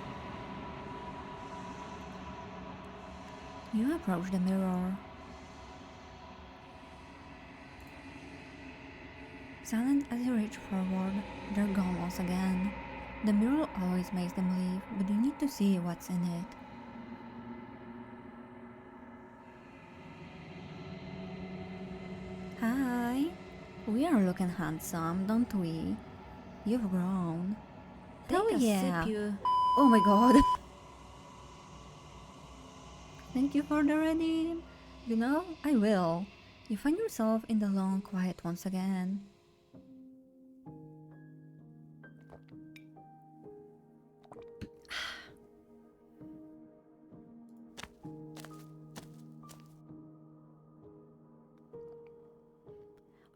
You approach the mirror. Silent as you reach forward, they're gone once again. The mirror always makes them leave, but you need to see what's in it. Hi! We are looking handsome, don't we? You've grown. Oh, Take a yeah. sip, you. Oh my god! Thank you for the redeem. You know, I will. You find yourself in the long quiet once again.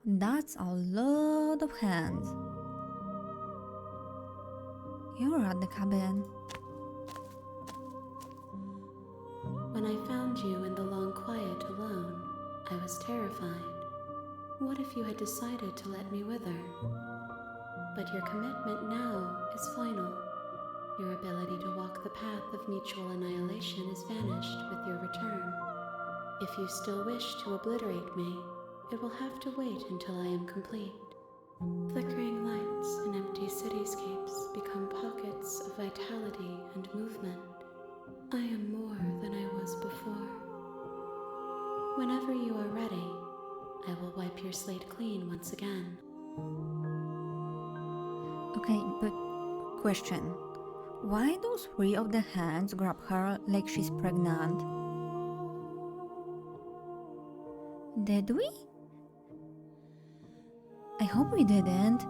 That's a lot of hands. You're at the cabin. When I found you in the long quiet alone, I was terrified. What if you had decided to let me wither? But your commitment now is final. Your ability to walk the path of mutual annihilation is vanished with your return. If you still wish to obliterate me, it will have to wait until I am complete. Flickering lights and empty cityscapes become pockets of vitality and movement. I am more than I was before. Whenever you are ready, I will wipe your slate clean once again. Okay, but question. Why do three of the hands grab her like she's pregnant? Did we? I hope we didn't.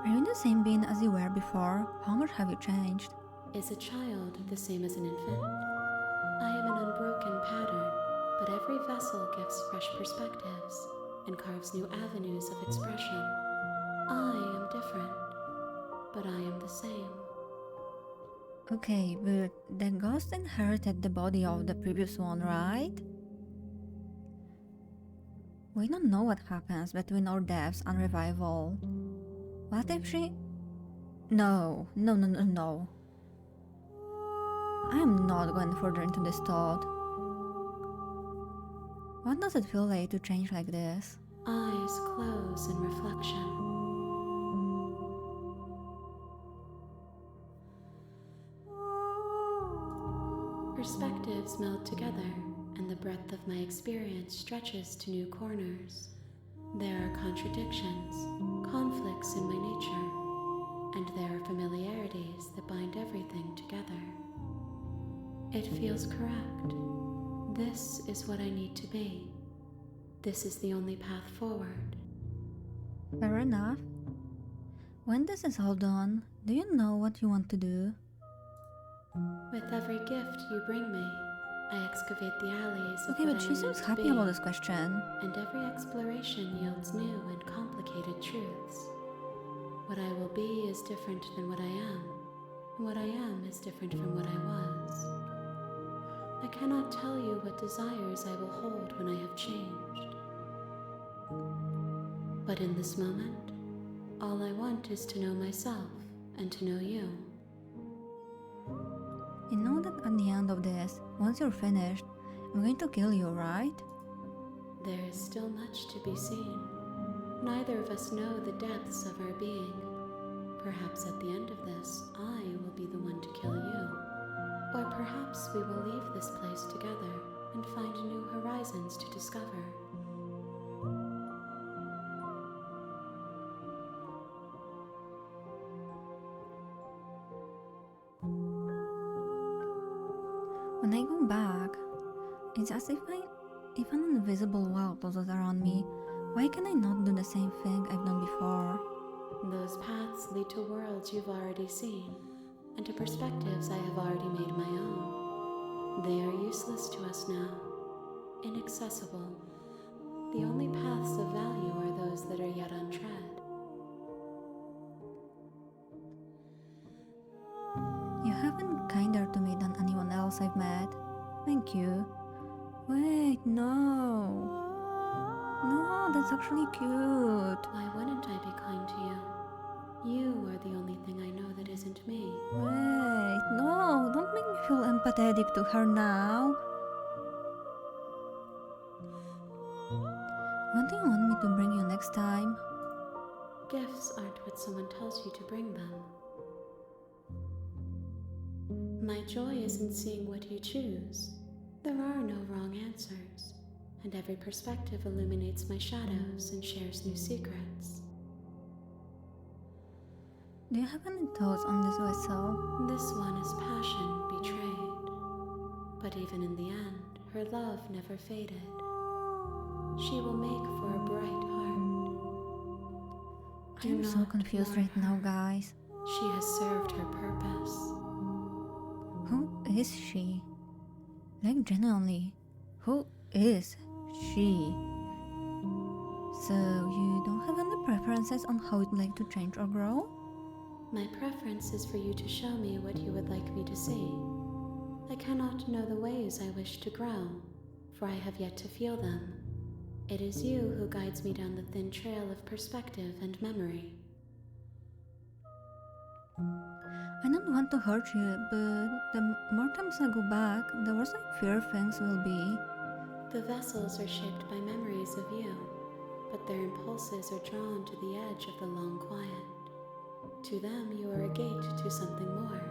Are you the same being as you were before? How much have you changed? Is a child the same as an infant? I am an unbroken pattern, but every vessel gives fresh perspectives and carves new avenues of expression. I am different, but I am the same. Okay, but the ghost inherited the body of the previous one, right? We don't know what happens between our deaths and revival. What if she... No. I am not going further into this thought. What does it feel like to change like this? Eyes close in reflection. Perspectives meld together, and the breadth of my experience stretches to new corners. There are contradictions, conflicts in my nature, and there are familiarities that bind everything together. It feels correct. This is what I need to be. This is the only path forward. Fair enough. When this is all done, do you know what you want to do? With every gift you bring me, I excavate the alleys of Okay, what but I she am seems meant to happy be, about this question. and every exploration yields new and complicated truths. What I will be is different than what I am, and what I am is different from what I was. I cannot tell you what desires I will hold when I have changed. But in this moment, all I want is to know myself and to know you. at the end of this, once you're finished, I'm going to kill you, right? There is still much to be seen. Neither of us know the depths of our being. Perhaps at the end of this, I will be the one to kill you. Or perhaps we will leave this place together and find new horizons to discover. When I go back, it's as if an invisible wall closes around me. Why can I not do the same thing I've done before? Those paths lead to worlds you've already seen, and to perspectives I have already made my own. They are useless to us now, inaccessible. The only paths of value are those that are yet untread. You have been kinder to me than anyone else I've met. Thank you. Wait, no. No, that's actually cute. Why wouldn't I be kind to you? You are the only thing I know that isn't me. Wait, no, don't make me feel empathetic to her now. What do you want me to bring you next time? Gifts aren't what someone tells you to bring them. My joy is in seeing what you choose. There are no wrong answers, and every perspective illuminates my shadows and shares new secrets. Do you have any thoughts on this vessel? This one is passion betrayed, but even in the end, her love never faded. She will make for a bright heart. I'm so not confused mourn right now, her. guys. She has served her purpose. Who is she? Like, genuinely, who is she? So, you don't have any preferences on how you'd like to change or grow? My preference is for you to show me what you would like me to see. I cannot know the ways I wish to grow, for I have yet to feel them. It is you who guides me down the thin trail of perspective and memory. I don't want to hurt you, but the more times I go back, the worse I fear things will be. The vessels are shaped by memories of you, but their impulses are drawn to the edge of the long quiet. To them, you are a gate to something more,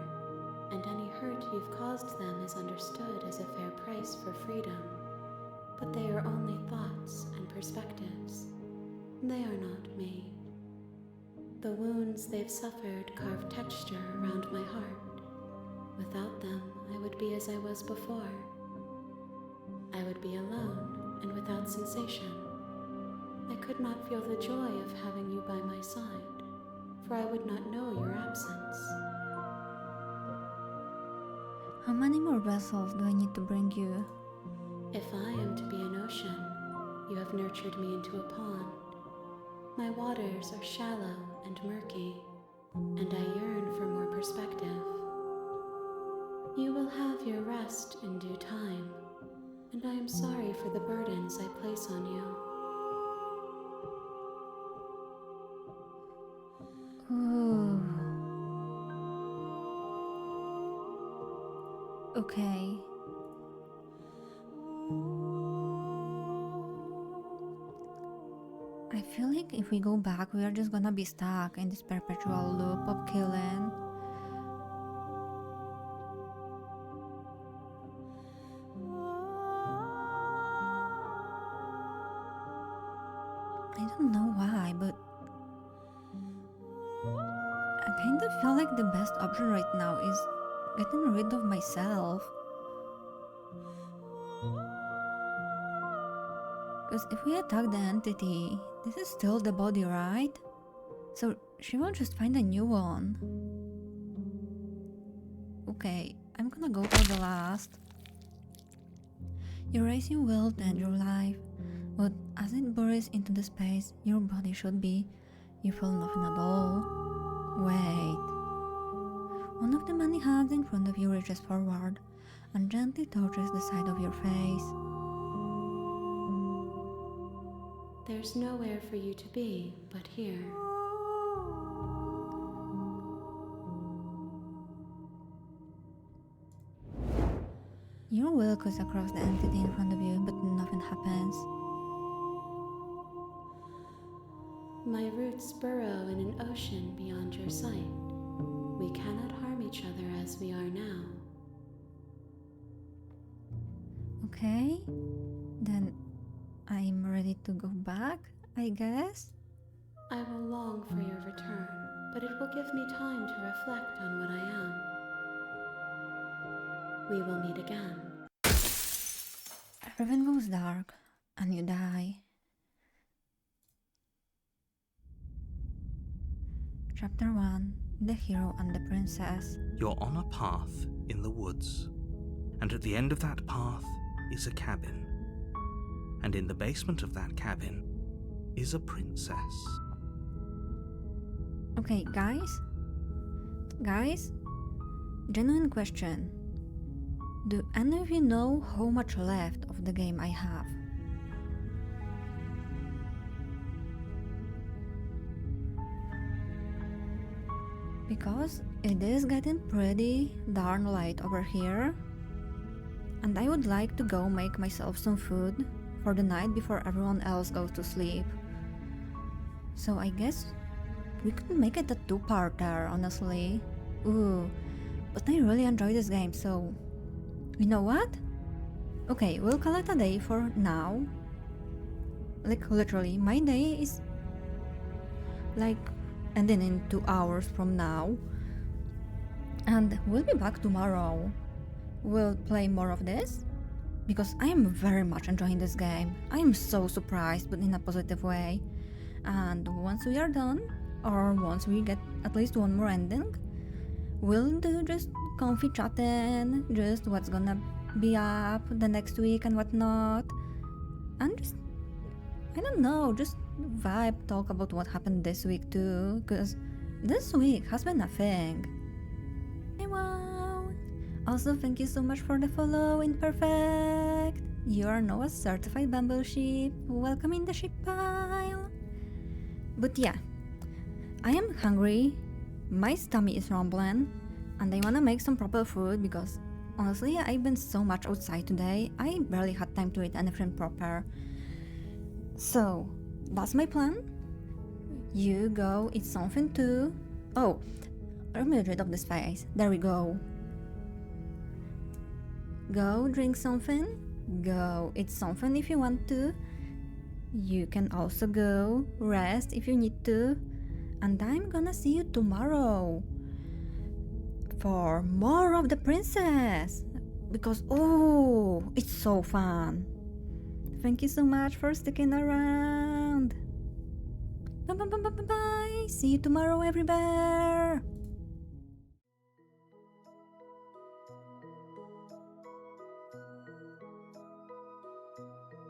and any hurt you've caused them is understood as a fair price for freedom. But they are only thoughts and perspectives. They are not me. The wounds they've suffered carve texture around my heart. Without them, I would be as I was before. I would be alone and without sensation. I could not feel the joy of having you by my side, for I would not know your absence. How many more vessels do I need to bring you? If I am to be an ocean, you have nurtured me into a pond. My waters are shallow and murky, and I yearn for more perspective. You will have your rest in due time, and I am sorry for the burdens I place on you. Ooh. Okay. I feel like if we go back, we are just gonna be stuck in this perpetual loop of killing. I don't know why, but I kind of feel like the best option right now is getting rid of myself. Because if we attack the entity, this is still the body, right? So she will just find a new one. Okay, I'm gonna go for the last. You raise your wealth and your life, but as it buries into the space your body should be, you feel nothing at all. Wait. One of the many hands in front of you reaches forward and gently touches the side of your face. There's nowhere for you to be but here. Your will goes across the entity in front of you, but nothing happens. My roots burrow in an ocean beyond your sight. We cannot harm each other as we are now. Okay, then I'm ready to go back, I guess. I will long for your return, but it will give me time to reflect on what I am. We will meet again. Everything goes dark, and you die. Chapter 1: The Hero and the Princess. You're on a path in the woods, and at the end of that path is a cabin. And in the basement of that cabin is a princess. Okay, guys, genuine question. Do any of you know how much left of the game I have? Because it is getting pretty darn late over here, and I would like to go make myself some food for the night before everyone else goes to sleep. So I guess we could make it a two-parter, honestly. Ooh, but I really enjoy this game, so you know what? Okay, we'll call it a day for now. Like, literally, my day is like ending in 2 hours from now. And we'll be back tomorrow. We'll play more of this, because I am very much enjoying this game. I am so surprised, but in a positive way. And once we are done, or once we get at least one more ending, we'll do just comfy chatting, just what's gonna be up the next week and whatnot. And just, I don't know, just vibe, talk about what happened this week too, because this week has been a thing. Wow. Also, thank you so much for the follow, Imperfect. You are now a certified bamboo sheep. Welcome in the sheep pile. But yeah, I am hungry, my stomach is rumbling, and I wanna make some proper food because honestly, I've been so much outside today, I barely had time to eat anything proper. So, that's my plan. You go eat something too. Oh, let me get rid of this face. There we go. Go drink something. Go eat something if you want to. You can also go rest if you need to. And I'm gonna see you tomorrow for more of the princess. Because, oh, it's so fun. Thank you so much for sticking around. Bye bye bye bye bye. See you tomorrow, every bear.